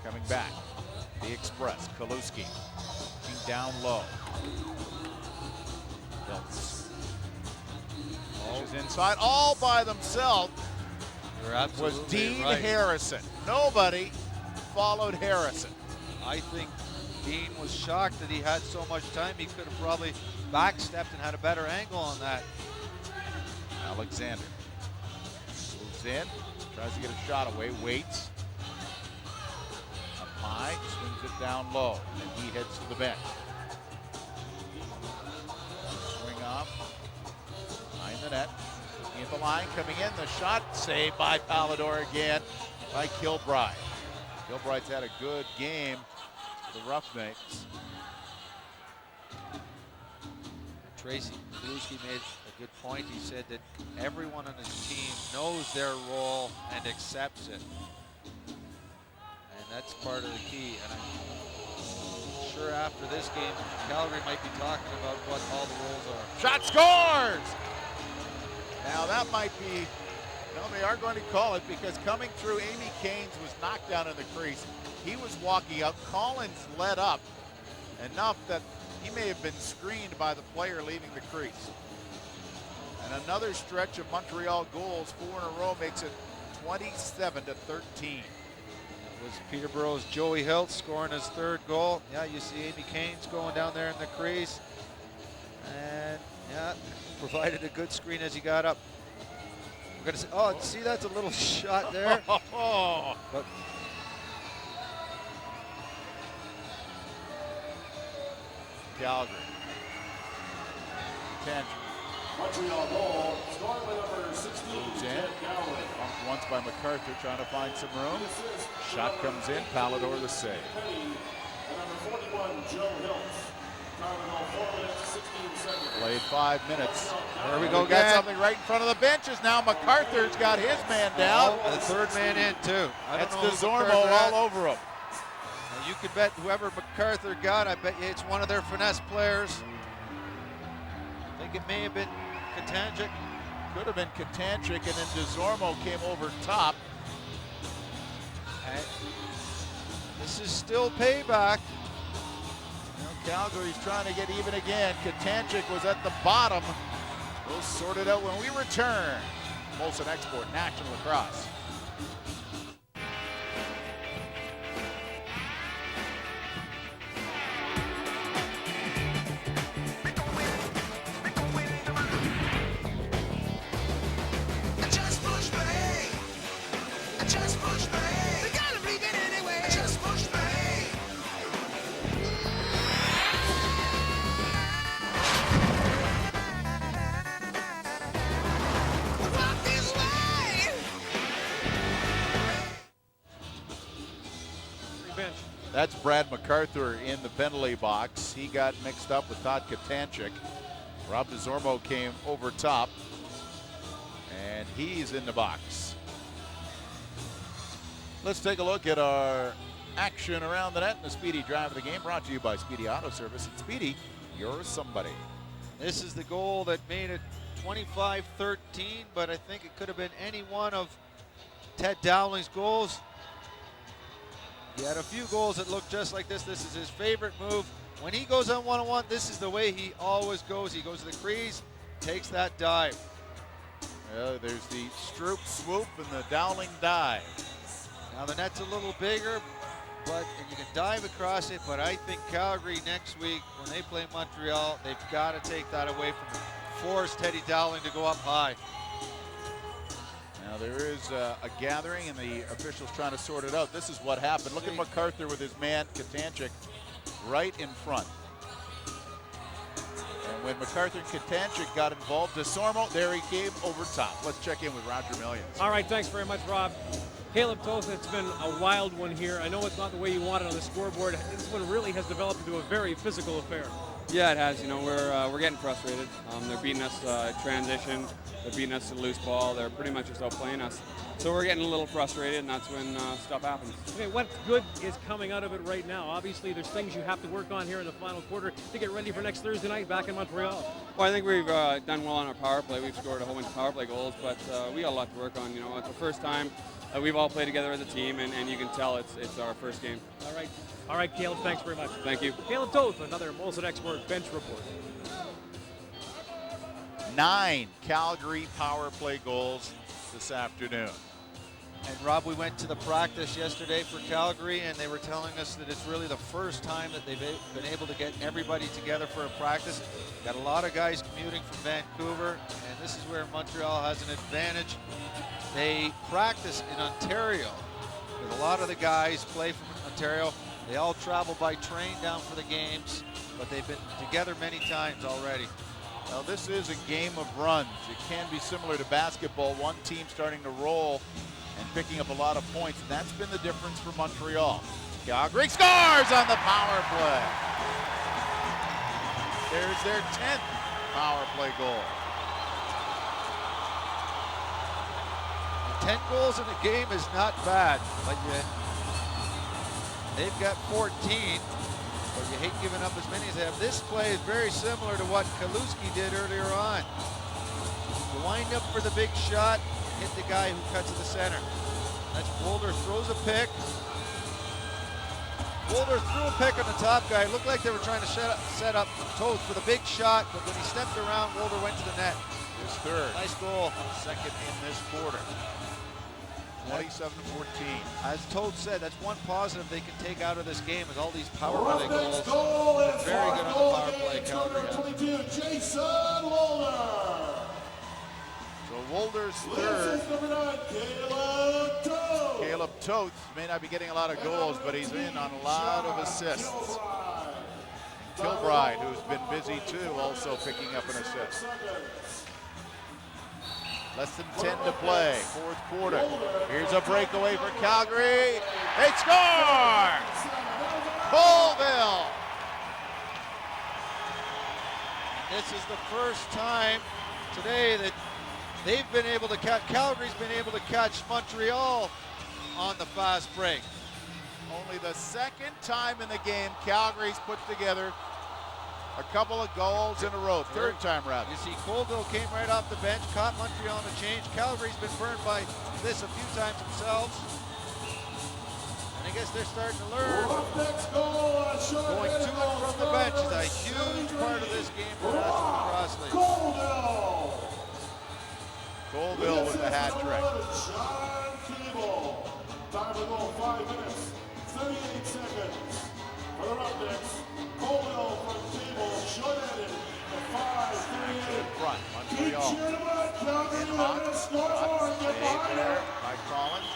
Coming back. The Express, Kaluski. Looking down low. Hiltz. Pushes inside all by themselves. You're absolutely was Dean right. Harrison. Nobody followed Harrison. I think Dean was shocked that he had so much time. He could have probably backstepped and had a better angle on that. Alexander moves in, tries to get a shot away, waits. Up high, swings it down low, and he heads to the bench. Swing off, behind the net, looking at the line, coming in, the shot, saved by Polidor again by Kilbride. Kilbride's had a good game for the Roughnecks. Tracy Kaluski made a good point. He said that everyone on his team knows their role and accepts it. that's part of the key. And I'm sure after this game, Calgary might be talking about what all the rules are. Shot scores! Now that might be, no, they are going to call it because coming through, Amy Caines was knocked down in the crease. He was walking out. Collins led up enough that he may have been screened by the player leaving the crease. And another stretch of Montreal goals, 4 in a row, makes it 27-13. It was Peterborough's Joey Hilt scoring his 3rd goal. Yeah, you see Amy Caines going down there in the crease. And yeah, provided a good screen as he got up. We're gonna say, oh, see, that's a little shot there. But Calgary. Tangent. Montreal goal, scored by number 16, Moves in. Ted Galloway. Bumped once by MacArthur, trying to find some room. Shot comes in, Palador the save. Penny, and number 41, Joe Hiltz. Time to go 4 minutes, 16 seconds. Played 5 minutes. There we go. Got something right in front of the benches now. MacArthur's got his man down. the 3rd man in too. That's DeZormo all over him. Now you could bet whoever MacArthur got, I bet you it's one of their finesse players. I think it may have been Katanjic. Could have been Katanjic, and then DeZormo came over top. And this is still payback. Calgary's trying to get even again. Katanjic was at the bottom. We'll sort it out when we return. Molson Export National Lacrosse. That's Brad MacArthur in the penalty box. He got mixed up with Todd Katanjic. Rob DeZormo came over top, and he's in the box. Let's take a look at our action around the net and the Speedy drive of the game, brought to you by Speedy Auto Service. And Speedy, you're somebody. This is the goal that made it 25-13, but I think it could have been any one of Ted Dowling's goals. He had a few goals that looked just like this. This is his favorite move. When he goes on one-on-one, this is the way he always goes. He goes to the crease, takes that dive. There's the Stroop swoop and the Dowling dive. Now the net's a little bigger, and you can dive across it, but I think Calgary next week, when they play Montreal, they've got to take that away from him. Force Teddy Dowling to go up high. Now there is a gathering, and the officials trying to sort it out. This is what happened. Look at MacArthur with his man, Katanjic, right in front. And when MacArthur and Katanjic got involved, DeZormo, there he came over top. Let's check in with Roger Millions. All right, thanks very much, Rob. Caleb Toth, it's been a wild one here. I know it's not the way you want it on the scoreboard. This one really has developed into a very physical affair. Yeah, it has. You know, we're getting frustrated. They're beating us transition. They're beating us to loose ball. They're pretty much just outplaying us. So we're getting a little frustrated, and that's when stuff happens. Okay, what good is coming out of it right now? Obviously, there's things you have to work on here in the final quarter to get ready for next Thursday night back in Montreal. Well, I think we've done well on our power play. We've scored a whole bunch of power play goals, but we got a lot to work on. You know, it's the first time we've all played together as a team, and you can tell it's our first game. All right, Caleb, thanks very much. Thank you. Caleb Toth, another Molson Export bench report. 9 Calgary power play goals this afternoon. And Rob, we went to the practice yesterday for Calgary, and they were telling us that it's really the first time that they've been able to get everybody together for a practice. Got a lot of guys commuting from Vancouver, and this is where Montreal has an advantage. They practice in Ontario, because a lot of the guys play from Ontario. They all travel by train down for the games, but they've been together many times already. Now this is a game of runs. It can be similar to basketball. One team starting to roll and picking up a lot of points, and that's been the difference for Montreal. Calgary scores on the power play. There's their 10th power play goal. 10 goals in a game is not bad, but They've got 14, but you hate giving up as many as they have. This play is very similar to what Kaluski did earlier on. You wind up for the big shot, hit the guy who cuts to the center. That's Boulder throws a pick. Boulder threw a pick on the top guy. It looked like they were trying to set up Toth for the big shot, but when he stepped around, Boulder went to the net. His third. Nice goal. Second in this quarter. 27-14. As Toth said, that's one positive they can take out of this game is all these power play Roughnecks goals. goal is Very good on the power play. again, Calgary has. 222, Jason Wolder. So Wolder's This third. is number 9, Caleb Toth. Caleb Toth may not be getting a lot of goals, but he's in on a lot of assists. Kilbride, who's been busy too, also picking up an assist. Less than 10 to play, fourth quarter. Here's a breakaway for Calgary. They score! Colville! This is the first time today that they've been able to catch, Calgary's been able to catch Montreal on the fast break. Only the second time in the game Calgary's put together a couple of goals in a row. Third time rather. You see Colville came right off the bench, caught Montreal on the change. Calgary's been burned by this a few times themselves. And I guess they're starting to learn. Going to and from the bench is a huge part of this game for National Lacrosse League. Colville with the hat trick. John Cable. Time to go 5 minutes, 38 seconds. For the Roughnecks, Colville from Cable, short-handed, the 5-3-8. Front, Montreal. In hot. Save there by Collins.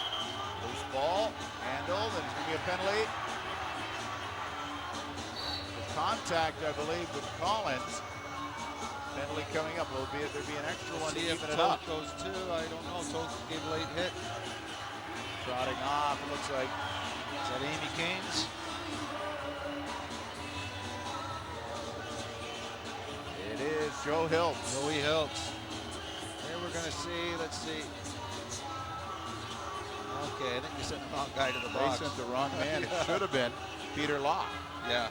Loose ball, handled, and it's going to be a penalty. The contact, I believe, with Collins. Penalty coming up. Will there be an extra one to See if even it Toth up? goes too. I don't know. Toth gave a late hit. Trotting off, it looks like. Is that Amy Caines? It is Joe Hiltz. Joey Hiltz. Here we're going to see, let's see. Okay, I think we sent the wrong guy to the box. They sent the wrong man. It should have been Peter Locke. Yeah.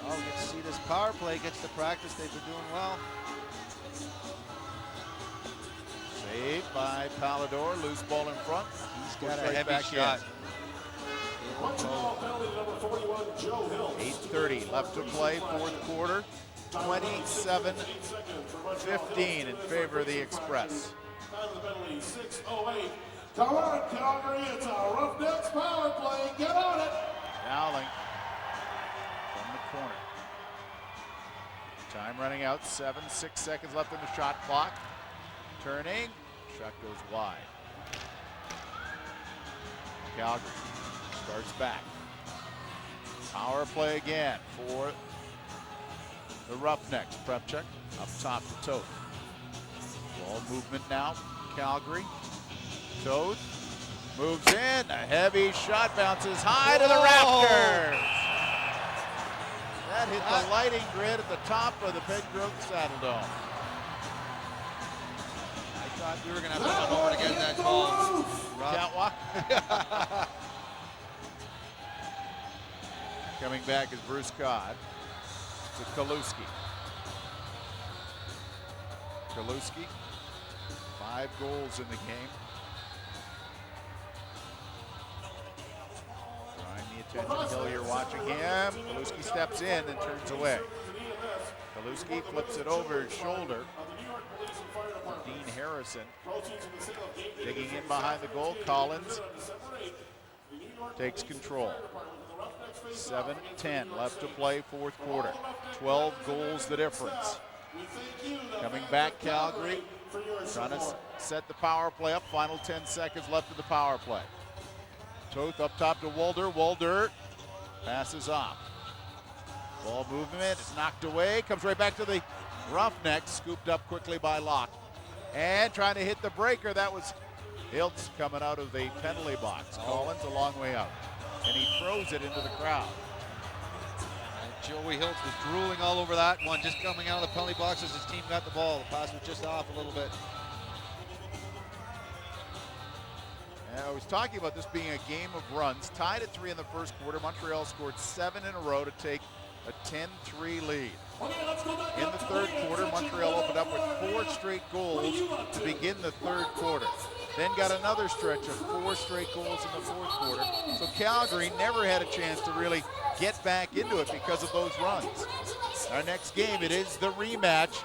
Oh, we get to see this power play gets to practice. They've been doing well. Saved by Palador. Loose ball in front. He's got a heavy shot. 8:30 left to play, fourth quarter. 27-15 in favor of the Express. Time of the penalty, 6:08. Come on, Calgary, it's a Roughnecks power play. Get on it. Dowling from the corner. Time running out, 6 seconds left in the shot clock. Turning, shot goes wide. Calgary starts back. Power play again for the Roughnecks. Prep check up top to Toth. Ball movement now, Calgary. Toth moves in, a heavy shot bounces high to the rafters. That hit the lighting grid at the top of the Big Grove Saddle Dome. I thought we were going to have to run over to get that call. Catwalk. Coming back is Bruce Codd to Kaluski. Kaluski, 5 goals in the game. Drawing the attention, Hillier watching him. Kaluski steps in and turns away. Kaluski flips it over his shoulder. Dean Harrison digging in behind the goal. Collins takes control. 7:10 left to play, fourth quarter. 12 goals the difference. Coming back, Calgary, trying to set the power play up. Final 10 seconds left of the power play. Toth up top to Wolder. Wolder passes off. Ball movement is knocked away. Comes right back to the Roughnecks. Scooped up quickly by Locke. And trying to hit the breaker. That was Hiltz coming out of the penalty box. Collins a long way out. And he throws it into the crowd. And Joey Hiltz was drooling all over that one, just coming out of the penalty box as his team got the ball. The pass was just off a little bit. Now was talking about this being a game of runs. Tied at 3 in the first quarter. Montreal scored 7 in a row to take a 10-3 lead. In the third quarter, Montreal opened up with 4 straight goals to begin the third quarter. Then got another stretch of 4 straight goals in the fourth quarter. So Calgary never had a chance to really get back into it because of those runs. Our next game, it is the rematch.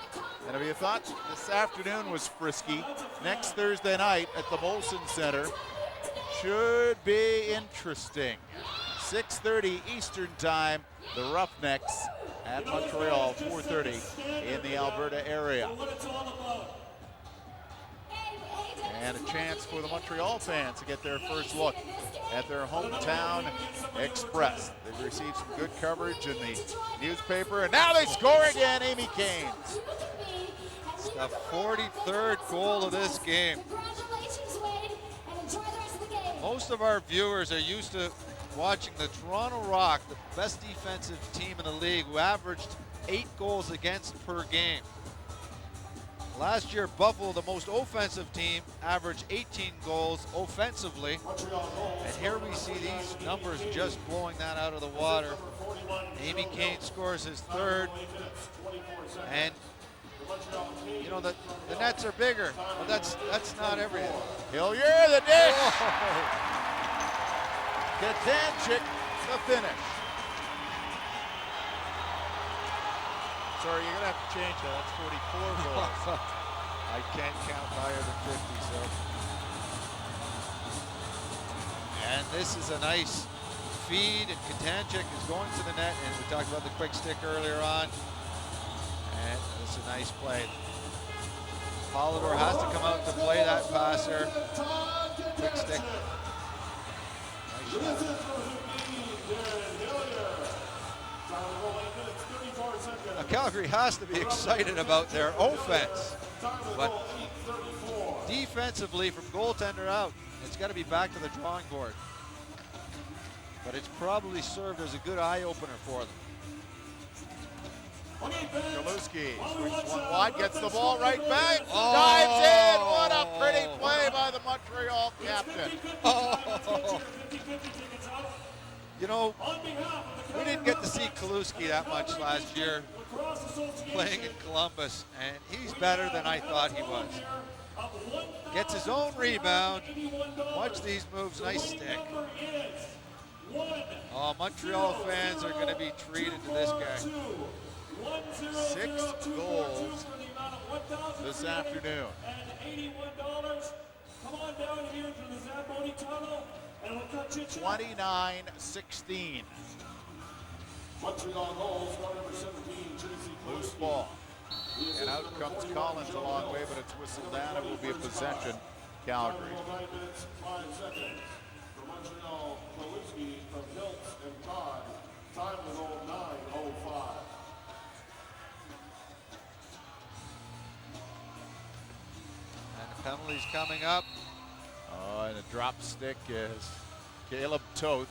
And if you thought this afternoon was frisky, next Thursday night at the Molson Center should be interesting. 6:30 Eastern Time, the Roughnecks at Montreal, 4:30 in the Alberta area. And a chance for the Montreal fans to get their first look at their hometown Express. They've received some good coverage in the newspaper, and now they score again, Amy Caines. It's the 43rd goal of this game. Most of our viewers are used to watching the Toronto Rock, the best defensive team in the league, who averaged 8 goals against per game. Last year, Buffalo, the most offensive team, averaged 18 goals offensively. And here we see these numbers just blowing that out of the water. Amy Caines scores his 3rd. And you know, the nets are bigger, but that's not everything. Hillier, the dish. Katanchik, the finish. Sorry, you're going to have to change that. That's 44 goals. I can't count higher than 50, so. And this is a nice feed, and Katanchik is going to the net, and we talked about the quick stick earlier on. And it's a nice play. Polidor has to come out to play that passer. Quick stick. Nice shot. Now, Calgary has to be excited about their offense, but defensively from goaltender out, it's got to be back to the drawing board. But it's probably served as a good eye-opener for them. Jaluski swings one wide, gets the ball right back, dives in. What a pretty play by the Montreal captain. Oh. You know, we didn't get to see Kaluski that much last year playing in Columbus, and he's better than I thought he was. Gets his own rebound. Watch these moves, nice stick. Oh, Montreal fans are going to be treated to this guy. 6 goals this afternoon. Come on down here to the Zamboni tunnel, and we'll cut you 29-16. Montreal goals, number 17, JC. Loose ball. And out comes Collins a long way, but it's whistled down. It will be a possession, Calgary. 9 minutes, 5 seconds. For Montreal, Kaluski from Hiltz and Todd. Time to go 9:05. And the penalties coming up. Oh, and a drop stick is Caleb Toth.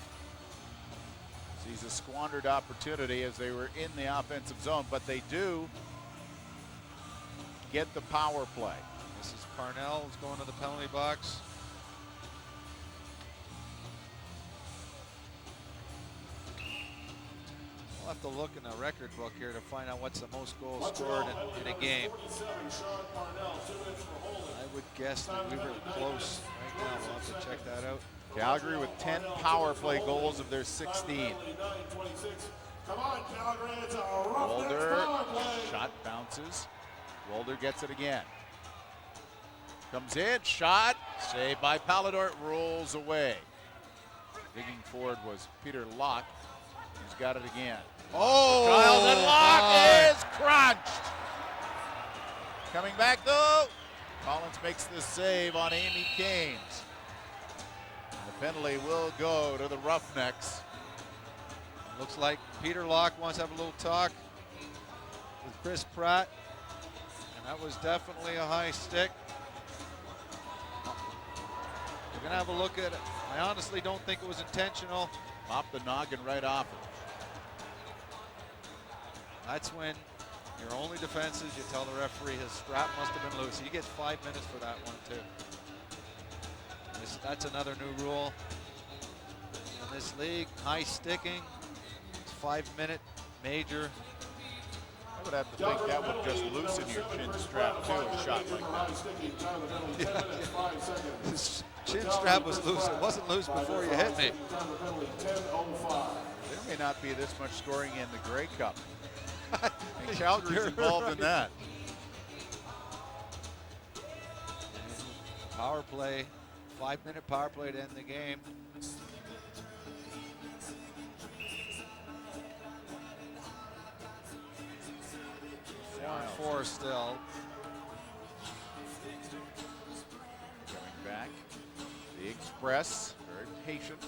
Sees a squandered opportunity as they were in the offensive zone, but they do get the power play. This is Parnell who's going to the penalty box. We'll have to look in the record book here to find out what's the most goals scored in a game. I would guess that we were close right now. We'll have to check that out. Calgary with 10 power play goals of their 16. Come on, Calgary, it's a Roughnecks Walder, power play. shot bounces. Walder gets it again. Comes in, shot, saved by Polidor, rolls away. Digging forward was Peter Locke, who's got it again. Oh! Giles and Locke is crunched. Coming back though, Collins makes the save on Amy Caines. The penalty will go to the Roughnecks. Looks like Peter Locke wants to have a little talk with Chris Pratt, and that was definitely a high stick. We're gonna have a look at it. I honestly don't think it was intentional. Popped the noggin right off it. That's when your only defense is you tell the referee his strap must have been loose. He gets 5 minutes for that one too. That's another new rule in this league. High sticking. It's 5-minute major. I would have to think that would just loosen your chin strap too, a shot like that. His chin strap was loose. It wasn't loose before you hit me. There may not be this much scoring in the Grey Cup. And Calgary's involved in that. Power play, 5-minute power play to end the game. Four still. Coming back, the Express, very patient,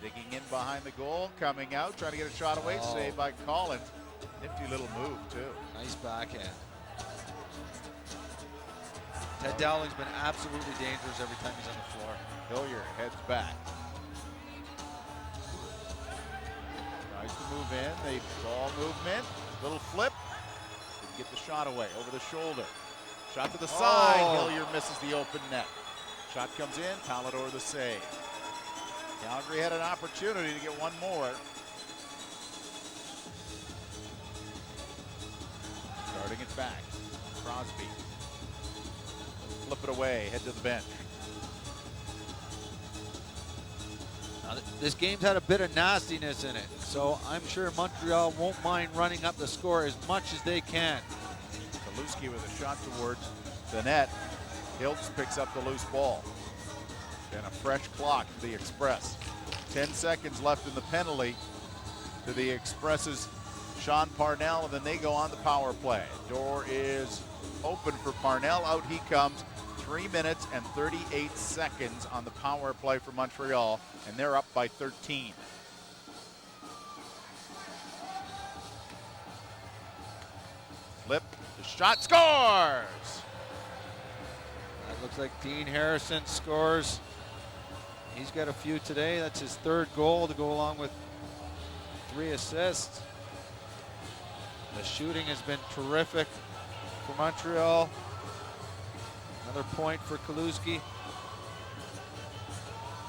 digging in behind the goal, coming out, trying to get a shot away, saved by Collins. Nifty little move too. Nice backhand. Ted Dowling's been absolutely dangerous every time he's on the floor. Hilliard heads back. Tries to move in, the ball movement, little flip. Didn't get the shot away, over the shoulder. Shot to the side, Hilliard misses the open net. Shot comes in, Pallador the save. Calgary had an opportunity to get one more. Starting it back, Crosby. Flip it away, head to the bench. Now, this game's had a bit of nastiness in it, so I'm sure Montreal won't mind running up the score as much as they can. Kaluski with a shot towards the net. Hiltz picks up the loose ball. And a fresh clock for the Express. 10 seconds left in the penalty to the Express's Sean Parnell, and then they go on the power play. Door is open for Parnell. Out he comes. 3 minutes and 38 seconds on the power play for Montreal, and they're up by 13. Flip, the shot, scores! That looks like Dean Harrison scores. He's got a few today. That's his third goal to go along with 3 assists. The shooting has been terrific for Montreal. Another point for Kaluski.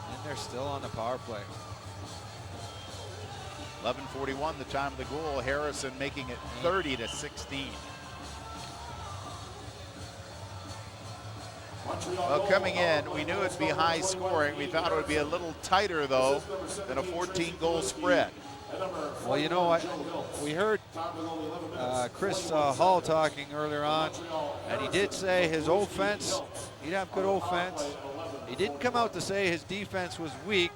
And they're still on the power play. 11:41, the time of the goal. Harrison making it 30-16. Well, coming in, we knew it'd be high scoring. We thought it would be a little tighter, though, than a 14-goal spread. Well, you know what? We heard Chris Hall talking earlier on, and he did say his offense, he'd have good offense. He didn't come out to say his defense was weak,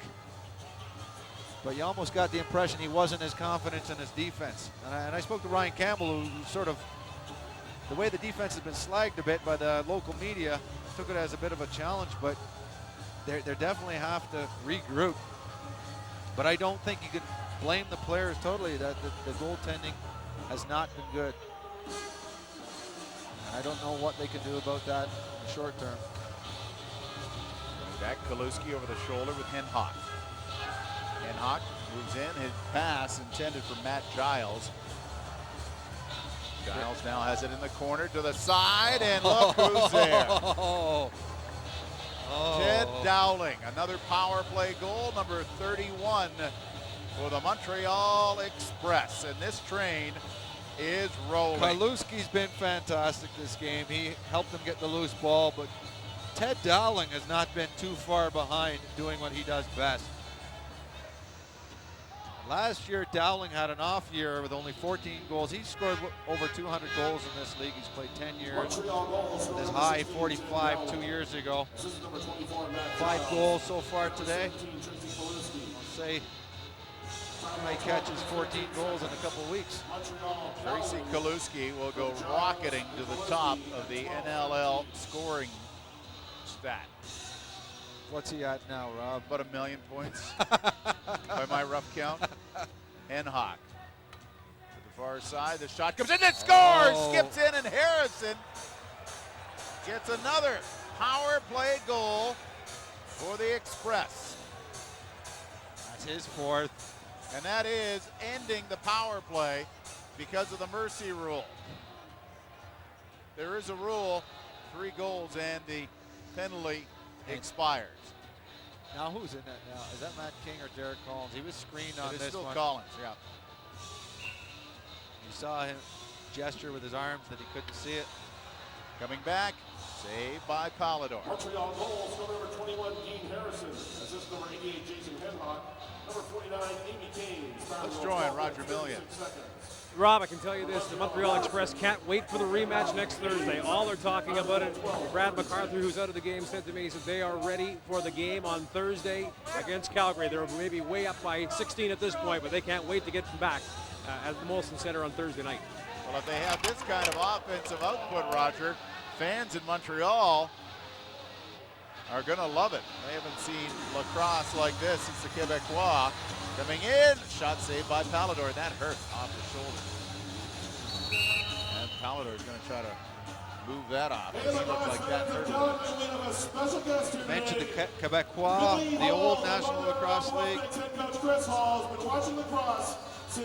but you almost got the impression he wasn't as confident in his defense. And I spoke to Ryan Campbell, who sort of, the way the defense has been slagged a bit by the local media, took it as a bit of a challenge, but they definitely have to regroup. But I don't think you can blame the players totally. That the goaltending has not been good. I don't know what they can do about that in the short term. Back Kaluski over the shoulder with Henhock. Henhock moves in, his pass intended for Matt Giles. Giles now has it in the corner to the side, and look who's there. Ted Dowling, another power play goal, number 31 for the Montreal Express, and this train is rolling. Kaluski's been fantastic this game. He helped them get the loose ball, but Ted Dowling has not been too far behind doing what he does best. Last year, Dowling had an off year with only 14 goals. He scored over 200 goals in this league. He's played 10 years. With his high 45 2 years ago. 5 goals so far today. I'll say he might catch his 14 goals in a couple weeks. Tracy Kaluski will go rocketing to the top of the NLL scoring stat. What's he at now, Rob? About 1 million points by my rough count. Henhock to the far side. The shot comes in and scores! Skips in, and Harrison gets another power play goal for the Express. That's his 4th. And that is ending the power play because of the mercy rule. There is a rule, 3 goals and the penalty expires. Now who's in that now? Is that Matt King or Derek Collins? He was screened on It is this still one. Collins, yeah. You saw him gesture with his arms that he couldn't see it. Coming back, saved by Polidor. Montreal goals, number 21, Dean Harrison. Assist number 88, Jason Henhock. Number 49, Amy Gaines. Let's join Roger Millions. Rob, I can tell you this, the Montreal Express can't wait for the rematch next Thursday. All are talking about it. Brad MacArthur, who's out of the game, said to me, he said they are ready for the game on Thursday against Calgary. They're maybe way up by 16 at this point, but they can't wait to get back at the Molson Center on Thursday night. Well, if they have this kind of offensive output, Roger, fans in Montreal are going to love it. They haven't seen lacrosse like this since the Quebecois. Coming in, shot saved by Polidor, and that hurt off the shoulder. And Polidor is going to try to move that off. He looked like that hurt. Mentioned the Quebecois, the old National Lacrosse League.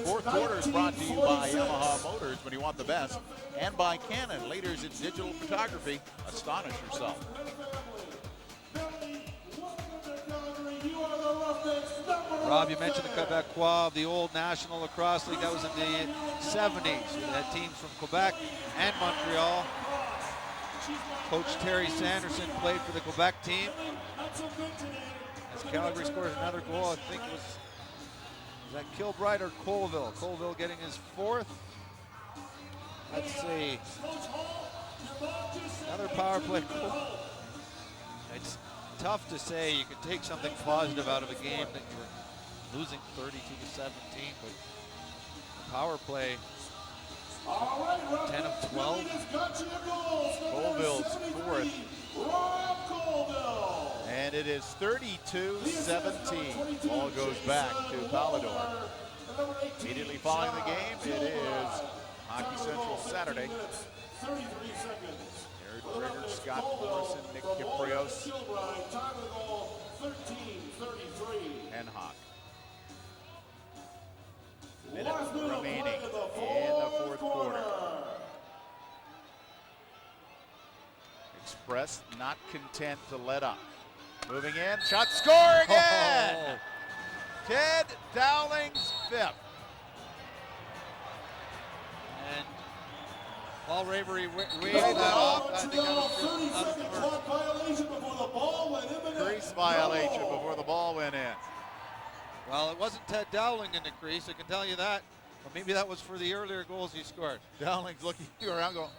Fourth quarter is brought to you by Yamaha Motors when you want the best, and by Canon, leaders in digital photography. Astonish yourself. Rob, you mentioned the Quebecois, the old National Lacrosse League. That was in the 70s. We had teams from Quebec and Montreal. Coach Terry Sanderson played for the Quebec team. As Calgary scores another goal, I think it was that Kilbride or Colville? Colville getting his fourth. Let's see. Another power play. It's tough to say you can take something positive out of a game that you're losing 32-17, but the power play, 10 of 12. Colville's fourth. And it is 32-17. Ball goes back to Polidor. Immediately following the game, it is Hockey Central Saturday. Eric Trigger, Scott Morrison, Nick Kiprios, and Hawk. Minute remaining in the fourth quarter. Express not content to let up. Moving in, shot, score again! Ted Dowling's fifth. And Paul Ravery waved that off. I think Crease violation before the ball went in. Well, it wasn't Ted Dowling in the crease, I can tell you that. But maybe that was for the earlier goals he scored. Dowling's looking around going,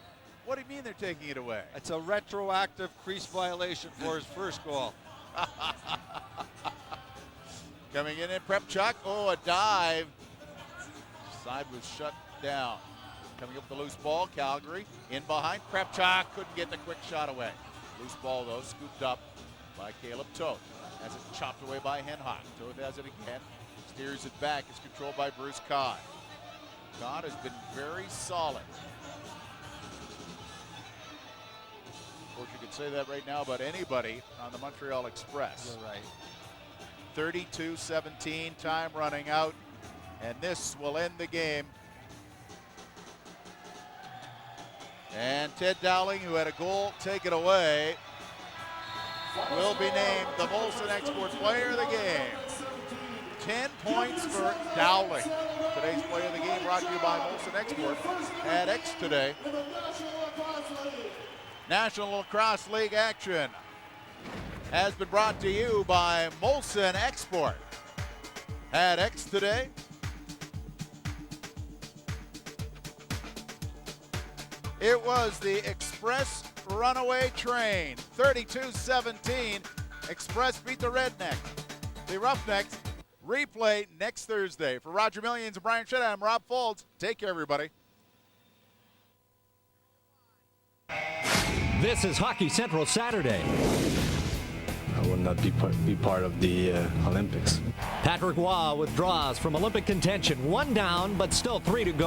what do you mean they're taking it away? It's a retroactive crease violation for his first goal. Coming in Prepchuk. Oh, a dive. Side was shut down. Coming up the loose ball, Calgary. In behind Prepchuk. Couldn't get the quick shot away. Loose ball, though, scooped up by Caleb Toth. Has it chopped away by Henhock. Toth has it again. Steers it back. It's controlled by Bruce Codd. Codd has been very solid. Of course, you could say that right now about anybody on the Montreal Express. You're right. 32-17, time running out, and this will end the game. And Ted Dowling, who had a goal taken away, will be named the Molson Export Player of the Game. 10 points for Dowling. Today's Player of the Game brought to you by Molson Export at X today. National Lacrosse League action has been brought to you by Molson Export at X today. It was the Express runaway train. 32-17. Express beat the Rednecks. The Roughnecks replay next Thursday. For Roger Millions and Brian Shedd, I'm Rob Folds. Take care, everybody. This is Hockey Central Saturday. I will not be part of the Olympics. Patrick Waugh withdraws from Olympic contention. 1 down, but still 3 to go.